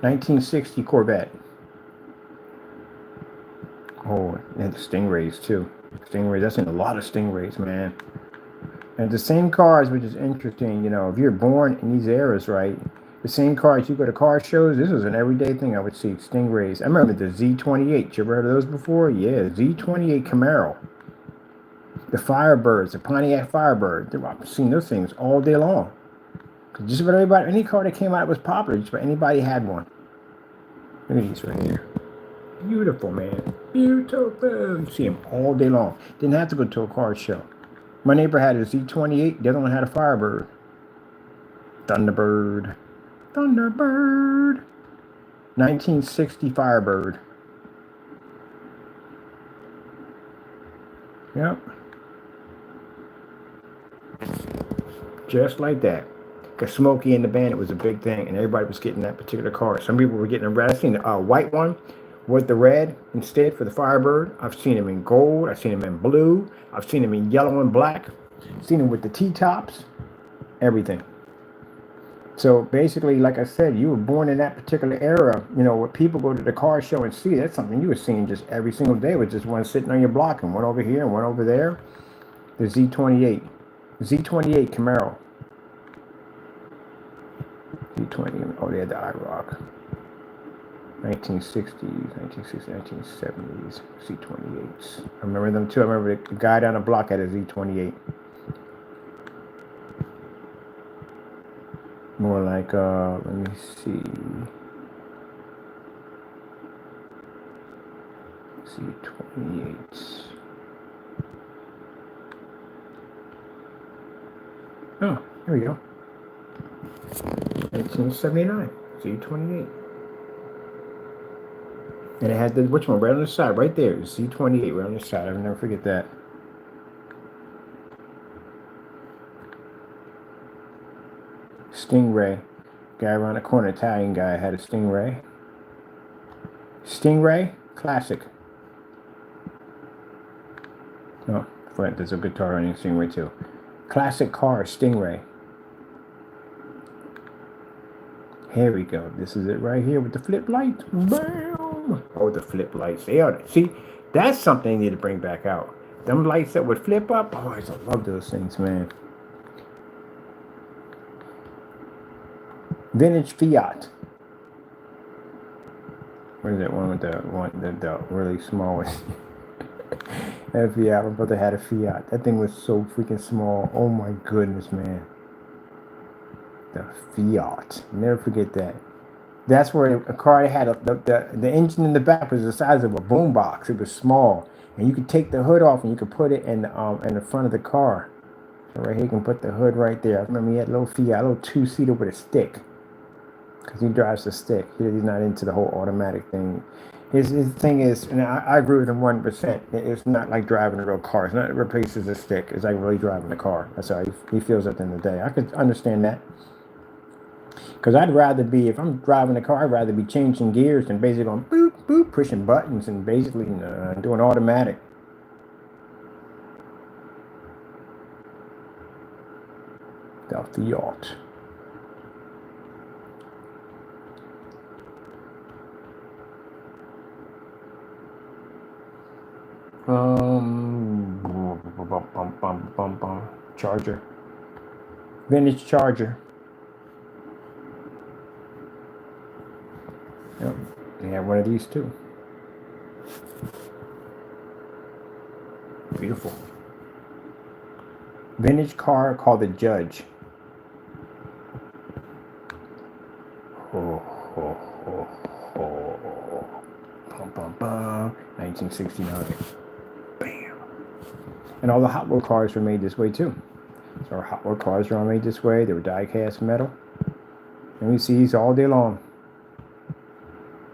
1960 Corvette. Oh, and the Stingrays too. Stingrays, I've seen a lot of Stingrays, man. And the same cars, which is interesting, you know, if you're born in these eras, right? The same cars, you go to car shows, this was an everyday thing I would see, Stingrays. I remember the Z28. You ever heard of those before? Yeah, Z28 Camaro. The Firebirds, the Pontiac Firebird. I've seen those things all day long. Just about everybody, any car that came out was popular. Just about anybody had one. Look at these right here. Beautiful, man. Beautiful. You see them all day long. Didn't have to go to a car show. My neighbor had a Z28. The other one had a Firebird. Thunderbird. 1960 Firebird. Yep. Just like that. Because Smokey and the Bandit was a big thing, and everybody was getting that particular car. Some people were getting a red. I've seen a white one with the red instead for the Firebird. I've seen them in gold. I've seen them in blue. I've seen them in yellow and black. I've seen them with the T-tops. Everything. So basically, like I said, you were born in that particular era. You know, what people go to the car show and see, that's something you were seeing just every single day with just one sitting on your block and one over here and one over there. The Z28. Z28 Camaro. Z20. Oh, they had the IROC. 1960s, 1970s, Z28s. I remember them too. I remember the guy down the block had a Z28. More like, let me see. Z28s. Oh, here we go. 1979, Z28. And it had the, which one? Right on the side, right there. Z28, right on the side. I'll never forget that. Stingray. Guy around the corner, Italian guy, had a Stingray. Stingray? Classic. Oh, there's a guitar running Stingray too. Classic car, Stingray. Here we go. This is it right here with the flip lights. Bam! Oh, the flip lights. They are. See, that's something they need to bring back out. Them lights that would flip up. Oh, I just love those things, man. Vintage Fiat. Where's that one with the really small one? That Fiat. My brother had a Fiat. That thing was so freaking small. Oh my goodness, man. The Fiat. Never forget that. That's where a car had the engine in the back was the size of a boombox. It was small, and you could take the hood off and you could put it in the front of the car. So right here, you can put the hood right there. I remember he had a little Fiat, a little 2-seater with a stick, because he drives the stick. He's not into the whole automatic thing. His thing is, and I agree with him 1%. It's not like driving a real car. It's not, it replaces the stick. It's like really driving a car. That's how he feels at the end of the day. I could understand that. Because I'd rather be, if I'm driving a car, I'd rather be changing gears than basically going boop, boop, pushing buttons and basically doing automatic. The Fiat. Charger. Vintage Charger. Yep, they have one of these too. Beautiful. Vintage car called the Judge. Oh, oh, oh, oh. Bum, bum, bum. 1969. Bam. And all the Hot Wheel cars were made this way too. So our Hot Wheel cars are all made this way. They were die-cast metal. And we see these all day long.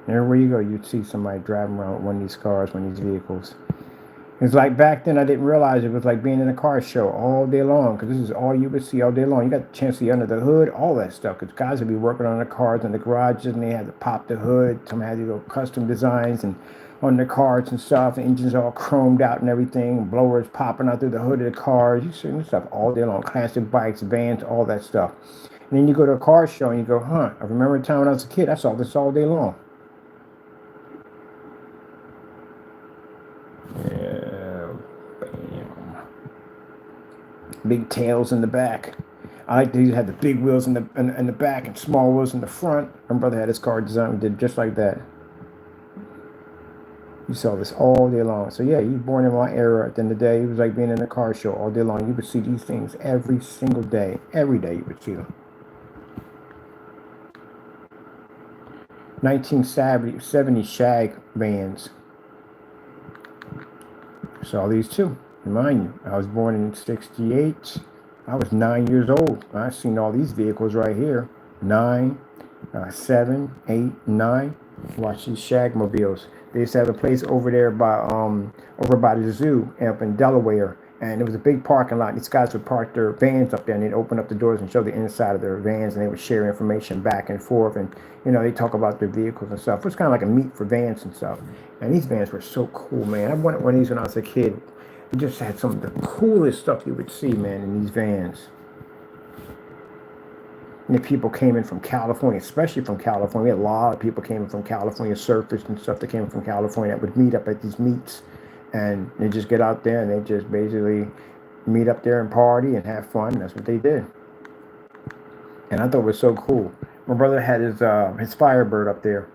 Everywhere you go, you'd see somebody driving around with one of these cars, one of these vehicles. It's like back then, I didn't realize it was like being in a car show all day long, because this is all you would see all day long. You got a chance to see under the hood, all that stuff, because guys would be working on the cars in the garages, and they had to pop the hood. Some had these little custom designs and on the cars and stuff. The engines all chromed out and everything, blowers popping out through the hood of the cars. You see this stuff all day long. Classic bikes, vans, all that stuff. And then you go to a car show and you go, huh, I remember the time when I was a kid, I saw this all day long. Yeah, bam. Big tails in the back. I like these had the big wheels in the back and small wheels in the front. My brother had his car designed, did just like that. You saw this all day long. So yeah, he was born in my era. At the end of the day, it was like being in a car show all day long. You would see these things every single day. Every day you would see them. 1970 Shag vans. Saw these too. Remind you, I was born in 68. I was 9 years old. I've seen all these vehicles right here. 9, 7, 8, 9. Watch these Shagmobiles. They used to have a place over there by the zoo up in Delaware, and it was a big parking lot. These guys would park their vans up there, and they'd open up the doors and show the inside of their vans, and they would share information back and forth, and they talk about their vehicles and stuff. It was kind of like a meet for vans and stuff. And these vans were so cool, man. I wanted one of these when I was a kid. We just had some of the coolest stuff you would see, man, in these vans. And the people came in from California, especially from California. We had a lot of people came in from California, surfers and stuff that came from California that would meet up at these meets. And they just get out there and they just basically meet up there and party and have fun. That's what they did. And I thought it was so cool. My brother had his Firebird up there.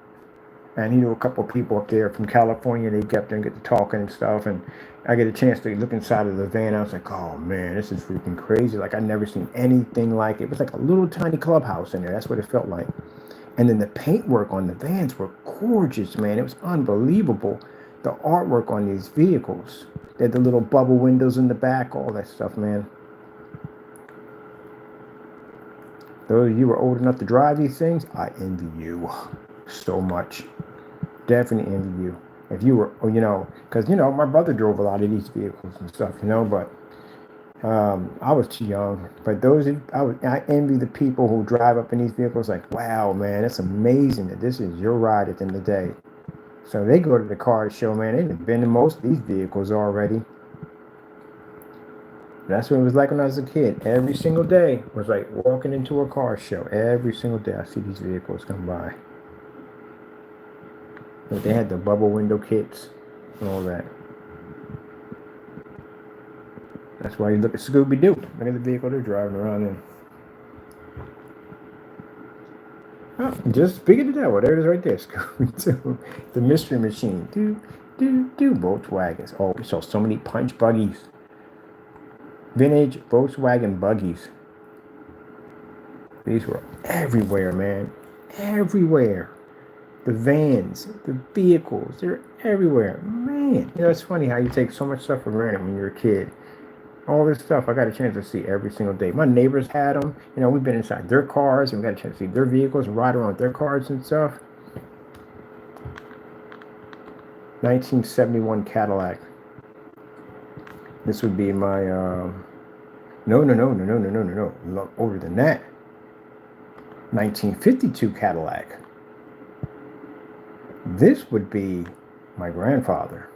And he knew a couple of people up there from California. They get up there and get to talking and stuff. And I get a chance to look inside of the van. I was like, oh, man, this is freaking crazy. Like, I'd never seen anything like it. It was like a little tiny clubhouse in there. That's what it felt like. And then the paintwork on the vans were gorgeous, man. It was unbelievable. The artwork on these vehicles. They had the little bubble windows in the back, all that stuff, man. Those of you who are old enough to drive these things, I envy you so much. Definitely envy you. If you were, because, my brother drove a lot of these vehicles and stuff, but I was too young. But I envy the people who drive up in these vehicles like, wow, man, it's amazing that this is your ride at the end of the day. So they go to the car show, man. They've been in most of these vehicles already. That's what it was like when I was a kid. Every single day was like walking into a car show. Every single day I see these vehicles come by. But they had the bubble window kits and all that. That's why you look at Scooby-Doo. Look at the vehicle they're driving around in. Oh, just figured it out. Well, there it is right there. Scooby-Doo. The Mystery Machine. Volkswagens. Oh, we saw so many punch buggies. Vintage Volkswagen buggies. These were everywhere, man. Everywhere. The vans, the vehicles, they're everywhere. Man, it's funny how you take so much stuff for granted when you're a kid. All this stuff I got a chance to see every single day. My neighbors had them. We've been inside their cars and we got a chance to see their vehicles and ride around with their cars and stuff. 1971 Cadillac. This would be my, no. Look, older than that. 1952 Cadillac. This would be my grandfather.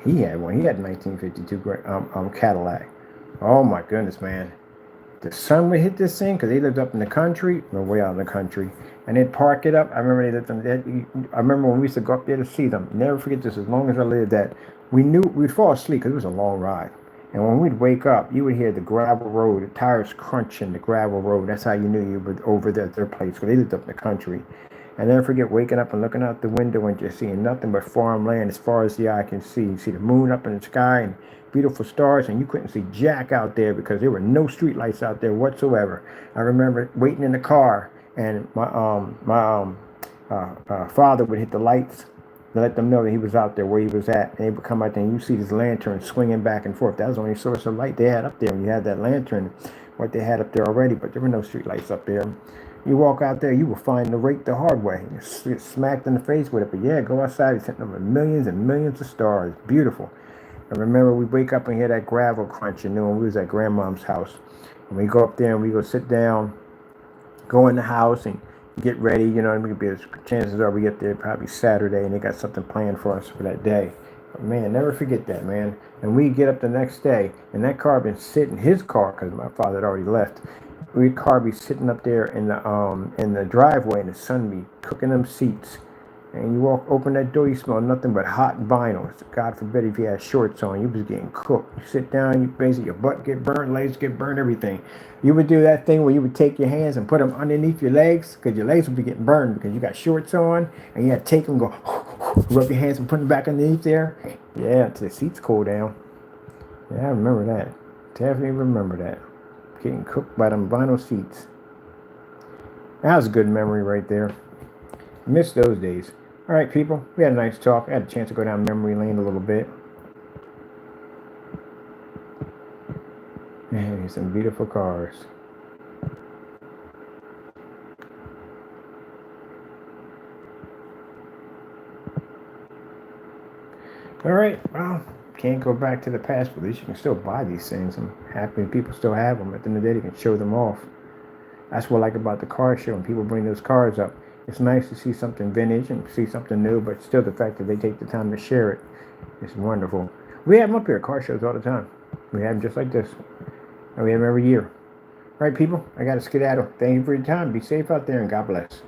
He had one. He had a 1952 Cadillac. Oh my goodness, man. The sun would hit this thing because they lived up in the country, or way out in the country, and they'd park it up. I remember when we used to go up there to see them. Never forget this. As long as I lived, that we'd fall asleep because it was a long ride. And when we'd wake up, you would hear the gravel road, the tires crunching the gravel road. That's how you knew you were over there at their place, because they lived up in the country. And never forget waking up and looking out the window and just seeing nothing but farmland as far as the eye can see. You see the moon up in the sky and beautiful stars, and you couldn't see jack out there because there were no street lights out there whatsoever. I remember waiting in the car, and my father would hit the lights to let them know that he was out there where he was at, and they would come out there and you see this lantern swinging back and forth. That was the only source of light they had up there. And you had that lantern, what they had up there already, but there were no street lights up there. You walk out there, you will find the rake the hard way. You get smacked in the face with it, but yeah, go outside, it's hitting over millions and millions of stars. Beautiful. I remember we wake up and hear that gravel crunching when we was at grandmom's house. And we go up there and we go sit down, go in the house and get ready, chances are we get there probably Saturday and they got something planned for us for that day. But man, never forget that, man. And we get up the next day and that car been sitting, his car, because my father had already left, car be sitting up there in the driveway and the sun be cooking them seats. And you open that door, you smell nothing but hot vinyl. God forbid if you had shorts on, you was getting cooked. You sit down, your butt get burned, legs get burned, everything. You would do that thing where you would take your hands and put them underneath your legs, because your legs would be getting burned because you got shorts on, and you had to take them, go rub your hands and put them back underneath there. Yeah, until the seats cool down. Yeah, I remember that. Definitely remember that. Getting cooked by them vinyl seats. That was a good memory right there. Miss those days. All right, people. We had a nice talk. I had a chance to go down memory lane a little bit. And some beautiful cars. All right. Well, can't go back to the past, but at least you can still buy these things. I'm happy people still have them. At the end of the day, they can show them off. That's what I like about the car show. When people bring those cars up, it's nice to see something vintage and see something new, but still the fact that they take the time to share it is wonderful. We have them up here at car shows all the time. We have them just like this. And we have them every year. All right, people, I got to skedaddle. Thank you for your time. Be safe out there and God bless.